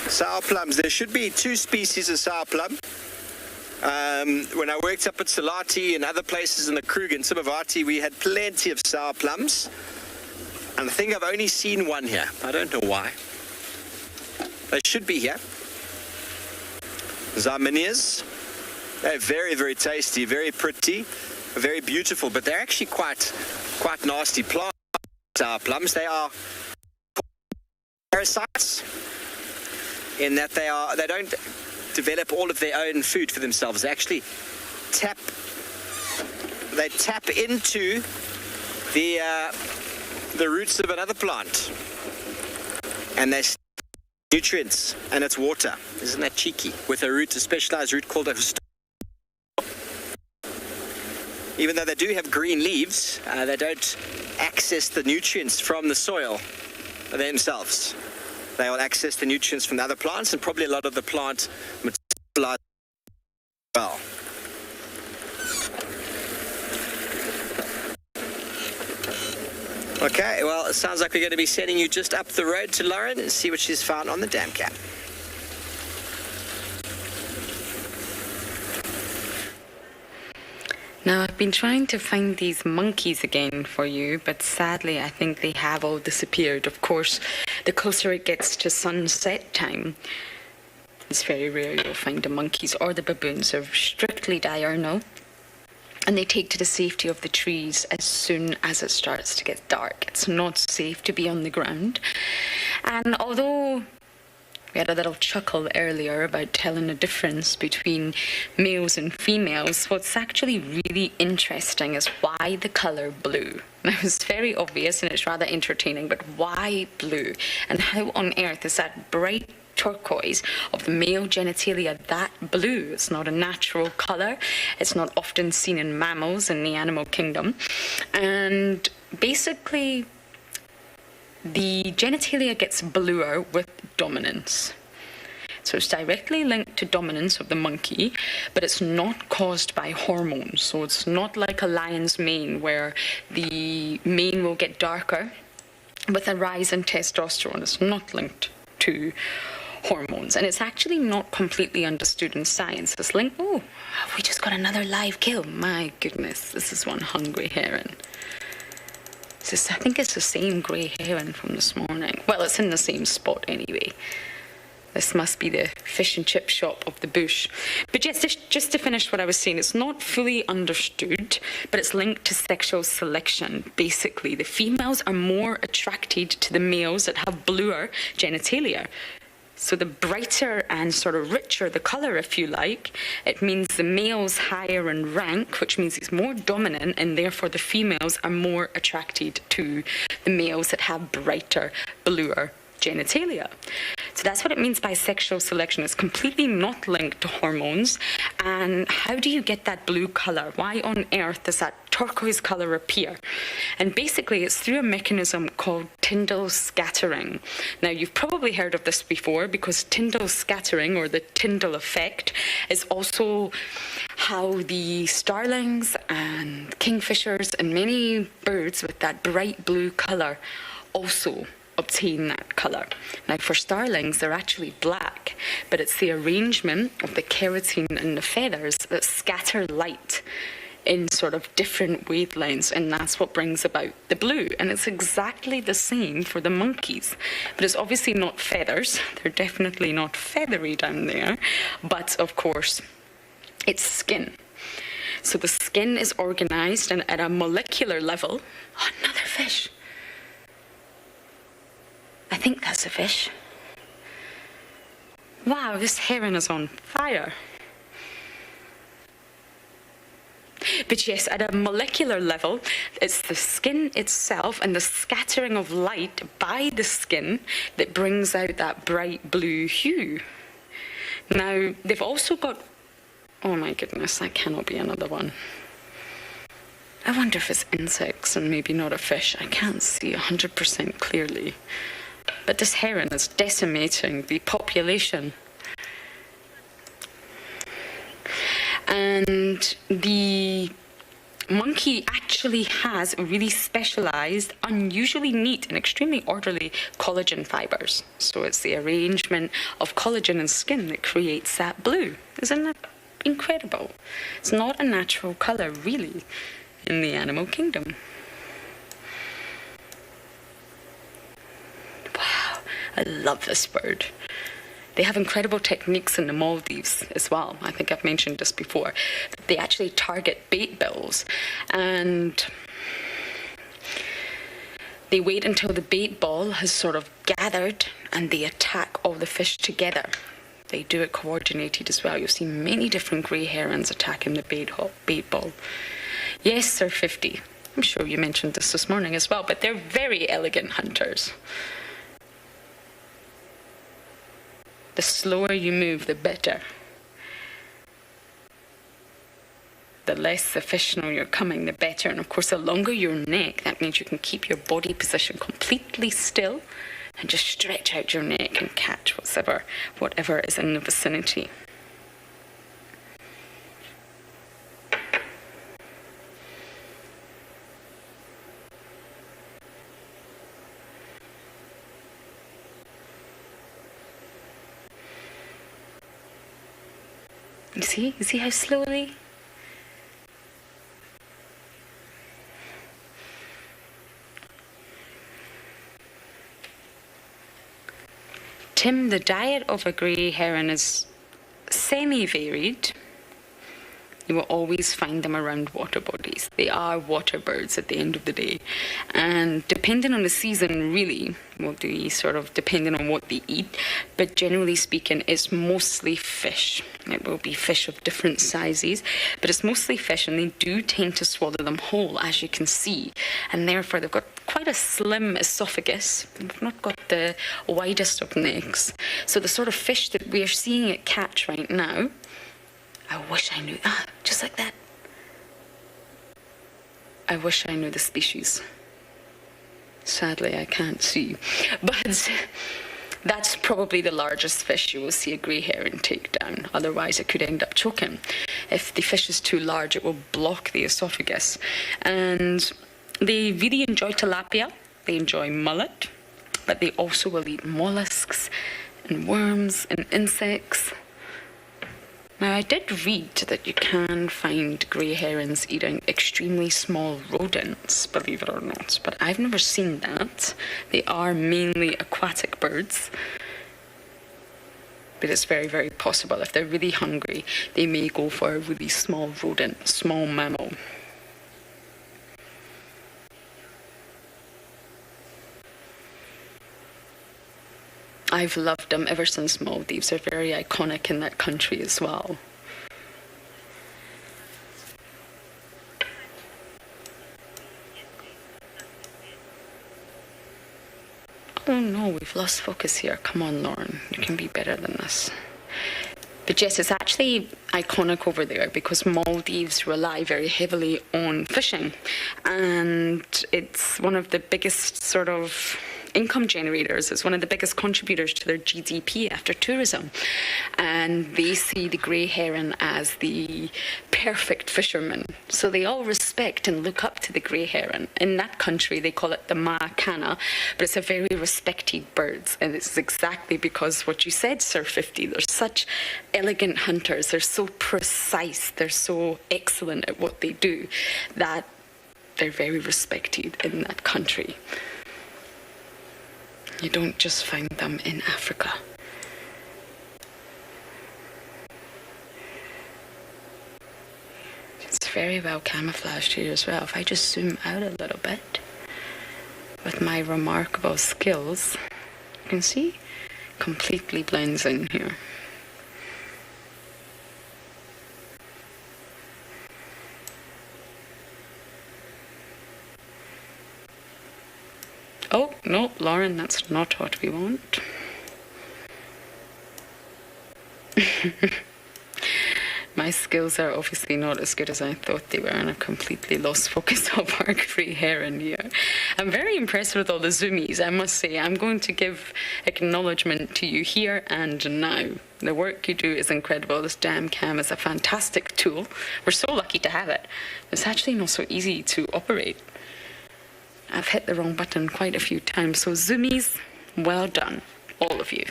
Sour plums. There should be 2 species of sour plum. When I worked up at Salati and other places in the Kruger and Simavati, we had plenty of sour plums. And I think I've only seen 1 here. I don't know why. They should be here. Zarminias. They're very, very tasty, very pretty, very beautiful, but they're actually quite nasty plants. Sour plums. They are parasites, in that they don't develop all of their own food for themselves. They actually tap into the roots of another plant, and they steal nutrients, and it's water. Isn't that cheeky? With a specialized root called a histone. Even though they do have green leaves, they don't access the nutrients from the soil themselves. They will access the nutrients from the other plants, and probably a lot of the plant metabolize well. Okay, well, it sounds like we're going to be sending you just up the road to Lauren and see what she's found on the dam cap.
Now, I've been trying to find these monkeys again for you, but sadly I think they have all disappeared. Of course, the closer it gets to sunset time, it's very rare you'll find the monkeys or the baboons. They're strictly diurnal, and they take to the safety of the trees as soon as it starts to get dark. It's not safe to be on the ground. And although we had a little chuckle earlier about telling the difference between males and females, what's actually really interesting is why the colour blue. Now, it's very obvious and it's rather entertaining, but why blue? And how on earth is that bright turquoise of the male genitalia that blue? It's not a natural colour. It's not often seen in mammals in the animal kingdom. And basically, the genitalia gets bluer with dominance. So it's directly linked to dominance of the monkey, but it's not caused by hormones. So it's not like a lion's mane where the mane will get darker with a rise in testosterone. It's not linked to hormones, and it's actually not completely understood in science. It's linked, oh, have we just got another live kill? My goodness, this is one hungry heron. I think it's the same grey heron from this morning. Well, it's in the same spot anyway. This must be the fish and chip shop of the bush. But just to finish what I was saying, it's not fully understood, but it's linked to sexual selection. Basically, the females are more attracted to the males that have bluer genitalia. So the brighter and sort of richer the colour, if you like, it means the male's higher in rank, which means he's more dominant, and therefore the females are more attracted to the males that have brighter, bluer genitalia. So that's what it means by sexual selection. It's completely not linked to hormones. And how do you get that blue colour? Why on earth does that turquoise colour appear? And basically it's through a mechanism called Tyndall scattering. Now, you've probably heard of this before, because Tyndall scattering, or the Tyndall effect, is also how the starlings and kingfishers and many birds with that bright blue colour also obtain that colour. Now, for starlings, they're actually black, but it's the arrangement of the keratin and the feathers that scatter light in sort of different wavelengths, and that's what brings about the blue. And it's exactly the same for the monkeys, but it's obviously not feathers. They're definitely not feathery down there, but of course it's skin. So the skin is organised, and at a molecular level, oh, another fish. I think that's a fish. Wow, this heron is on fire. But yes, at a molecular level, it's the skin itself and the scattering of light by the skin that brings out that bright blue hue. Now, they've also got... Oh my goodness, that cannot be another one. I wonder if it's insects and maybe not a fish. I can't see 100% clearly. But this heron is decimating the population. And the monkey actually has really specialized, unusually neat and extremely orderly collagen fibers. So it's the arrangement of collagen and skin that creates that blue. Isn't that incredible? It's not a natural color, really, in the animal kingdom. Wow, I love this bird. They have incredible techniques in the Maldives as well. I think I've mentioned this before. They actually target bait bills, and they wait until the bait ball has sort of gathered and they attack all the fish together. They do it coordinated as well. You'll see many different grey herons attacking the bait ball. Yes, Sir 50. I'm sure you mentioned this morning as well, but they're very elegant hunters. The slower you move, the better. The less the fish know you're coming, the better. And of course, the longer your neck, that means you can keep your body position completely still and just stretch out your neck and catch whatever is in the vicinity. You see how slowly Tim, the diet of a grey heron is semi-varied. You will always find them around water bodies. They are water birds at the end of the day. And depending on the season, really, will be sort of depending on what they eat. But generally speaking, it's mostly fish. It will be fish of different sizes, but it's mostly fish, and they do tend to swallow them whole, as you can see. And therefore, they've got quite a slim esophagus. They've not got the widest of necks. So the sort of fish that we are seeing it catch right now, I wish I knew. Just like that. I wish I knew the species. Sadly, I can't see. But that's probably the largest fish you will see a grey heron take down. Otherwise, it could end up choking. If the fish is too large, it will block the esophagus. And they really enjoy tilapia. They enjoy mullet. But they also will eat mollusks and worms and insects. Now, I did read that you can find grey herons eating extremely small rodents, believe it or not, but I've never seen that. They are mainly aquatic birds, but it's very, very possible. If they're really hungry, they may go for a really small rodent, small mammal. I've loved them ever since Maldives. They're very iconic in that country as well. Oh no, we've lost focus here. Come on, Lauren. You can be better than this. But yes, it's actually iconic over there because Maldives rely very heavily on fishing. And it's one of the biggest sort of income generators. It's one of the biggest contributors to their GDP after tourism. And they see the grey heron as the perfect fisherman. So they all respect and look up to the grey heron. In that country, they call it the Maakana, but it's a very respected bird. And it's exactly because what you said, Sir 50, they're such elegant hunters. They're so precise. They're so excellent at what they do that they're very respected in that country. You don't just find them in Africa. It's very well camouflaged here as well. If I just zoom out a little bit with my remarkable skills, you can see completely blends in here. Oh, no, Lauren, that's not what we want. My skills are obviously not as good as I thought they were, and I've completely lost focus of our grey heron here. I'm very impressed with all the zoomies, I must say. I'm going to give acknowledgement to you here and now. The work you do is incredible. This DamCam is a fantastic tool. We're so lucky to have it. It's actually not so easy to operate. I've hit the wrong button quite a few times, so zoomies, well done, all of you.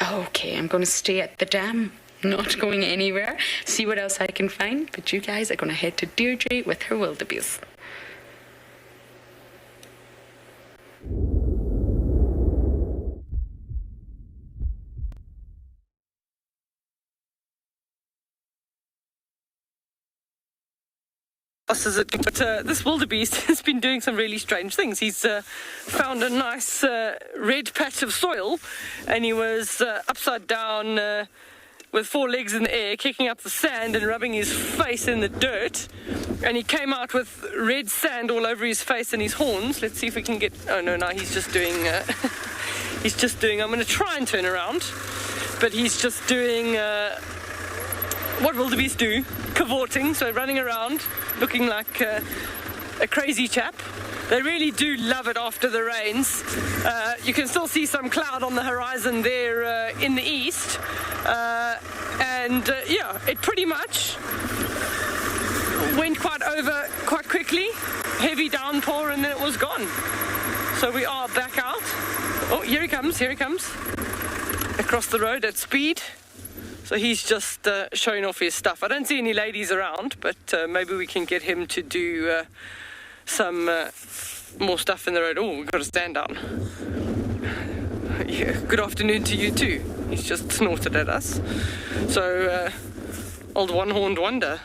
Okay, I'm going to stay at the dam, not going anywhere, see what else I can find, but you guys are going to head to Deirdre with her wildebeest.
But this wildebeest has been doing some really strange things. He's found a nice red patch of soil, and he was upside down with 4 legs in the air, kicking up the sand and rubbing his face in the dirt. And he came out with red sand all over his face and his horns. Let's see if we can get... Oh, no, he's just doing... he's just doing... I'm going to try and turn around, but he's just doing... what wildebeest do, cavorting, so running around, looking like a crazy chap. They really do love it after the rains. You can still see some cloud on the horizon there in the east. Yeah, it pretty much went quite over quite quickly. Heavy downpour and then it was gone. So we are back out. Oh, here he comes. Across the road at speed. So he's just showing off his stuff. I don't see any ladies around, but maybe we can get him to do some more stuff in the road. Oh, we've got to stand down. Yeah, good afternoon to you too. He's just snorted at us. So, old one-horned wonder.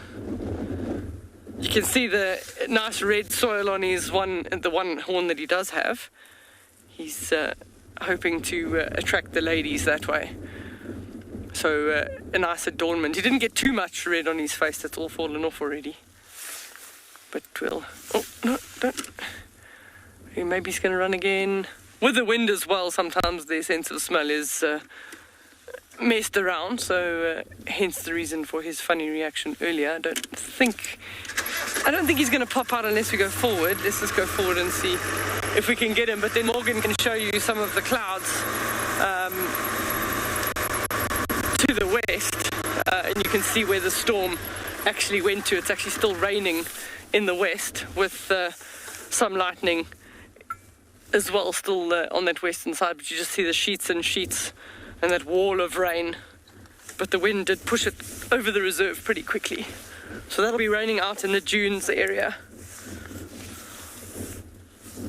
You can see the nice red soil on the one horn that he does have. He's hoping to attract the ladies that way. So a nice adornment. He didn't get too much red on his face. That's all fallen off already. But we'll... Oh, no, don't... Maybe he's going to run again. With the wind as well, sometimes their sense of smell is messed around. So hence the reason for his funny reaction earlier. I don't think he's going to pop out unless we go forward. Let's just go forward and see if we can get him. But then Morgan can show you some of the clouds to the west, and you can see where the storm actually went to. It's actually still raining in the west with some lightning as well still on that western side, but you just see the sheets and sheets and that wall of rain. But the wind did push it over the reserve pretty quickly. So that'll be raining out in the dunes area.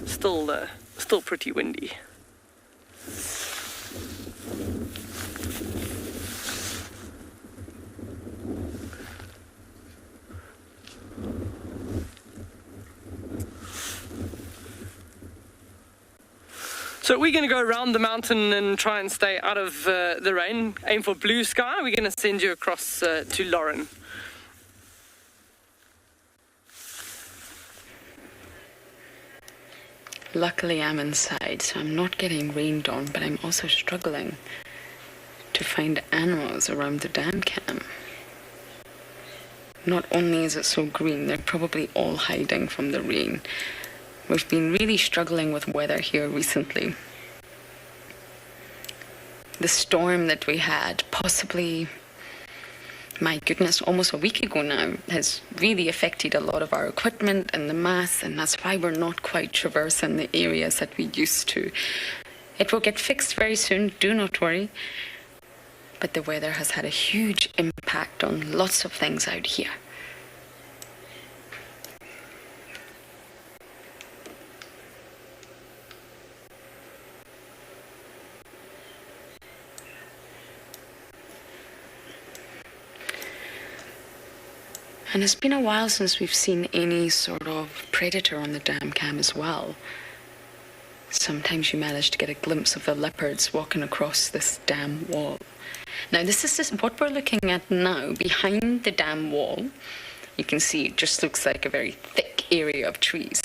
Still pretty windy. So we're going to go around the mountain and try and stay out of the rain. Aim for blue sky. We're going to send you across to Lauren.
Luckily I'm inside, so I'm not getting rained on, but I'm also struggling to find animals around the dam cam. Not only is it so green, they're probably all hiding from the rain. We've been really struggling with weather here recently. The storm that we had, possibly, my goodness, almost a week ago now, has really affected a lot of our equipment and the mass, and that's why we're not quite traversing the areas that we used to. It will get fixed very soon, do not worry. But the weather has had a huge impact on lots of things out here. And it's been a while since we've seen any sort of predator on the dam cam as well. Sometimes you manage to get a glimpse of the leopards walking across this dam wall. Now, this is just what we're looking at now. Behind the dam wall, you can see it just looks like a very thick area of trees.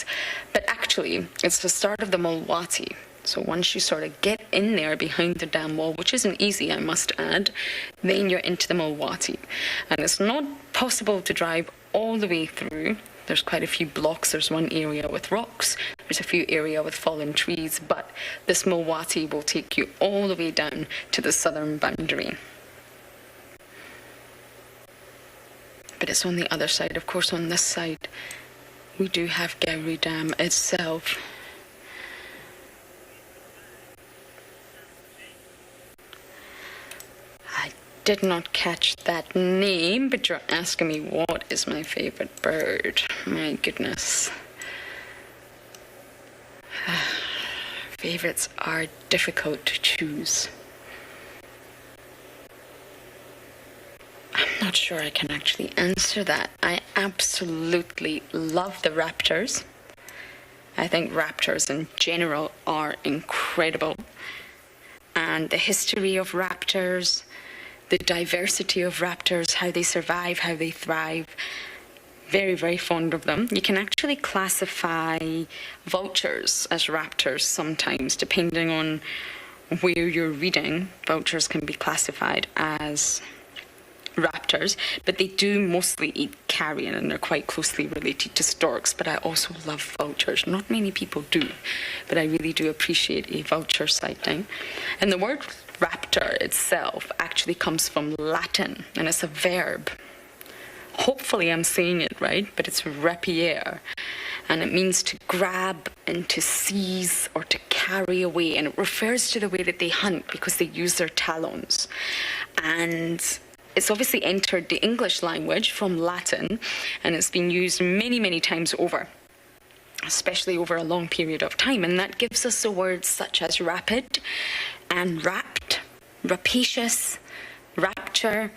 But actually, it's the start of the Mulwati. So once you sort of get in there behind the dam wall, which isn't easy, I must add, then you're into the Mulwati. And it's not possible to drive all the way through. There's quite a few blocks. There's one area with rocks. There's a few areas with fallen trees. But this Mulwati will take you all the way down to the southern boundary. But it's on the other side. Of course, on this side, we do have Gowrie Dam itself. I did not catch that name, but you're asking me what is my favorite bird. My goodness. Favorites are difficult to choose. I'm not sure I can actually answer that. I absolutely love the raptors. I think raptors in general are incredible. And the history of raptors, the diversity of raptors, how they survive, how they thrive. Very, very fond of them. You can actually classify vultures as raptors sometimes, depending on where you're reading. Vultures can be classified as raptors, but they do mostly eat carrion and they're quite closely related to storks. But I also love vultures. Not many people do, but I really do appreciate a vulture sighting. And the word raptor itself actually comes from Latin, and it's a verb. Hopefully I'm saying it right, but it's rapier, and it means to grab and to seize or to carry away, and it refers to the way that they hunt because they use their talons. And it's obviously entered the English language from Latin, and it's been used many, many times over. especially over a long period of time. And that gives us the words such as rapid and rapt, rapacious, rapture,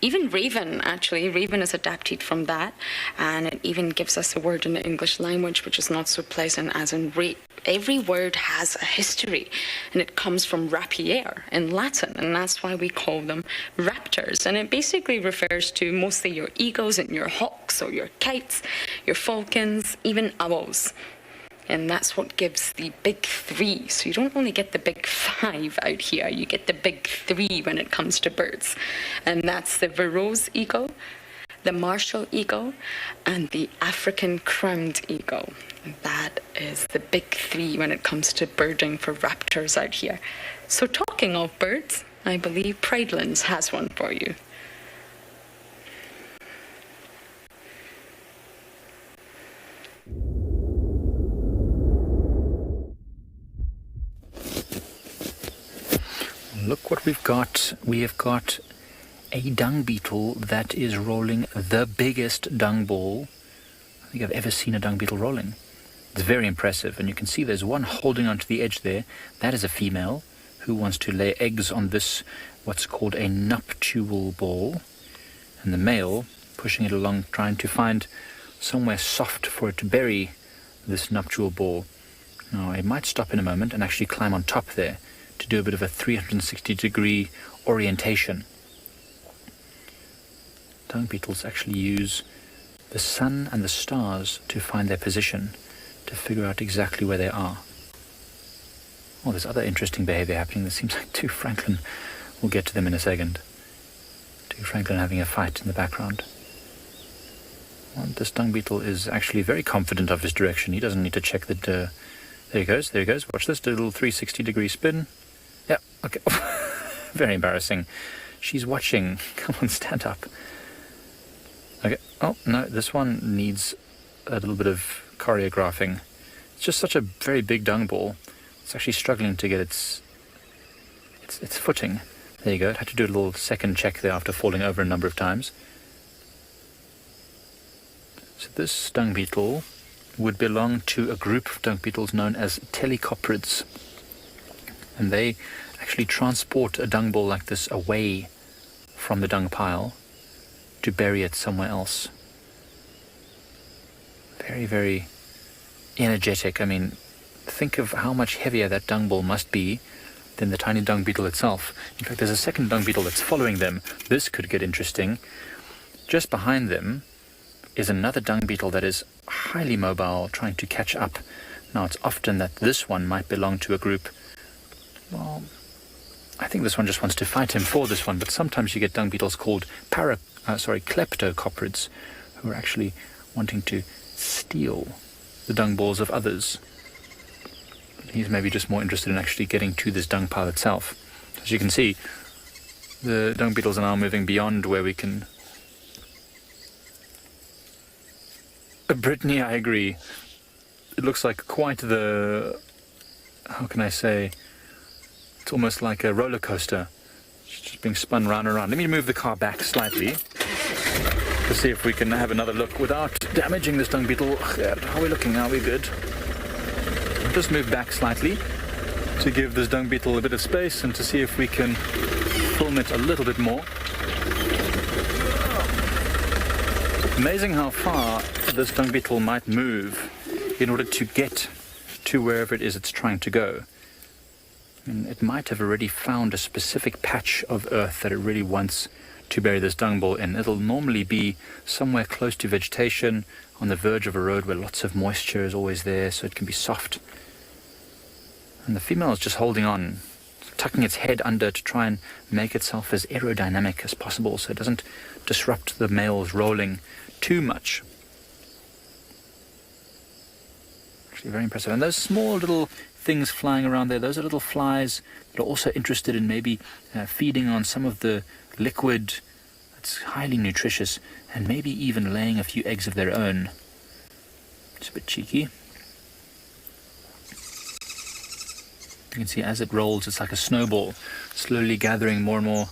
even raven, actually. Raven is adapted from that, and it even gives us a word in the English language which is not so pleasant as in rape. Every word has a history, and it comes from rapier in Latin, and that's why we call them raptors. And it basically refers to mostly your eagles and your hawks or your kites, your falcons, even owls. And that's what gives the big three. So you don't only get the big five out here, you get the big three when it comes to birds. And that's the Verreaux's eagle, the Marshall eagle, and the African crowned eagle. And that is the big three when it comes to birding for raptors out here. So talking of birds, I believe Pridelands has one for you.
Look what we've got. We have got a dung beetle that is rolling the biggest dung ball I think I've ever seen a dung beetle rolling. It's very impressive, and you can see there's one holding onto the edge there. That is a female who wants to lay eggs on this, what's called a nuptial ball, and the male pushing it along, trying to find somewhere soft for it to bury this nuptial ball. Now, it might stop in a moment and actually climb on top there to do a bit of a 360-degree orientation. Dung beetles actually use the sun and the stars to find their position, to figure out exactly where they are. Oh, there's other interesting behavior happening. There seems like two Franklin. We'll get to them in a second. Two Franklin having a fight in the background. Well, this dung beetle is actually very confident of his direction. He doesn't need to check that. There he goes. There he goes. Watch this. Do a little 360-degree spin. Yeah. Okay. Very embarrassing. She's watching. Come on, stand up. Okay. Oh no, this one needs a little bit of choreographing. It's just such a very big dung ball. It's actually struggling to get its footing. There you go. It had to do a little second check there after falling over a number of times. So this dung beetle would belong to a group of dung beetles known as telecoprids. And they actually transport a dung ball like this away from the dung pile to bury it somewhere else. Very, very energetic. I mean, think of how much heavier that dung ball must be than the tiny dung beetle itself. In fact, there's a second dung beetle that's following them. This could get interesting. Just behind them is another dung beetle that is highly mobile, trying to catch up. Now, it's often that this one might belong to a group. Well, I think this one just wants to fight him for this one, but sometimes you get dung beetles called kleptocoprids, who are actually wanting to steal the dung balls of others. He's maybe just more interested in actually getting to this dung pile itself. As you can see, the dung beetles are now moving beyond where we can... Brittany, I agree. It looks like quite the... How can I say? It's almost like a roller coaster. It's just being spun round and round. Let me move the car back slightly to see if we can have another look without damaging this dung beetle. How are we looking? Are we good? Just move back slightly to give this dung beetle a bit of space and to see if we can film it a little bit more. Amazing how far this dung beetle might move in order to get to wherever it is it's trying to go. And it might have already found a specific patch of earth that it really wants to bury this dung ball in. It'll normally be somewhere close to vegetation, on the verge of a road where lots of moisture is always there, so it can be soft. And the female is just holding on, tucking its head under to try and make itself as aerodynamic as possible so it doesn't disrupt the male's rolling too much. Actually very impressive. And those small little things flying around there, those are little flies that are also interested in maybe feeding on some of the liquid that's highly nutritious and maybe even laying a few eggs of their own. It's a bit cheeky. You can see as it rolls, it's like a snowball, slowly gathering more and more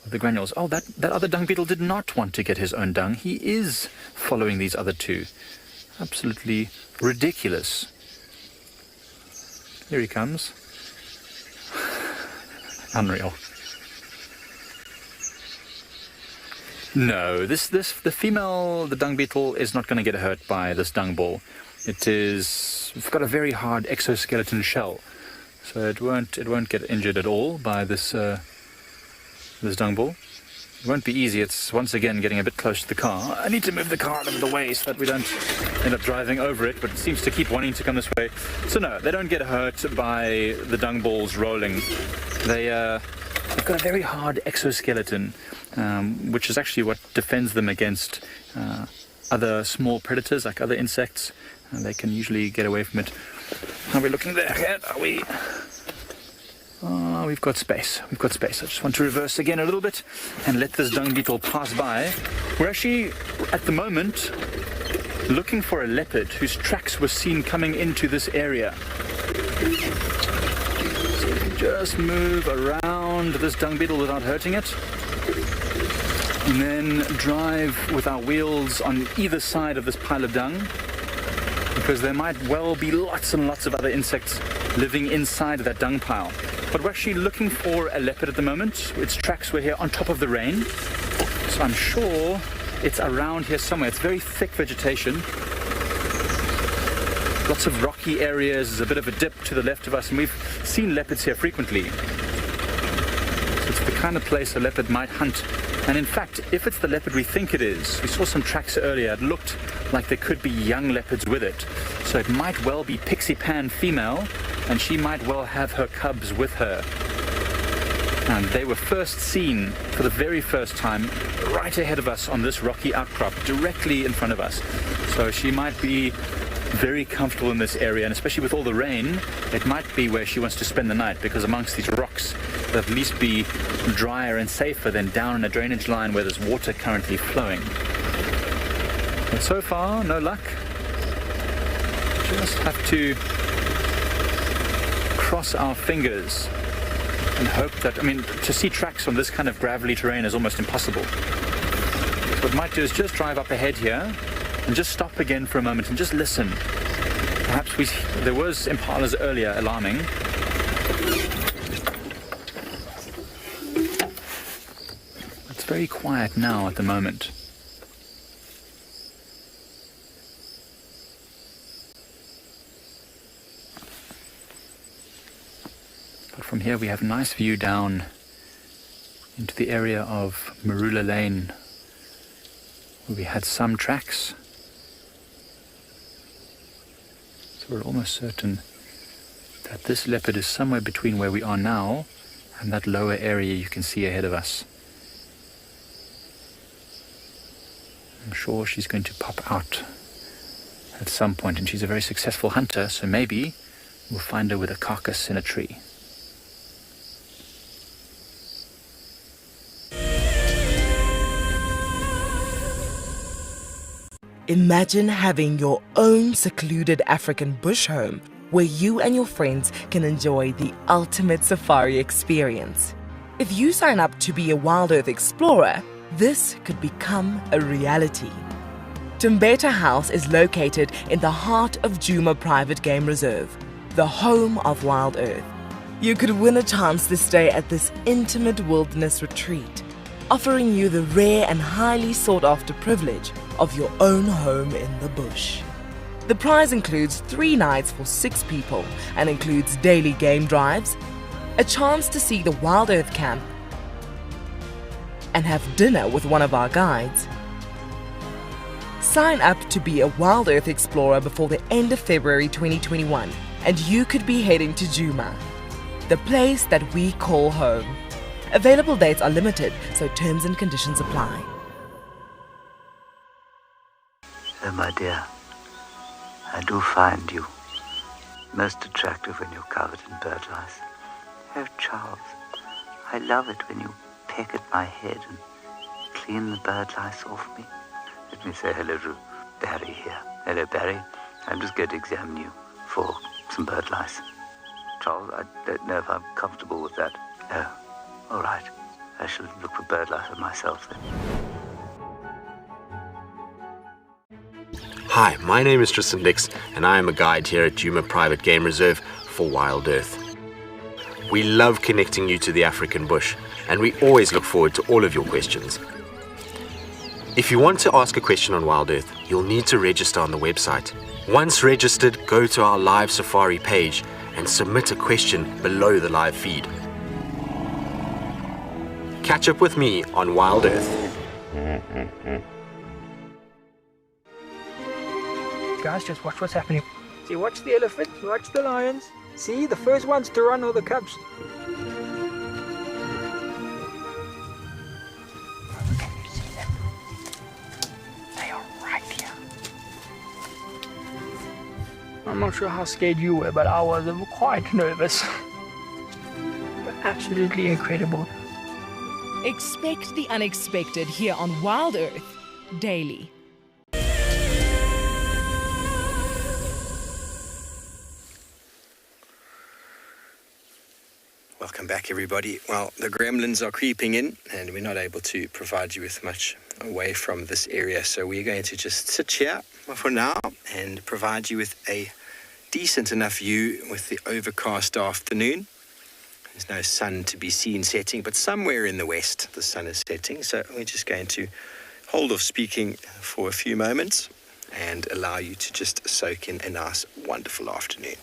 of the granules. Oh, that other dung beetle did not want to get his own dung. He is following these other two. Absolutely ridiculous. Here he comes. Unreal. No, the female, the dung beetle, is not going to get hurt by this dung ball. It's got a very hard exoskeleton shell, so it won't get injured at all by this this dung ball. It won't be easy. It's once again getting a bit close to the car. I need to move the car out of the way so that we don't end up driving over it, but it seems to keep wanting to come this way. So no, they don't get hurt by the dung balls rolling. They've got a very hard exoskeleton, which is actually what defends them against other small predators like other insects. They can usually get away from it. Are we looking there yet? Are we? Oh, we've got space. We've got space. I just want to reverse again a little bit and let this dung beetle pass by. We're actually, at the moment, looking for a leopard whose tracks were seen coming into this area. So we can just move around this dung beetle without hurting it. And then drive with our wheels on either side of this pile of dung, because there might well be lots and lots of other insects living inside of that dung pile. But we're actually looking for a leopard at the moment. Its tracks were here on top of the rain, so I'm sure it's around here somewhere. It's very thick vegetation, lots of rocky areas. There's a bit of a dip to the left of us, and we've seen leopards here frequently. So it's the kind of place a leopard might hunt. And in fact, if it's the leopard we think it is, we saw some tracks earlier, it looked like there could be young leopards with it. So it might well be Pixie Pan female, and she might well have her cubs with her. And they were first seen for the very first time right ahead of us on this rocky outcrop, directly in front of us. So she might be very comfortable in this area, and especially with all the rain, it might be where she wants to spend the night, because amongst these rocks, they'll at least be drier and safer than down in a drainage line where there's water currently flowing. But so far, no luck. Just have to cross our fingers and hope that, to see tracks on this kind of gravelly terrain is almost impossible. So what I might do is just drive up ahead here and just stop again for a moment and just listen. Perhaps there was impalas earlier alarming. It's very quiet now at the moment. But from here we have a nice view down into the area of Marula Lane, where we had some tracks. So we're almost certain that this leopard is somewhere between where we are now and that lower area you can see ahead of us. I'm sure she's going to pop out at some point, and she's a very successful hunter, so maybe we'll find her with a carcass in a tree.
Imagine having your own secluded African bush home where you and your friends can enjoy the ultimate safari experience. If you sign up to be a Wild Earth Explorer, this could become a reality. Tumbeta House is located in the heart of Djuma Private Game Reserve, the home of Wild Earth. You could win a chance to stay at this intimate wilderness retreat, offering you the rare and highly sought-after privilege of your own home in the bush. The prize includes 3 nights for 6 people and includes daily game drives, a chance to see the Wild Earth Camp, and have dinner with one of our guides. Sign up to be a Wild Earth Explorer before the end of February 2021, and you could be heading to Djuma, the place that we call home. Available dates are limited, so terms and conditions apply.
Oh, my dear, I do find you most attractive when you're covered in bird lice. Oh, Charles, I love it when you peck at my head and clean the bird lice off me. Let me say hello to Barry here. Hello, Barry. I'm just going to examine you for some bird lice. Charles, I don't know if I'm comfortable with that. Oh, all right. I shall look for bird lice on myself then.
Hi, my name is Tristan Dix, and I am a guide here at Djuma Private Game Reserve for Wild Earth. We love connecting you to the African bush, and we always look forward to all of your questions. If you want to ask a question on Wild Earth, you'll need to register on the website. Once registered, go to our live safari page and submit a question below the live feed. Catch up with me on Wild Earth.
Guys, just watch what's happening. See, watch the elephants, watch the lions. See, the first ones to run are the cubs. Can you see them? They are right here. I'm not sure how scared you were, but I was quite nervous. Absolutely incredible.
Expect the unexpected here on Wild Earth daily.
Welcome back, everybody. Well, the gremlins are creeping in, and we're not able to provide you with much away from this area, so we're going to just sit here for now and provide you with a decent enough view with the overcast afternoon. There's no sun to be seen setting, but somewhere in the west the sun is setting, so we're just going to hold off speaking for a few moments and allow you to just soak in a nice, wonderful afternoon.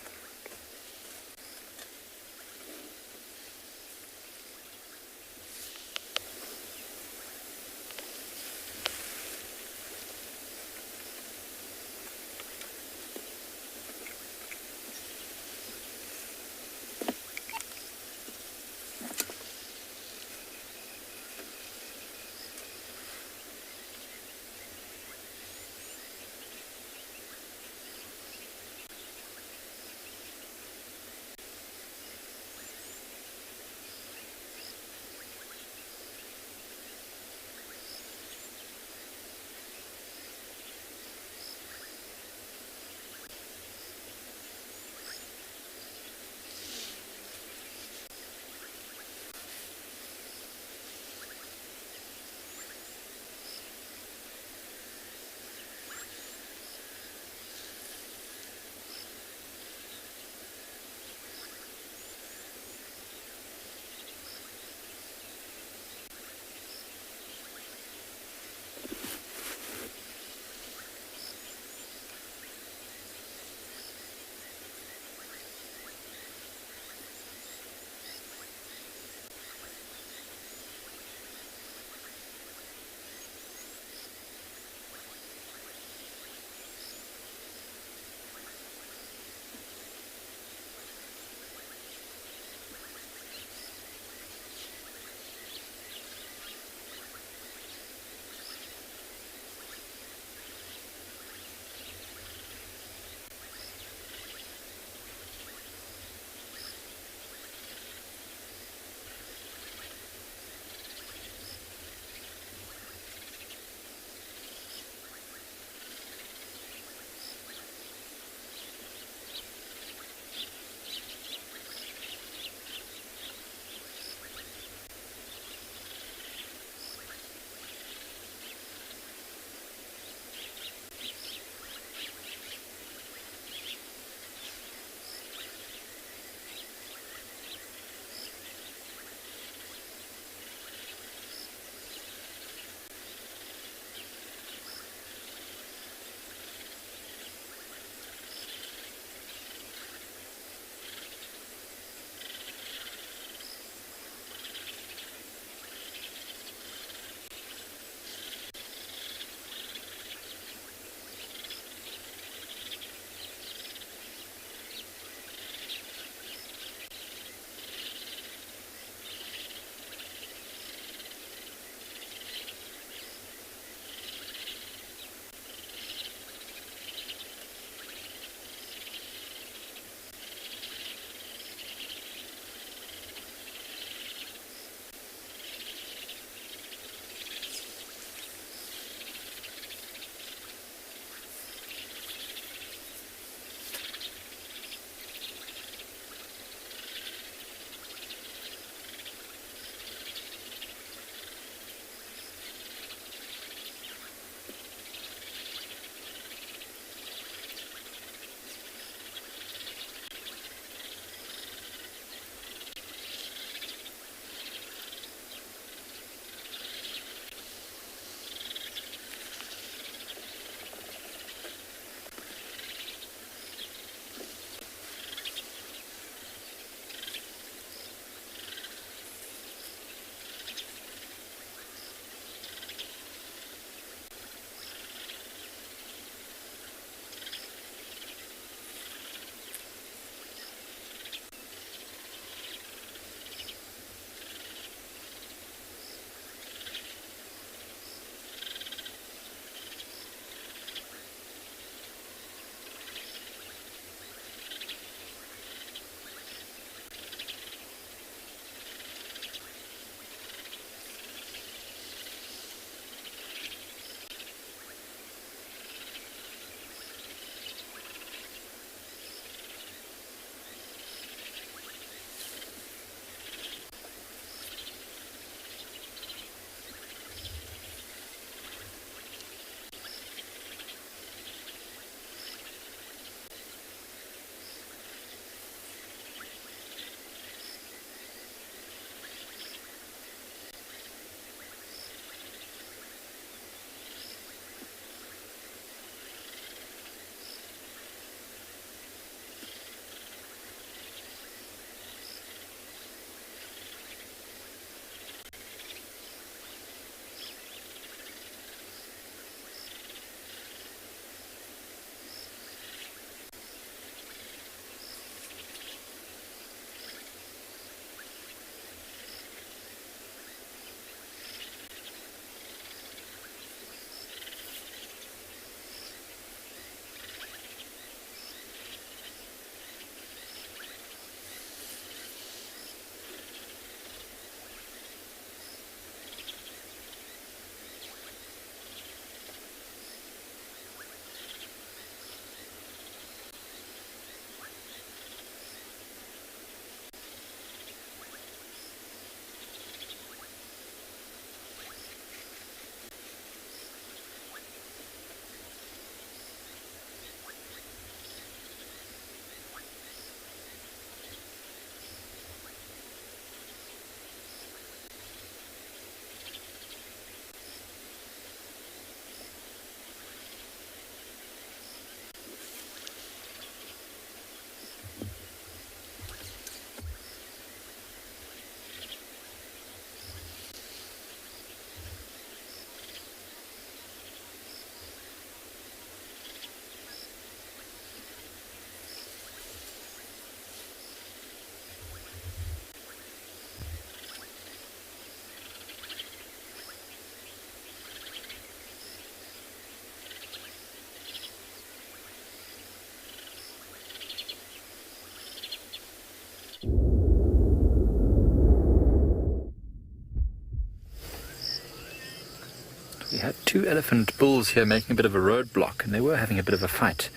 two elephant bulls here making a bit of a roadblock, and they were having a bit of a fight.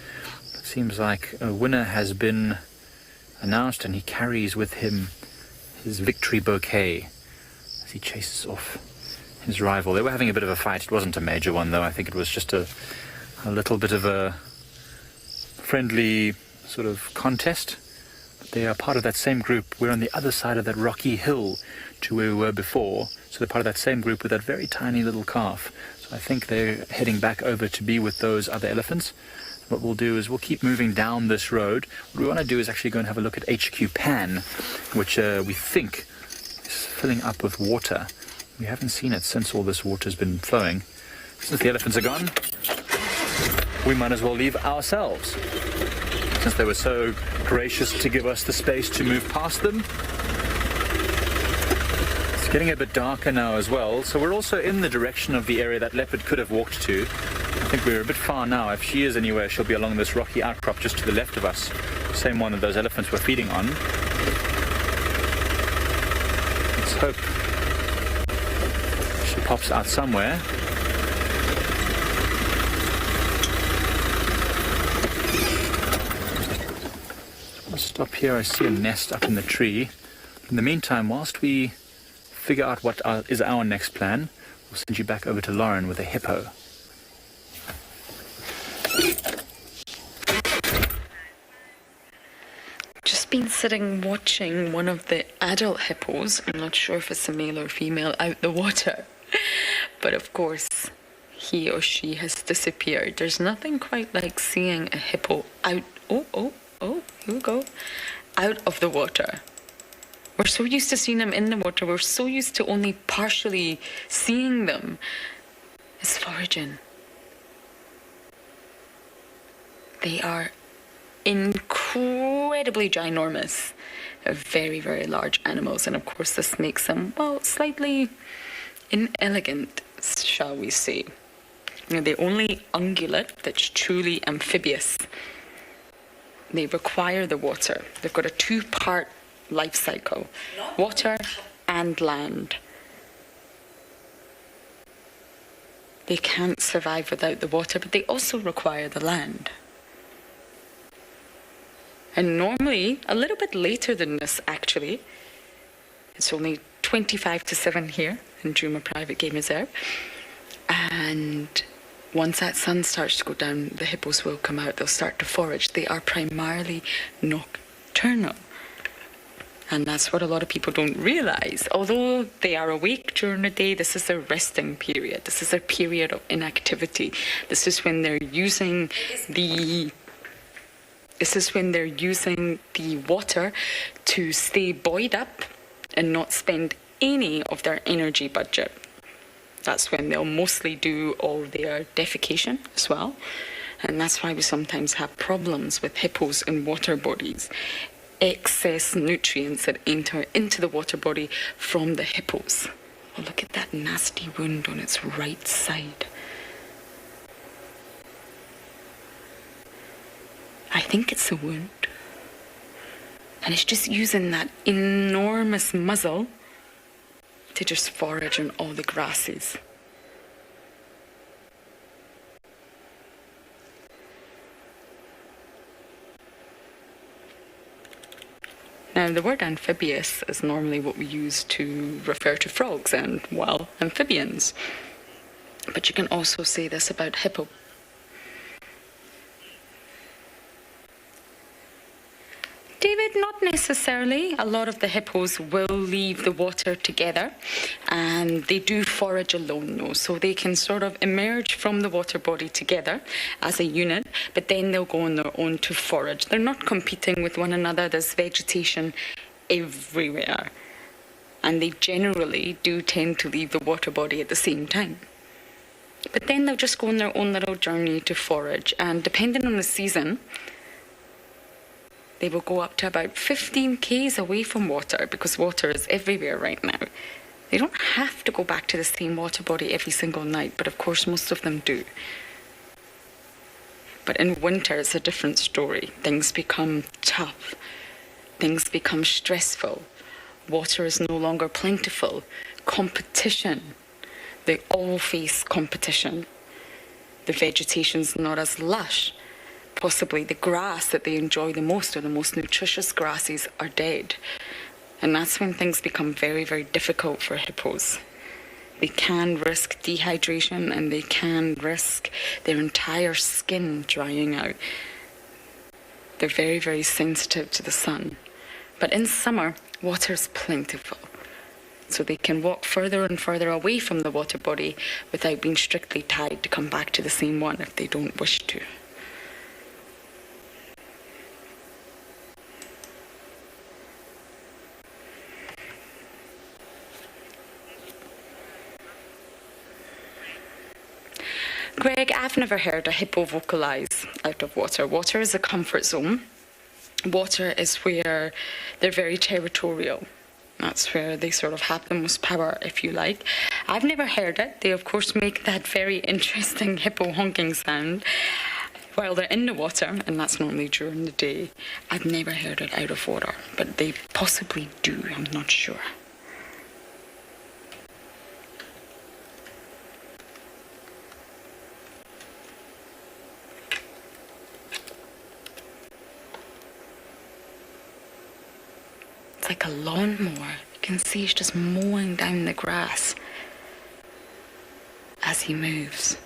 It seems like a winner has been announced, and he carries with him his victory bouquet as he chases off his rival. They were having a bit of a fight. It wasn't a major one, though. I think it was just a little bit of a friendly sort of contest. But they are part of that same group. We're on the other side of that rocky hill to where we were before. So they're part of that same group with that very tiny little calf. So I think they're heading back over to be with those other elephants. What we'll do is we'll keep moving down this road. What we want to do is actually go and have a look at HQ Pan, which we think is filling up with water. We haven't seen it since all this water's been flowing. Since the elephants are gone, we might as well leave ourselves. Since they were so gracious to give us the space to move past them. It's getting a bit darker now as well, so we're also in the direction of the area that leopard could have walked to. I think we're a bit far now. If she is anywhere, she'll be along this rocky outcrop just to the left of us. Same one that those elephants were feeding on. Let's hope she pops out somewhere. I'll stop here. I see a nest up in the tree. In the meantime, whilst we figure out what is our next plan, we'll send you back over to Lauren with a hippo.
Just been sitting watching one of the adult hippos, I'm not sure if it's a male or female, out the water. But of course, he or she has disappeared. There's nothing quite like seeing a hippo out, here we go, out of the water. We're so used to seeing them in the water, we're so used to only partially seeing them. It's foraging. They are incredibly ginormous. They're very, very large animals, and of course this makes them, well, slightly inelegant, shall we say. They're the only ungulate that's truly amphibious. They require the water. They've got a two-part life cycle, water and land. They can't survive without the water, but they also require the land. And normally, a little bit later than this, actually, it's only 25 to 7 here in Djuma Private Game Reserve. And once that sun starts to go down, the hippos will come out. They'll start to forage. They are primarily nocturnal. And that's what a lot of people don't realize. Although they are awake during the day, this is their resting period. This is their period of inactivity. This is when they're using the water to stay buoyed up and not spend any of their energy budget. That's when they'll mostly do all their defecation as well. And that's why we sometimes have problems with hippos and water bodies. Excess nutrients that enter into the water body from the hippos. Oh, look at that nasty wound on its right side. I think it's a wound. And it's just using that enormous muzzle to just forage on all the grasses. Now, the word amphibious is normally what we use to refer to frogs and, well, amphibians. But you can also say this about hippo. David, not necessarily. A lot of the hippos will leave the water together, and they do forage alone though, so they can sort of emerge from the water body together as a unit, but then they'll go on their own to forage. They're not competing with one another. There's vegetation everywhere, and they generally do tend to leave the water body at the same time. But then they'll just go on their own little journey to forage, and depending on the season, they will go up to about 15 k's away from water, because water is everywhere right now. They don't have to go back to the same water body every single night, but of course most of them do. But in winter it's a different story. Things become tough. Things become stressful. Water is no longer plentiful. Competition. They all face competition. The vegetation's not as lush. Possibly the grass that they enjoy the most, or the most nutritious grasses, are dead. And that's when things become very, very difficult for hippos. They can risk dehydration, and they can risk their entire skin drying out. They're very, very sensitive to the sun. But in summer, water's plentiful. So they can walk further and further away from the water body without being strictly tied to come back to the same one if they don't wish to. Greg, I've never heard a hippo vocalise out of water. Water is a comfort zone. Water is where they're very territorial. That's where they sort of have the most power, if you like. I've never heard it. They, of course, make that very interesting hippo honking sound while they're in the water, and that's normally during the day. I've never heard it out of water, but they possibly do. I'm not sure. It's like a lawnmower. You can see he's just mowing down the grass as he moves.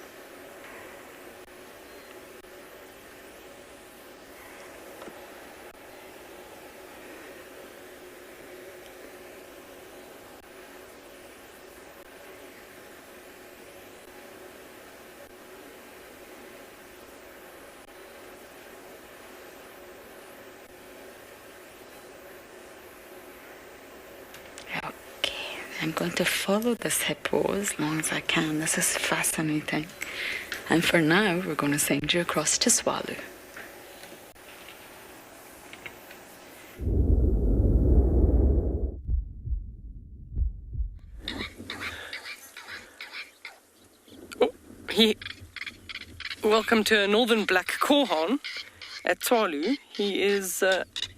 I'm going to follow this hippo as long as I can. This is fascinating. And for now, we're going to send you across to Tswalu.
Welcome to a northern black Korhan at Tswalu. He is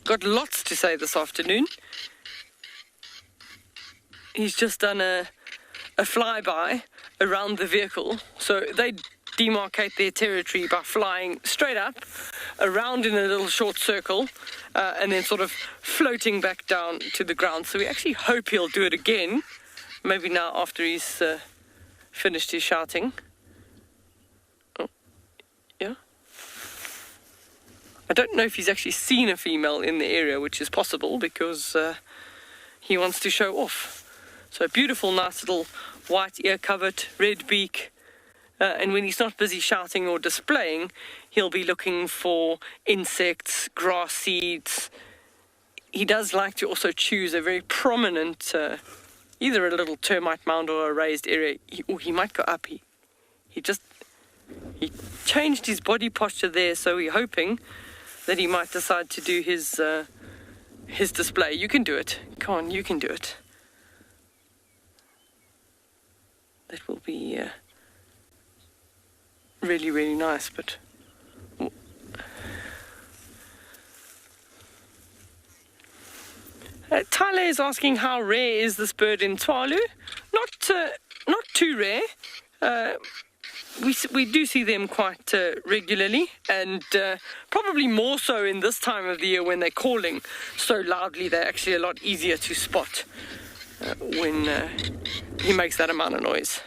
got lots to say this afternoon. He's just done a flyby around the vehicle. So they demarcate their territory by flying straight up, around in a little short circle, and then sort of floating back down to the ground. So we actually hope he'll do it again, maybe now after he's finished his shouting. Oh, yeah. I don't know if he's actually seen a female in the area, which is possible because he wants to show off. So beautiful, nice little white ear covered, red beak. And when he's not busy shouting or displaying, he'll be looking for insects, grass seeds. He does like to also choose a very prominent, either a little termite mound or a raised area. He might go up. He changed his body posture there, so we're hoping that he might decide to do his display. You can do it. Come on, you can do it. That will be really, really nice, but... Tyler is asking how rare is this bird in Tswalu? Not too rare. We do see them quite regularly, and probably more so in this time of the year when they're calling so loudly. They're actually a lot easier to spot when he makes that amount of noise.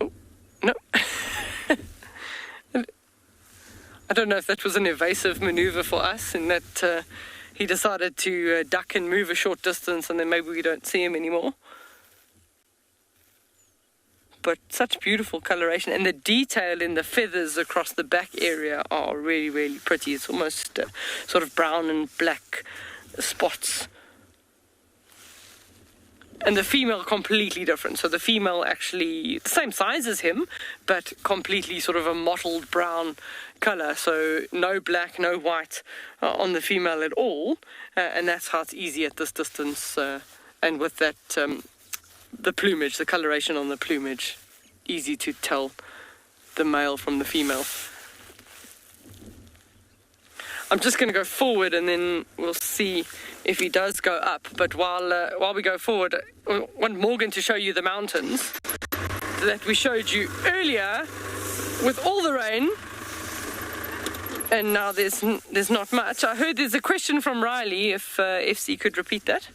Oh, no. I don't know if that was an evasive maneuver for us, in that he decided to duck and move a short distance, and then maybe we don't see him anymore. But such beautiful coloration, and the detail in the feathers across the back area are really, really pretty. It's almost sort of brown and black spots. And the female completely different. So the female actually the same size as him, but completely sort of a mottled brown color. So no black, no white on the female at all. And that's how it's easy at this distance. And with that, the plumage, the coloration on the plumage, easy to tell the male from the female. I'm just going to go forward and then we'll see if he does go up. But while we go forward, I want Morgan to show you the mountains that we showed you earlier with all the rain. And now there's not much. I heard there's a question from Riley, if FC could repeat that.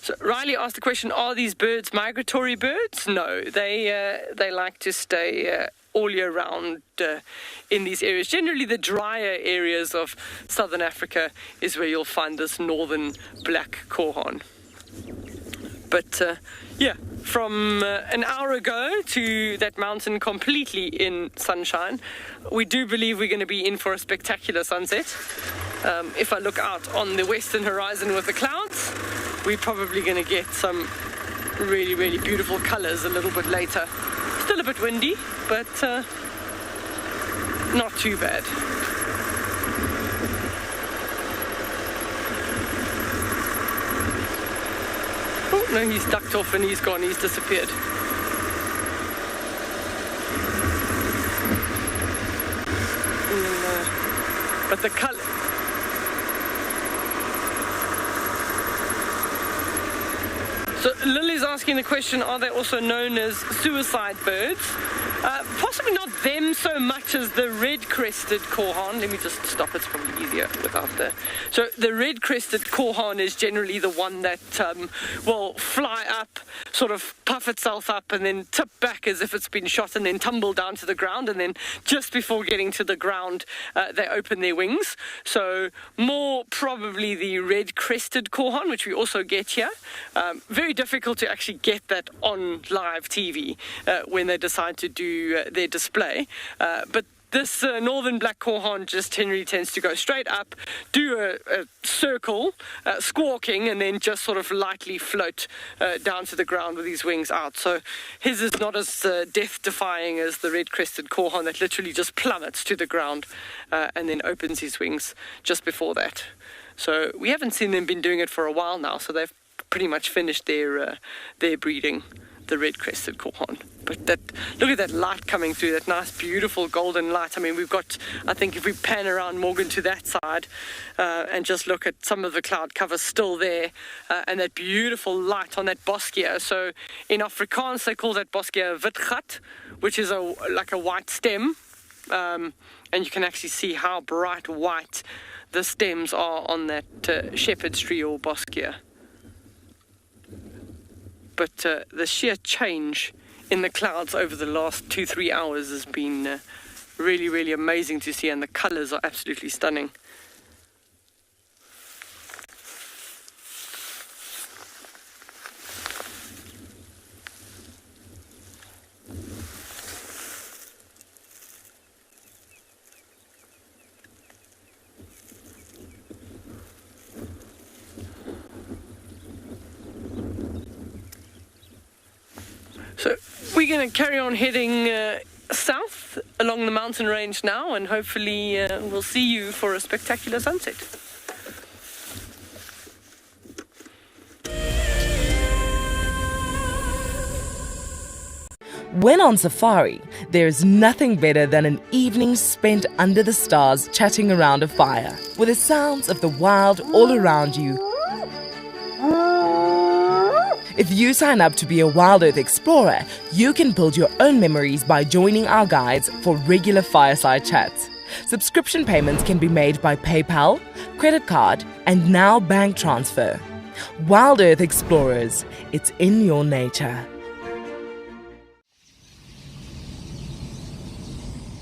So Riley asked the question, are these birds migratory birds? No, they like to stay all year round in these areas. Generally, the drier areas of southern Africa is where you'll find this northern black korhaan. But yeah, from an hour ago to that mountain completely in sunshine, we do believe we're going to be in for a spectacular sunset. If I look out on the western horizon with the clouds, we're probably going to get some really, really beautiful colors a little bit later. Still a bit windy, but not too bad. Oh, no, he's ducked off and he's gone, he's disappeared. But the color... So Lily's asking the question, are they also known as suicide birds? Possibly not them so much as the red-crested korhaan. Let me just stop, it's probably easier without the... So the red-crested korhaan is generally the one that will fly up, sort of puff itself up and then tip back as if it's been shot and then tumble down to the ground, and then just before getting to the ground they open their wings. So more probably the red-crested korhaan, which we also get here. Very difficult to actually get that on live TV when they decide to do their display, but this northern black korhaan just generally tends to go straight up, do a circle, squawking, and then just sort of lightly float down to the ground with his wings out. So his is not as death-defying as the red-crested korhaan that literally just plummets to the ground and then opens his wings just before that. So we haven't seen them been doing it for a while now, so they've pretty much finished their breeding, the red-crested korhaan. But look at that light coming through, that nice, beautiful golden light. I mean, we've got, I think if we pan around Morgan to that side and just look at some of the cloud cover still there, and that beautiful light on that boskia. So in Afrikaans, they call that boskia witgat, which is like a white stem. And you can actually see how bright white the stems are on that shepherd's tree or boskia. But the sheer change in the clouds over the last 2-3 hours has been really, really amazing to see, and the colors are absolutely stunning. So we're going to carry on heading south along the mountain range now, and hopefully we'll see you for a spectacular sunset.
When on safari, there's nothing better than an evening spent under the stars chatting around a fire, with the sounds of the wild all around you. If you sign up to be a Wild Earth Explorer, you can build your own memories by joining our guides for regular fireside chats. Subscription payments can be made by PayPal, credit card, and now bank transfer. Wild Earth Explorers, it's in your nature.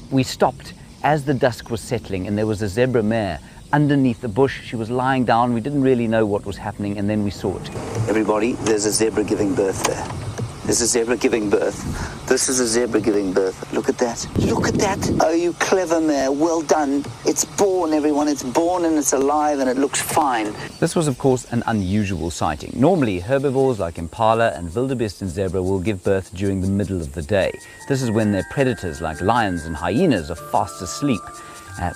We stopped as the dusk was settling, and there was a zebra mare underneath the bush. She was lying down. We didn't really know what was happening, and then we saw it.
Everybody, there's a zebra giving birth there. There's a zebra giving birth.
This is a zebra giving birth. Look at that. Look at that. Oh, you clever mare. Well done. It's born, everyone. It's born and it's alive and it looks fine.
This was, of course, an unusual sighting. Normally, herbivores like impala and wildebeest and zebra will give birth during the middle of the day. This is when their predators like lions and hyenas are fast asleep.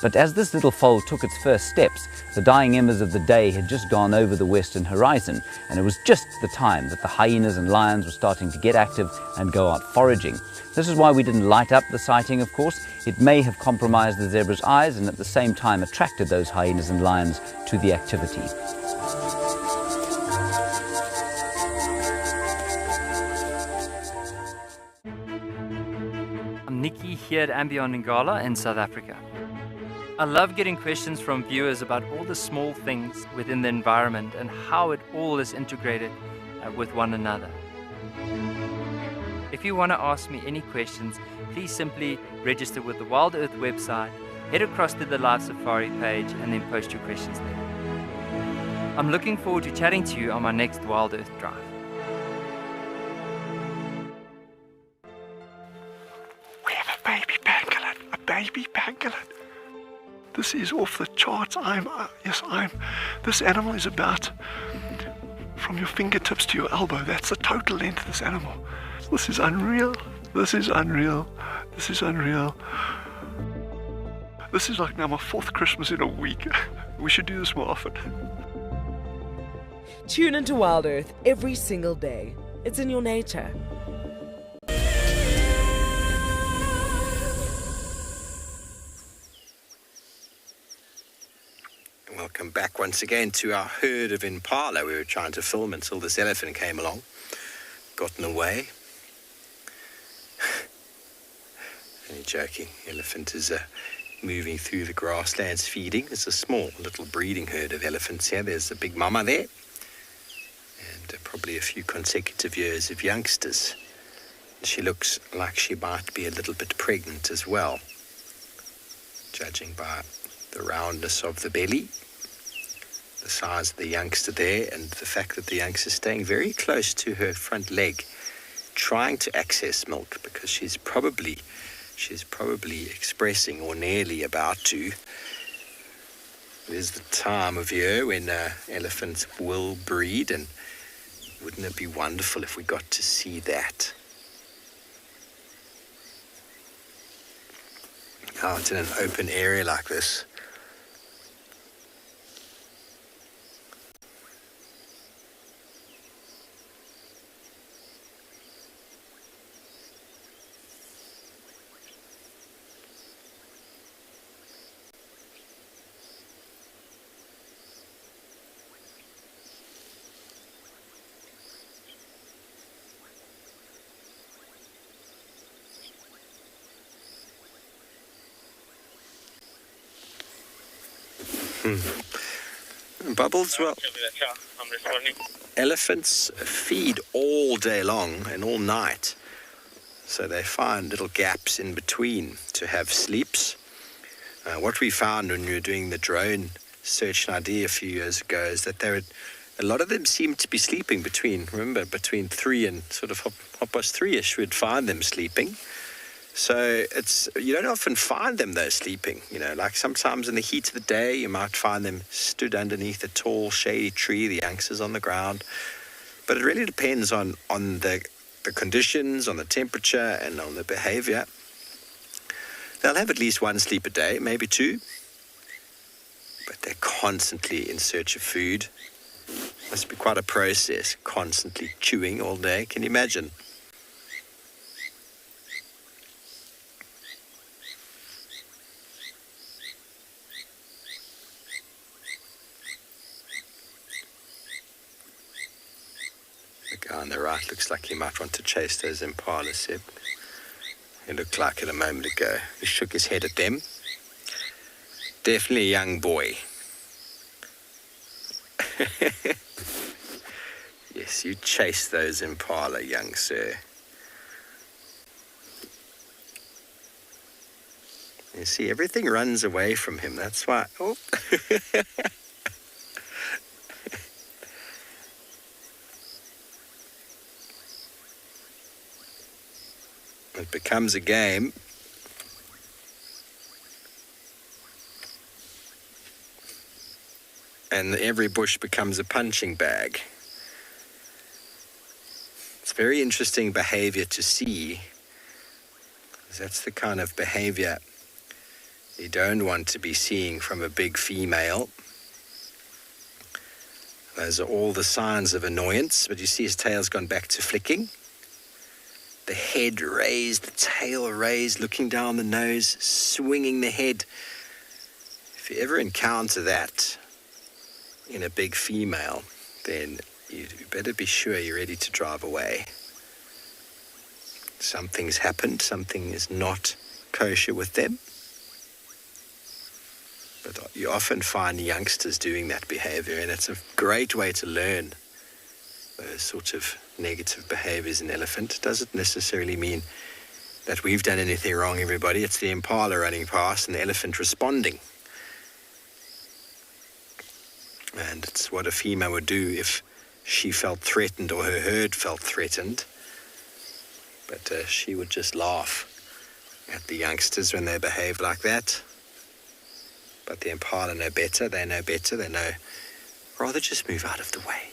But as this little foal took its first steps, the dying embers of the day had just gone over the western horizon, and it was just the time that the hyenas and lions were starting to get active and go out foraging. This is why we didn't light up the sighting, of course. It may have compromised the zebra's eyes and at the same time attracted those hyenas and lions to the activity.
I'm Nikki here at Ambion Ngala in South Africa. I love getting questions from viewers about all the small things within the environment and how it all is integrated with one another. If you want to ask me any questions, please simply register with the Wild Earth website, head across to the Live Safari page and then post your questions there. I'm looking forward to chatting to you on my next Wild Earth drive.
We have a baby pangolin. A baby pangolin. This is off the charts. This animal is about from your fingertips to your elbow. That's the total length of this animal. This is unreal. This is unreal. This is unreal. This is like now my 4th Christmas in a week. We should do this more often.
Tune into Wild Earth every single day. It's in your nature.
Welcome back once again to our herd of impala. We were trying to film until this elephant came along, got in the way. Only joking. Elephant is moving through the grasslands feeding. It's a small little breeding herd of elephants here. There's a big mama there and probably a few consecutive years of youngsters. She looks like she might be a little bit pregnant as well, judging by the roundness of the belly, the size of the youngster there, and the fact that the youngster is staying very close to her front leg, trying to access milk because she's probably expressing or nearly about to. It is the time of year when elephants will breed, and wouldn't it be wonderful if we got to see that? Out in an open area like this. Bubbles, well, elephants feed all day long and all night, so they find little gaps in between to have sleeps. What we found when we were doing the drone search and ID a few years ago is that a lot of them seemed to be sleeping between 3 and sort of 3:30ish, we'd find them sleeping. So you don't often find them though sleeping, like sometimes in the heat of the day you might find them stood underneath a tall shady tree, the youngsters on the ground. But it really depends on the conditions, on the temperature and on the behavior. They'll have at least 1 sleep a day, maybe 2, but they're constantly in search of food. Must be quite a process, constantly chewing all day. Can you imagine? The guy on the right looks like he might want to chase those impala, Seb. He looked like it a moment ago. He shook his head at them. Definitely a young boy. Yes, you chase those impala, young sir. You see, everything runs away from him. That's why. Oh. it becomes a game. And every bush becomes a punching bag. It's very interesting behavior to see. That's the kind of behavior you don't want to be seeing from a big female. Those are all the signs of annoyance, but you see his tail's gone back to flicking. The head raised, the tail raised, looking down the nose, swinging the head. If you ever encounter that in a big female, then you better be sure you're ready to drive away. Something's happened, something is not kosher with them. But you often find youngsters doing that behavior, and it's a great way to learn those sort of negative behaviors in elephant. It doesn't necessarily mean that we've done anything wrong, everybody. It's the impala running past and the elephant responding. And it's what a female would do if she felt threatened or her herd felt threatened. But she would just laugh at the youngsters when they behave like that. But the impala know better, they know, rather just move out of the way.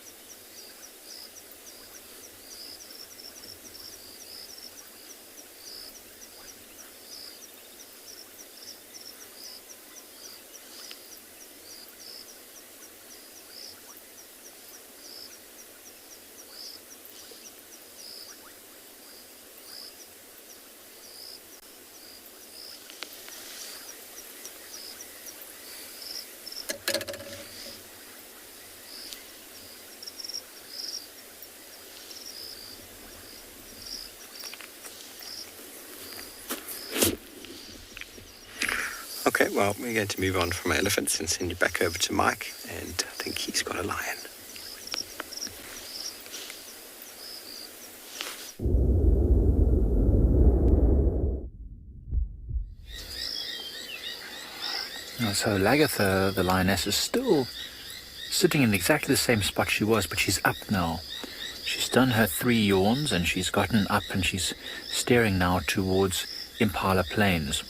Okay, well, we're going to move on from elephants and send you back over to Mike, and I think he's got a lion.
So Lagatha, the lioness, is still sitting in exactly the same spot she was, but she's up now. She's done her 3 yawns and she's gotten up and she's staring now towards Impala Plains.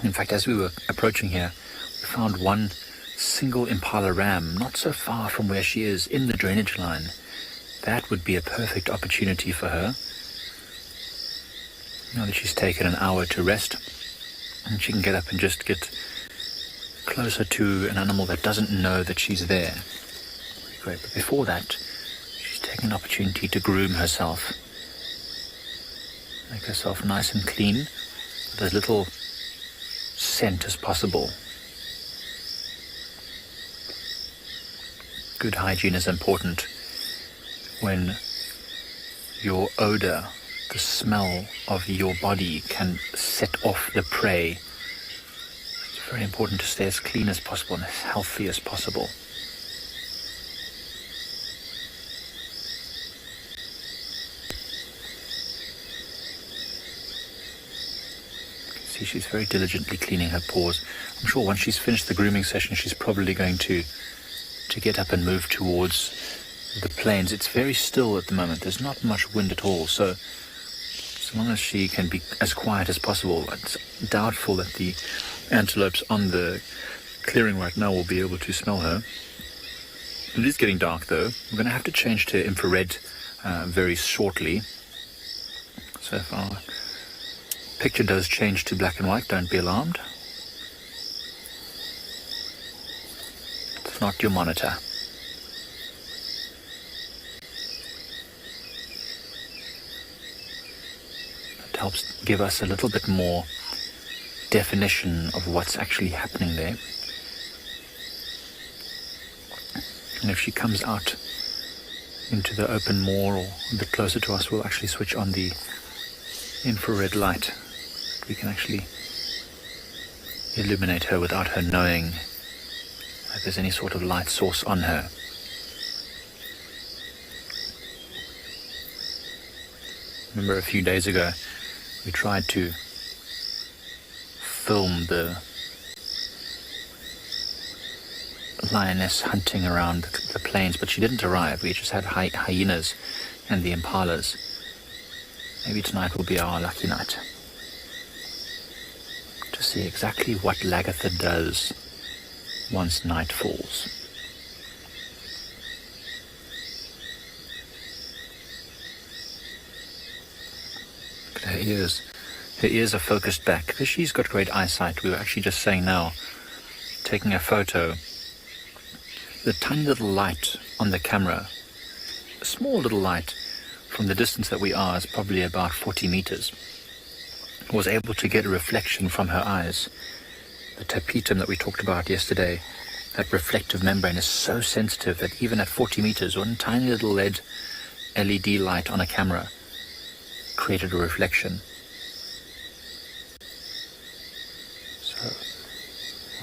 In fact, as we were approaching here, we found one single impala ram not so far from where she is in the drainage line. That would be a perfect opportunity for her. Now that she's taken an hour to rest, and she can get up and just get closer to an animal that doesn't know that she's there. Great, but before that, she's taken an opportunity to groom herself. Make herself nice and clean, with as little scent as possible. Good hygiene is important when your odor, the smell of your body, can set off the prey. It's very important to stay as clean as possible and as healthy as possible. See, she's very diligently cleaning her paws. I'm sure once she's finished the grooming session, she's probably going to get up and move towards the plains. It's very still at the moment. There's not much wind at all, so as long as she can be as quiet as possible, it's doubtful that the antelopes on the clearing right now will be able to smell her. It is getting dark, though. We're going to have to change to infrared very shortly. So if our picture does change to black and white, don't be alarmed. It's not your monitor. It helps give us a little bit more definition of what's actually happening there. And if she comes out into the open more or a bit closer to us, we'll actually switch on the infrared light. We can actually illuminate her without her knowing that there's any sort of light source on her. Remember a few days ago we tried to film the lioness hunting around the plains, but she didn't arrive. We just had hyenas and the impalas. Maybe tonight will be our lucky night to see exactly what Lagatha does once night falls. Look at her ears. Her ears are focused back because she's got great eyesight. We were actually just saying now, taking a photo, the tiny little light on the camera, a small little light from the distance that we are is probably about 40 meters, was able to get a reflection from her eyes. The tapetum that we talked about yesterday, that reflective membrane is so sensitive that even at 40 meters, one tiny little LED light on a camera created a reflection. So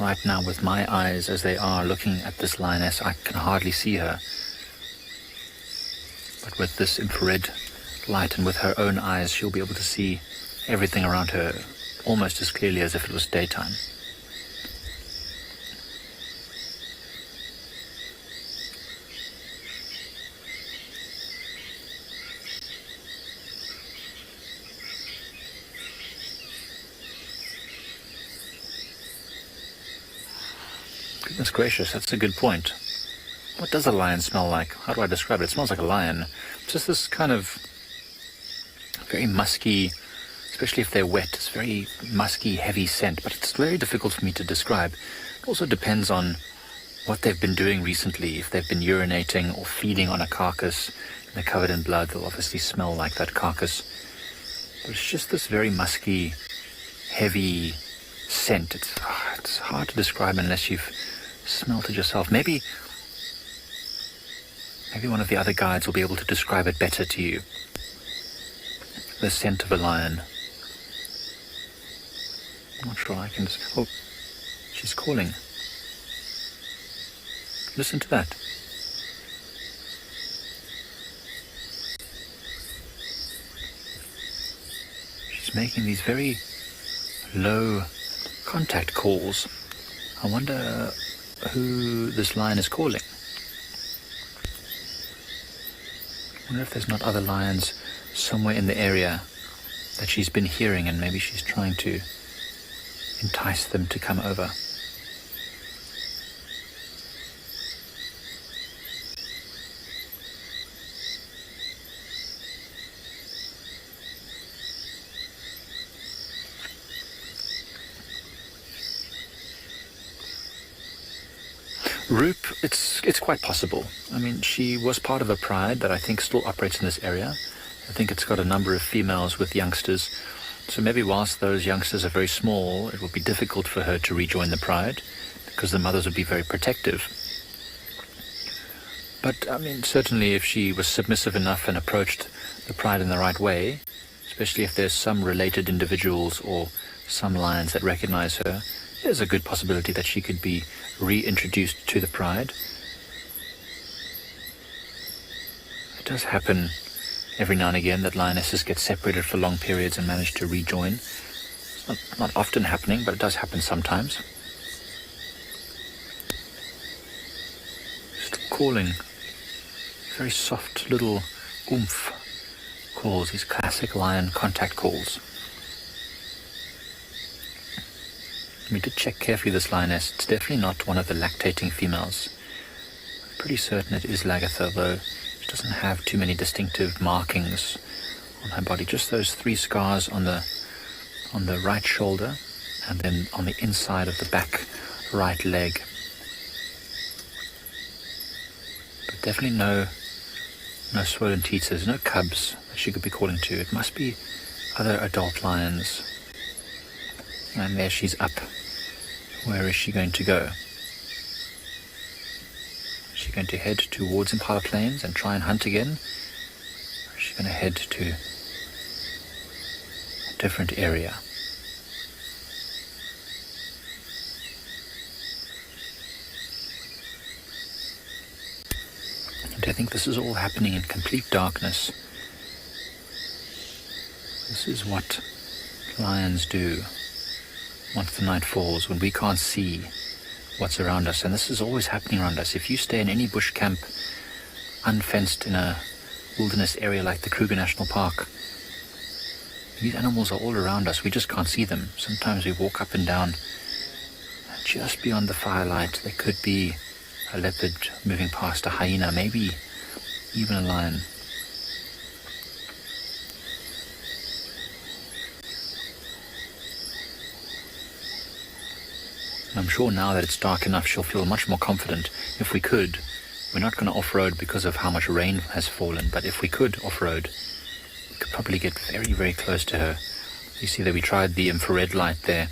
right now, with my eyes as they are looking at this lioness, I can hardly see her. But with this infrared light and with her own eyes, she'll be able to see everything around her almost as clearly as if it was daytime. Goodness gracious, that's a good point. What does a lion smell like? How do I describe it? It smells like a lion. It's just this kind of very musky, especially if they're wet, it's very musky, heavy scent, but it's very difficult for me to describe. It also depends on what they've been doing recently. If they've been urinating or feeding on a carcass and they're covered in blood, they'll obviously smell like that carcass. But it's just this very musky, heavy scent. It's hard to describe unless you've smelled it yourself. Maybe one of the other guides will be able to describe it better to you. The scent of a lion. I'm not sure I can... Oh, she's calling. Listen to that. She's making these very low contact calls. I wonder who this lion is calling. I wonder if there's not other lions somewhere in the area that she's been hearing, and maybe she's trying to entice them to come over. Roop, it's quite possible. I mean, she was part of a pride that I think still operates in this area. I think it's got a number of females with youngsters. So maybe whilst those youngsters are very small, it would be difficult for her to rejoin the pride because the mothers would be very protective. But, I mean, certainly if she was submissive enough and approached the pride in the right way, especially if there's some related individuals or some lions that recognize her, there's a good possibility that she could be reintroduced to the pride. It does happen every now and again that lionesses get separated for long periods and manage to rejoin. It's not often happening, but it does happen sometimes. Just calling. Very soft little oomph calls, these classic lion contact calls. We did check carefully this lioness. It's definitely not one of the lactating females. I'm pretty certain it is Lagatha, though she doesn't have too many distinctive markings on her body. Just those 3 scars on the right shoulder and then on the inside of the back right leg. But definitely no swollen teats, no cubs that she could be calling to. It must be other adult lions. And there she's up. Where is she going to go? Is she going to head towards Impala Plains and try and hunt again? Or is she going to head to a different area? And I think this is all happening in complete darkness. This is what lions do once the night falls, when we can't see what's around us. And this is always happening around us. If you stay in any bush camp unfenced in a wilderness area like the Kruger National Park, These animals are all around us. We just can't see them. Sometimes we walk up and down. Just beyond the firelight, there could be a leopard moving past, a hyena, maybe even a lion. And I'm sure now that it's dark enough, she'll feel much more confident. If we could, we're not going to off-road because of how much rain has fallen, but if we could off-road, we could probably get very, very close to her. You see that we tried the infrared light there,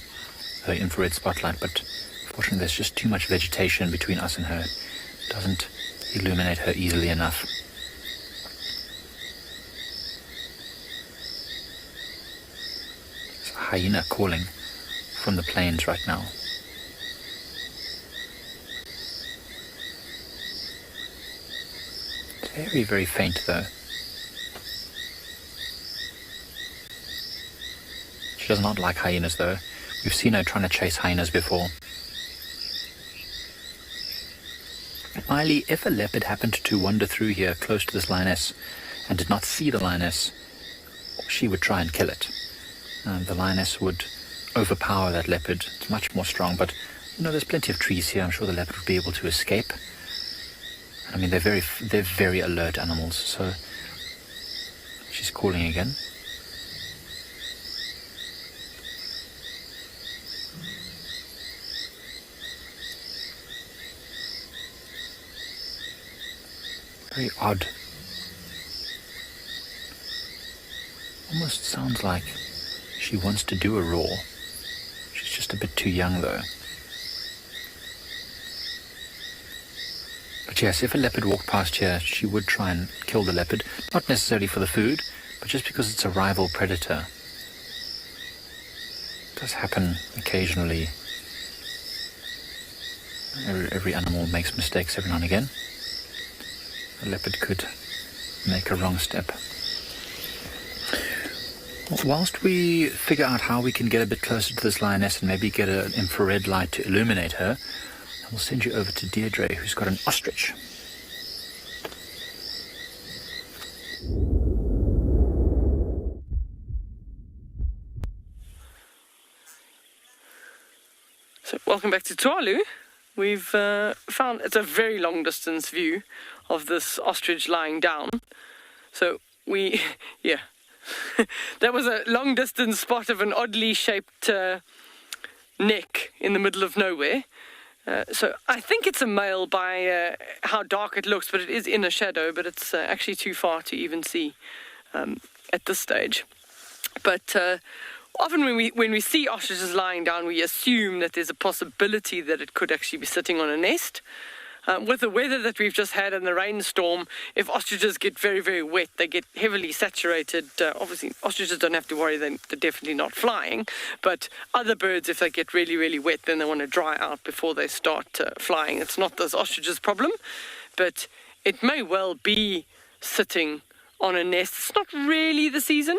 her infrared spotlight, but unfortunately there's just too much vegetation between us and her. It doesn't illuminate her easily enough. There's a hyena calling from the plains right now. Very, very faint though. She does not like hyenas though. We've seen her trying to chase hyenas before. Miley, if a leopard happened to wander through here close to this lioness and did not see the lioness, she would try and kill it. The lioness would overpower that leopard. It's much more strong, but you know, there's plenty of trees here. I'm sure the leopard would be able to escape. I mean, they're very alert animals, so she's calling again. Very odd. Almost sounds like she wants to do a roar. She's just a bit too young though. But yes, if a leopard walked past here, she would try and kill the leopard. Not necessarily for the food, but just because it's a rival predator. It does happen occasionally. Every animal makes mistakes every now and again. A leopard could make a wrong step. Whilst we figure out how we can get a bit closer to this lioness and maybe get an infrared light to illuminate her, I'll send you over to Deirdre, who's got an ostrich.
So, welcome back to Tualu. We've found it's a very long distance view of this ostrich lying down. So, yeah. That was a long distance spot of an oddly shaped neck in the middle of nowhere. So I think it's a male by how dark it looks, but it is in a shadow, but it's actually too far to even see at this stage. But often when we see ostriches lying down, we assume that there's a possibility that it could actually be sitting on a nest. With the weather that we've just had and the rainstorm, if ostriches get very, very wet, they get heavily saturated. Obviously, ostriches don't have to worry, they're definitely not flying. But other birds, if they get really, really wet, then they want to dry out before they start flying. It's not this ostrich's problem, but it may well be sitting on a nest. It's not really the season.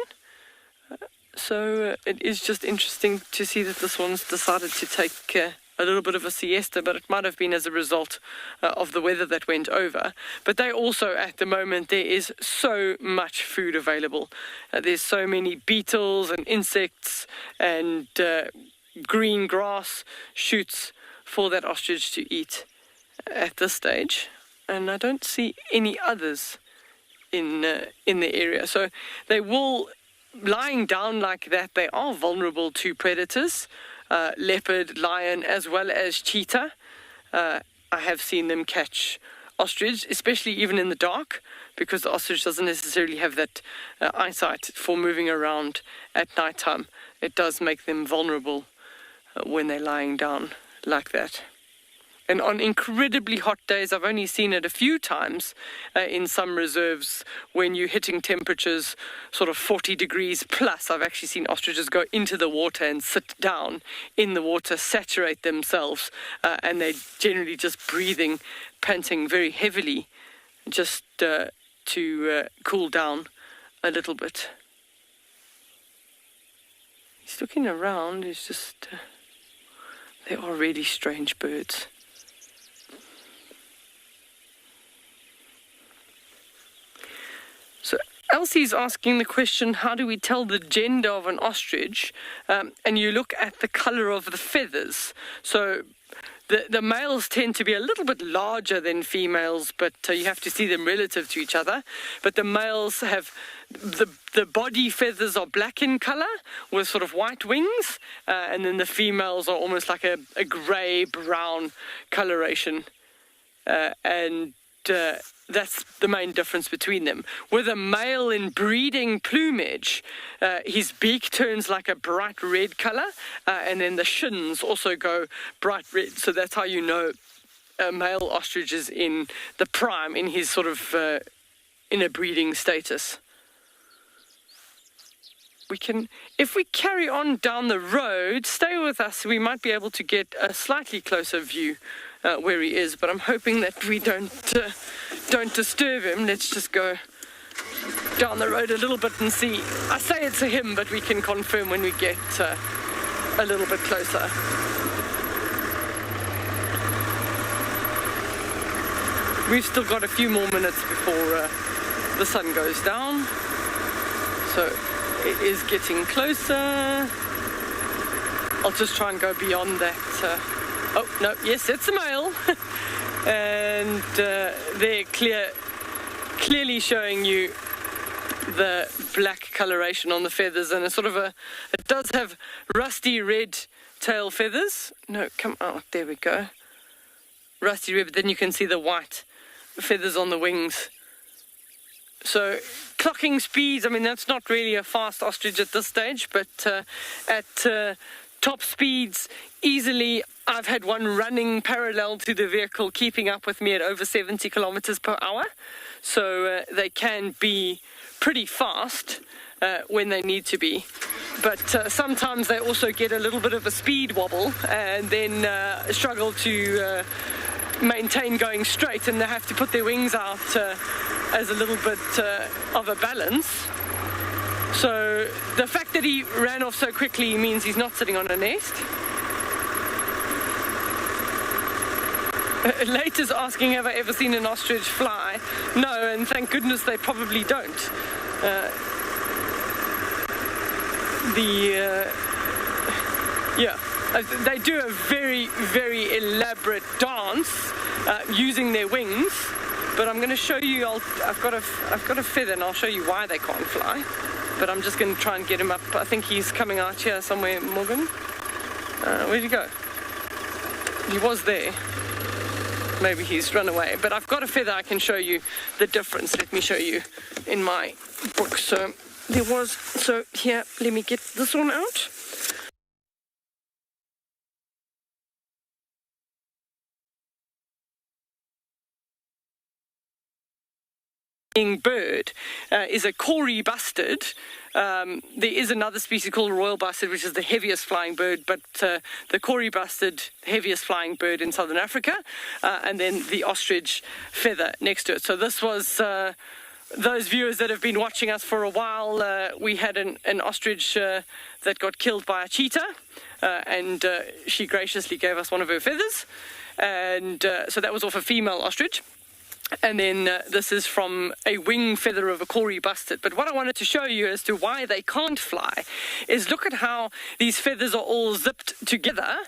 So it is just interesting to see that this one's decided to take a little bit of a siesta, but it might have been as a result of the weather that went over. But they also, at the moment, there is so much food available. There's so many beetles and insects and green grass shoots for that ostrich to eat at this stage. And I don't see any others in the area. So they will, lying down like that, they are vulnerable to predators. Leopard, lion, as well as cheetah. I have seen them catch ostrich, especially even in the dark, because the ostrich doesn't necessarily have that eyesight for moving around at nighttime. It does make them vulnerable when they're lying down like that. And on incredibly hot days, I've only seen it a few times in some reserves when you're hitting temperatures sort of 40 degrees plus. I've actually seen ostriches go into the water and sit down in the water, saturate themselves, and they're generally just breathing, panting very heavily, just to cool down a little bit. He's looking around. He's just... they are really strange birds. So Elsie's asking the question, how do we tell the gender of an ostrich? And you look at the color of the feathers. So the males tend to be a little bit larger than females, but you have to see them relative to each other. But the males have the body feathers are black in color with sort of white wings, and then the females are almost like a gray brown coloration, and that's the main difference between them. With a male in breeding plumage, his beak turns like a bright red color, and then the shins also go bright red. So that's how you know a male ostrich is in the prime, in his sort of in a breeding status. If we carry on down the road, stay with us, we might be able to get a slightly closer view where he is, but I'm hoping that we don't disturb him. Let's just go down the road a little bit and see. I say it's a him, but we can confirm when we get a little bit closer. We've still got a few more minutes before the sun goes down, so it is getting closer. I'll just try and go beyond that. Oh, no, yes, it's a male. And they're clearly showing you the black coloration on the feathers, and it does have rusty red tail feathers. No, come out, there we go. Rusty red, but then you can see the white feathers on the wings. So clocking speeds, I mean, that's not really a fast ostrich at this stage, but at top speeds, easily, I've had one running parallel to the vehicle, keeping up with me at over 70 kilometers per hour. So they can be pretty fast when they need to be. But sometimes they also get a little bit of a speed wobble and then struggle to maintain going straight, and they have to put their wings out as a little bit of a balance. So the fact that he ran off so quickly means he's not sitting on a nest. Later's asking, have I ever seen an ostrich fly? No, and thank goodness they probably don't. They do a very, very elaborate dance using their wings. But I'm going to show you. I've got a feather, and I'll show you why they can't fly. But I'm just going to try and get him up. I think he's coming out here somewhere, Morgan. Where'd he go? He was there. Maybe he's run away. But I've got a feather. I can show you the difference. Let me show you in my book. So here, let me get this one out. Bird is a Kori bustard. There is another species called royal bustard, which is the heaviest flying bird, but the Kori bustard, heaviest flying bird in southern Africa, and then the ostrich feather next to it. So this was those viewers that have been watching us for a while. We had an ostrich that got killed by a cheetah, and she graciously gave us one of her feathers, and so that was off a female ostrich. And then this is from a wing feather of a Kori bustard. But what I wanted to show you as to why they can't fly is look at how these feathers are all zipped together.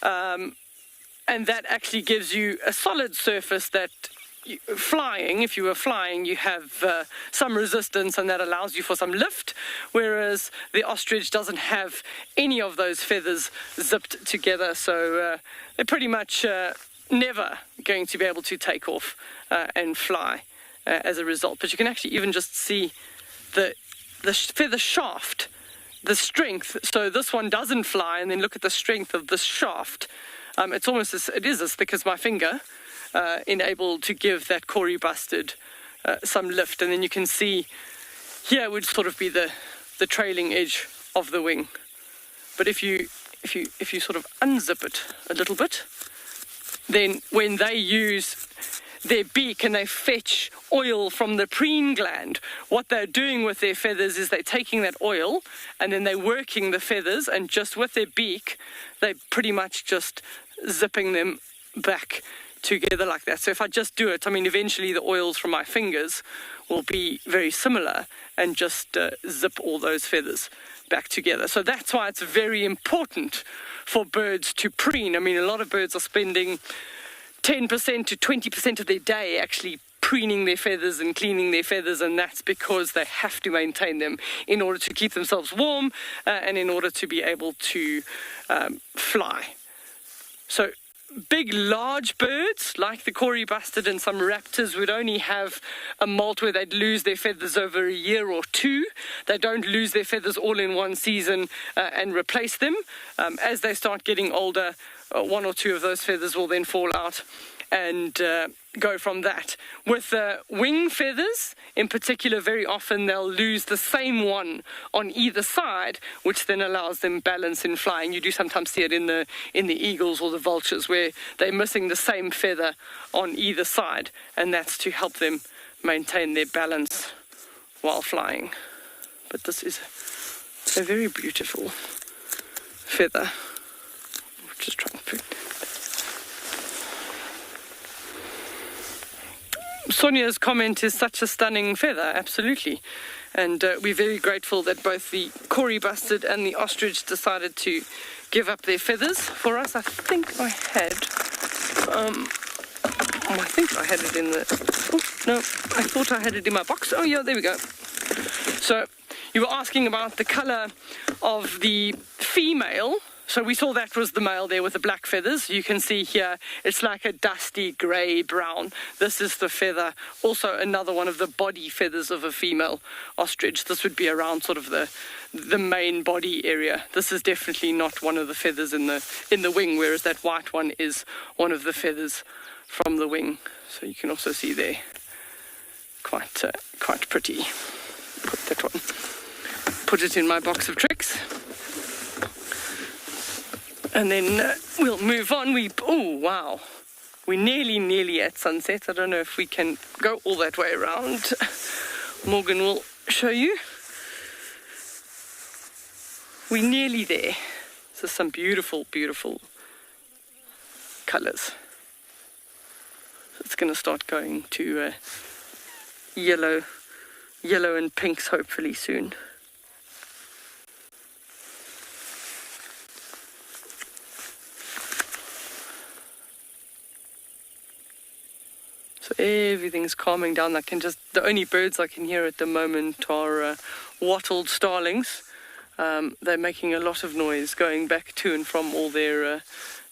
And that actually gives you a solid surface that flying, if you were flying, you have some resistance, and that allows you for some lift, whereas the ostrich doesn't have any of those feathers zipped together. So they're pretty much never going to be able to take off and fly as a result. But you can actually even just see the feather shaft, the strength. So this one doesn't fly, and then look at the strength of this shaft. It's almost it is as thick as my finger, enabled to give that Kori bustard some lift. And then you can see here would sort of be the trailing edge of the wing. But if you sort of unzip it a little bit, then when they use their beak and they fetch oil from the preen gland, what they're doing with their feathers is they're taking that oil and then they're working the feathers, and just with their beak, they're pretty much just zipping them back together like that. So if I just do it, I mean, eventually the oils from my fingers will be very similar and just zip all those feathers back together. So that's why it's very important for birds to preen. I mean, a lot of birds are spending 10% to 20% of their day actually preening their feathers and cleaning their feathers, and that's because they have to maintain them in order to keep themselves warm and in order to be able to fly. So big, large birds like the Kori bustard and some raptors would only have a molt where they'd lose their feathers over a year or two. They don't lose their feathers all in one season and replace them. As they start getting older, one or two of those feathers will then fall out and go from that. With wing feathers, in particular, very often they'll lose the same one on either side, which then allows them balance in flying. You do sometimes see it in the eagles or the vultures, where they're missing the same feather on either side, and that's to help them maintain their balance while flying. But this is a very beautiful feather. Just trying to put. Sonia's comment is such a stunning feather, absolutely. And we're very grateful that both the Kori bustard and the ostrich decided to give up their feathers for us. I think I had it in the... Oh, no, I thought I had it in my box. Oh, yeah, there we go. So you were asking about the colour of the female. So we saw that was the male there with the black feathers. You can see here, it's like a dusty grey brown. This is the feather, also another one of the body feathers of a female ostrich. This would be around sort of the main body area. This is definitely not one of the feathers in the wing, whereas that white one is one of the feathers from the wing. So you can also see there, quite pretty. Put that one, put it in my box of tricks. And then we'll move on. Oh, wow. We're nearly at sunset. I don't know if we can go all that way around. Morgan will show you. We're nearly there. So some beautiful, beautiful colours. It's going to start going to yellow and pinks hopefully soon. So everything's calming down. The only birds I can hear at the moment are wattled starlings. They're making a lot of noise going back to and from all their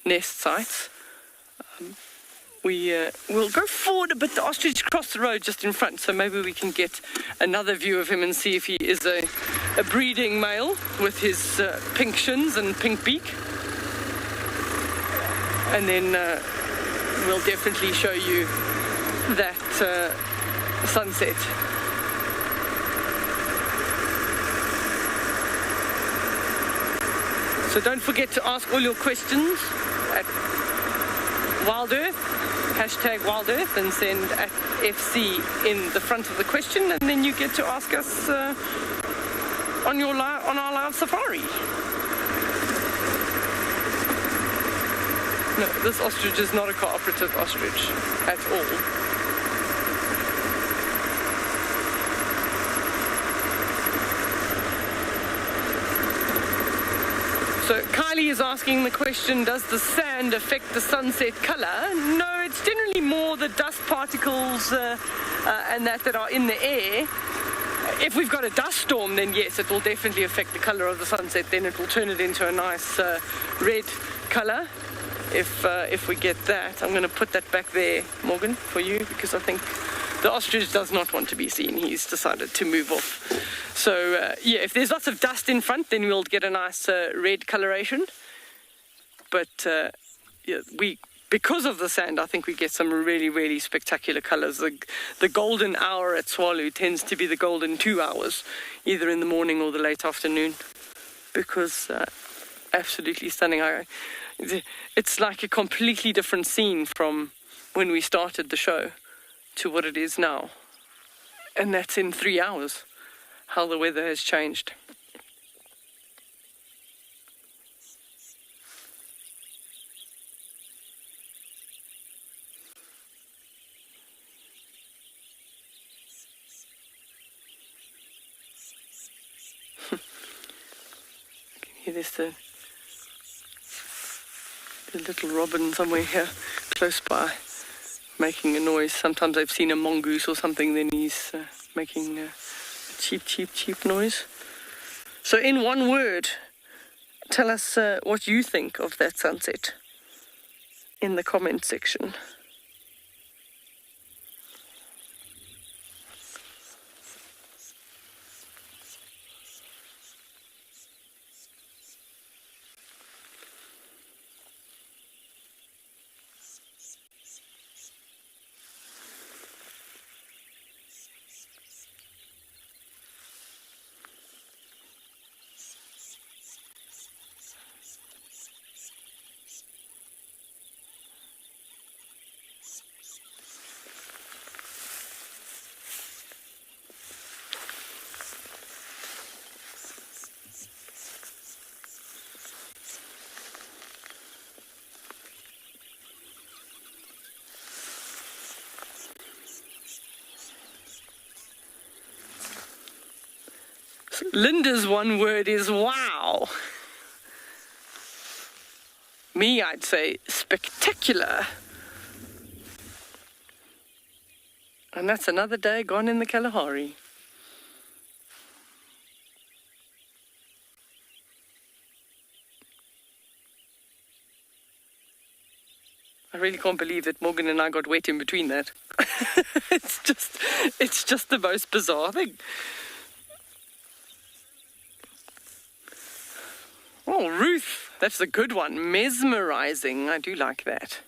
nest sites. We'll go forward a bit. The ostrich crossed the road just in front, so maybe we can get another view of him and see if he is a breeding male with his pink shins and pink beak. And then we'll definitely show you that sunset. So don't forget to ask all your questions at Wild Earth, hashtag Wild Earth, and send at FC in the front of the question, and then you get to ask us on our live safari. No, this ostrich is not a cooperative ostrich at all. So Kylie is asking the question, does the sand affect the sunset colour? No, it's generally more the dust particles and that are in the air. If we've got a dust storm, then yes, it will definitely affect the colour of the sunset. Then it will turn it into a nice red colour. If we get that. I'm going to put that back there, Morgan, for you, because I think the ostrich does not want to be seen. He's decided to move off. So, yeah, if there's lots of dust in front, then we'll get a nice red coloration. But, yeah, because of the sand, I think we get some really, really spectacular colours. The golden hour at Tswalu tends to be the golden 2 hours, either in the morning or the late afternoon, because absolutely stunning. It's like a completely different scene from when we started the show to what it is now. And that's in 3 hours, how the weather has changed. there's the little robin somewhere here, close by, making a noise. Sometimes I've seen a mongoose or something, then he's making a cheep noise. So in one word, tell us what you think of that sunset in the comment section. Linda's one word is wow. Me, I'd say spectacular. And that's another day gone in the Kalahari. I really can't believe that Morgan and I got wet in between that. It's just the most bizarre thing. Oh, Ruth, that's a good one. Mesmerizing. I do like that.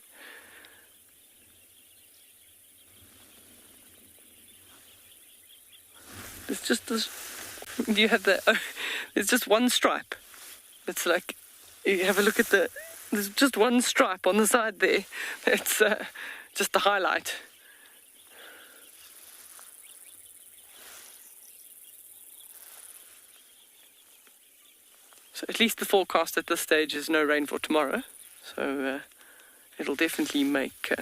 It's just this. You have the. It's just one stripe. It's like you have a look at the. There's just one stripe on the side there. It's just the highlight. So at least the forecast at this stage is no rain for tomorrow. So it'll definitely make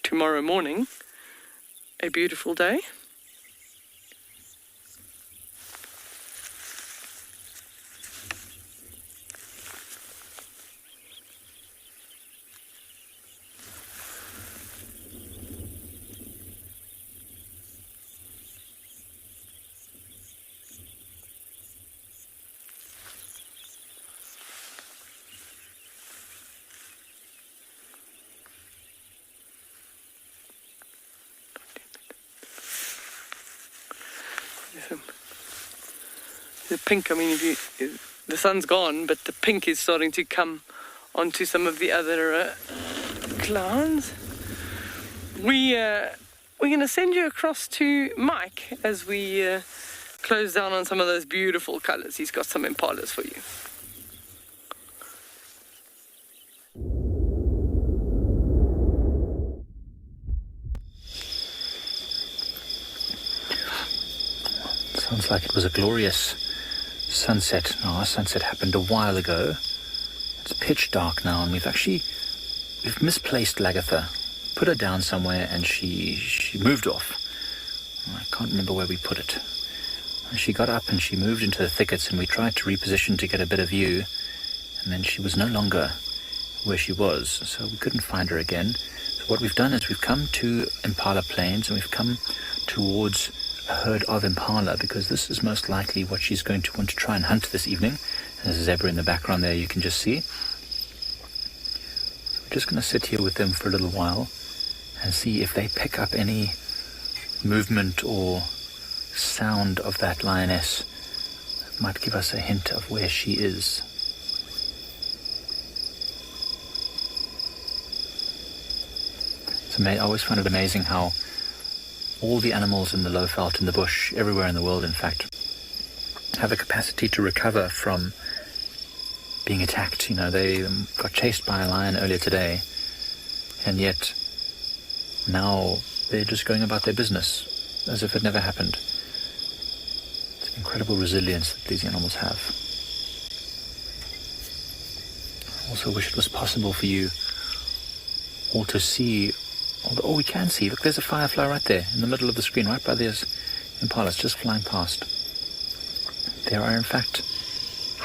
tomorrow morning a beautiful day. The pink, I mean, the sun's gone, but the pink is starting to come onto some of the other clouds. We're going to send you across to Mike as we close down on some of those beautiful colours. He's got some impalas for you.
Sounds like it was a glorious sunset. No, our sunset happened a while ago. It's pitch dark now, and we've misplaced Lagatha. Put her down somewhere, and she moved off. I can't remember where we put it. She got up and she moved into the thickets, and we tried to reposition to get a better view, and then she was no longer where she was, so we couldn't find her again. So what we've done is we've come to Impala Plains, and we've come towards a herd of impala, because this is most likely what she's going to want to try and hunt this evening. And there's a zebra in the background there you can just see. So we're just going to sit here with them for a little while and see if they pick up any movement or sound of that lioness. That might give us a hint of where she is. I always find it amazing how all the animals in the Lowveld, in the bush, everywhere in the world, in fact, have a capacity to recover from being attacked. You know, they got chased by a lion earlier today, and yet now they're just going about their business as if it never happened. It's an incredible resilience that these animals have. I also wish it was possible for you all to see. Oh, we can see. Look, there's a firefly right there in the middle of the screen, right by these impalas just flying past. There are, in fact,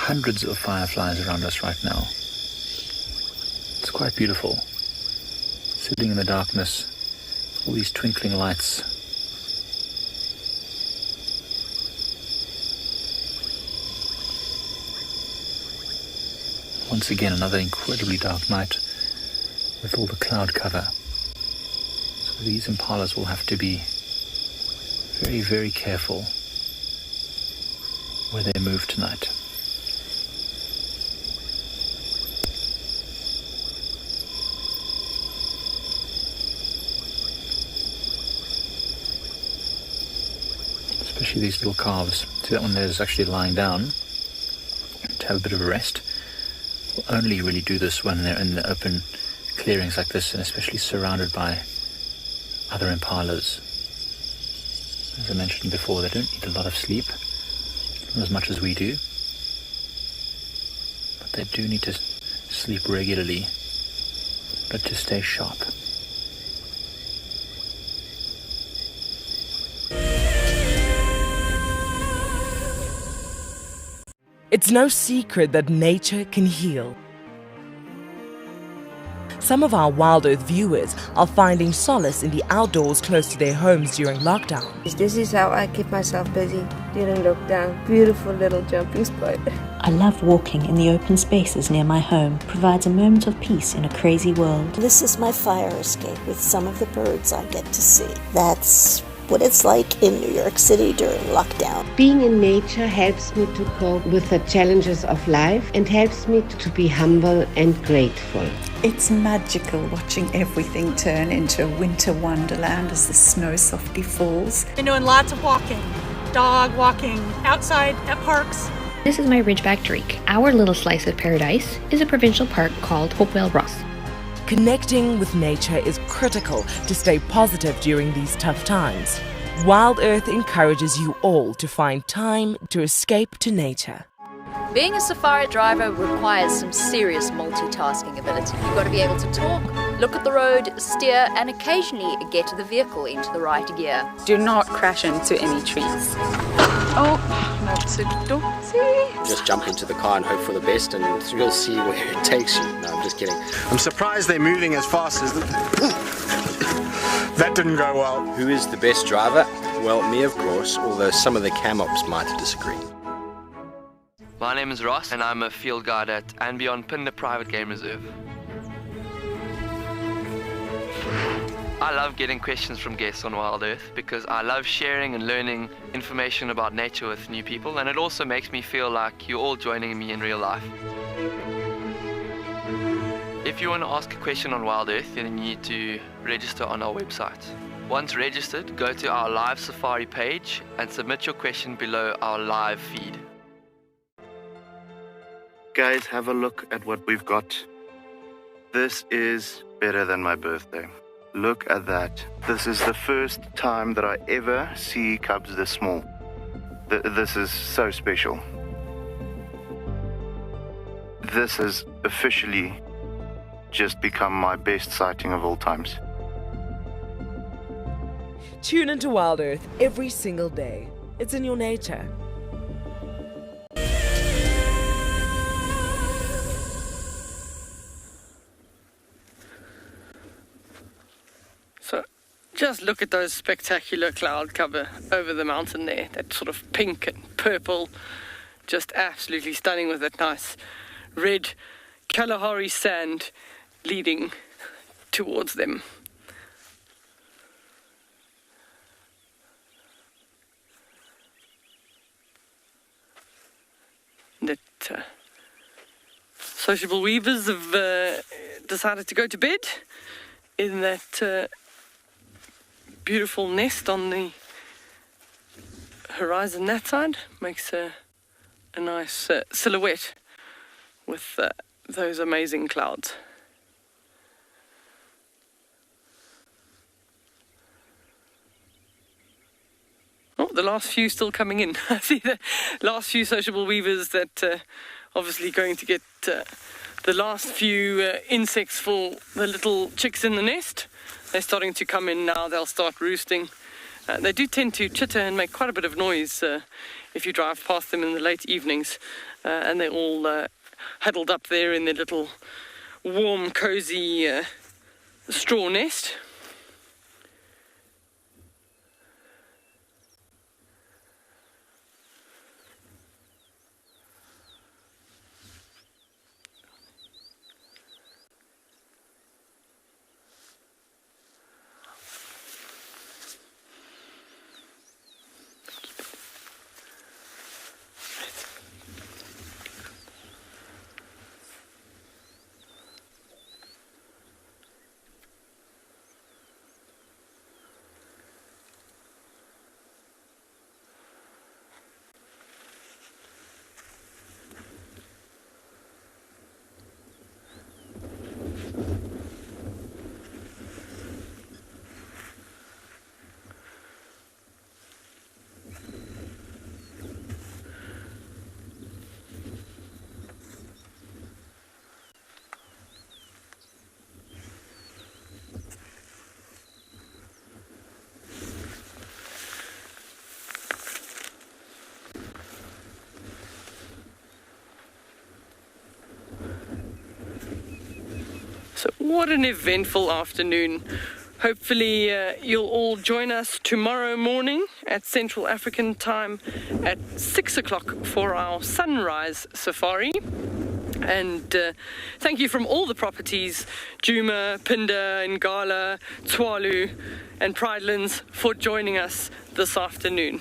hundreds of fireflies around us right now. It's quite beautiful. Sitting in the darkness, all these twinkling lights. Once again, another incredibly dark night with all the cloud cover. So these impalas will have to be very, very careful where they move tonight. Especially these little calves. See, that one there is actually lying down to have a bit of a rest. We'll only really do this when they're in the open clearings like this, and especially surrounded by other impalas. As I mentioned before, they don't need a lot of sleep, not as much as we do, but they do need to sleep regularly, but to stay sharp.
It's no secret that nature can heal. Some of our Wild Earth viewers are finding solace in the outdoors close to their homes during lockdown.
This is how I keep myself busy during lockdown. Beautiful little jumping spot.
I love walking in the open spaces near my home. Provides a moment of peace in a crazy world.
This is my fire escape with some of the birds I get to see. That's what it's like in New York City during lockdown.
Being in nature helps me to cope with the challenges of life and helps me to be humble and grateful.
It's magical watching everything turn into a winter wonderland as the snow softly falls.
Been doing lots of walking, dog walking, outside at parks.
This is my Ridgeback Drake. Our little slice of paradise is a provincial park called Hopewell Ross.
Connecting with nature is critical to stay positive during these tough times. Wild Earth encourages you all to find time to escape to nature.
Being a safari driver requires some serious multitasking ability. You've got to be able to talk, look at the road, steer, and occasionally get the vehicle into the right gear.
Do not crash into any trees.
Oh, that's a dozy.
Just jump into the car and hope for the best, and you'll see where it takes you. No, I'm just kidding.
I'm surprised they're moving as fast as that didn't go well.
Who is the best driver? Well, me, of course, although some of the cam ops might disagree.
My name is Ross, and I'm a field guide at and beyond Pinde Private Game Reserve. I love getting questions from guests on Wild Earth because I love sharing and learning information about nature with new people, and it also makes me feel like you're all joining me in real life. If you want to ask a question on Wild Earth, then you need to register on our website. Once registered, go to our live safari page and submit your question below our live feed.
Guys, have a look at what we've got. This is better than my birthday. Look at that. This is the first time that I ever see cubs this small. This is so special. This has officially just become my best sighting of all times.
Tune into Wild Earth every single day. It's in your nature.
So, just look at those spectacular cloud cover over the mountain there. That sort of pink and purple, just absolutely stunning with that nice red Kalahari sand leading towards them. That sociable weavers have decided to go to bed in that beautiful nest on the horizon that side. Makes a nice silhouette with those amazing clouds. Oh, the last few still coming in. I see the last few sociable weavers that obviously going to get the last few insects for the little chicks in the nest. They're starting to come in now. They'll start roosting. They do tend to chitter and make quite a bit of noise if you drive past them in the late evenings, and they're all huddled up there in their little warm, cozy straw nest. So what an eventful afternoon. Hopefully you'll all join us tomorrow morning at Central African time at 6 o'clock for our sunrise safari. And thank you from all the properties, Djuma, Phinda, Ngala, Tswalu and Pridelands for joining us this afternoon.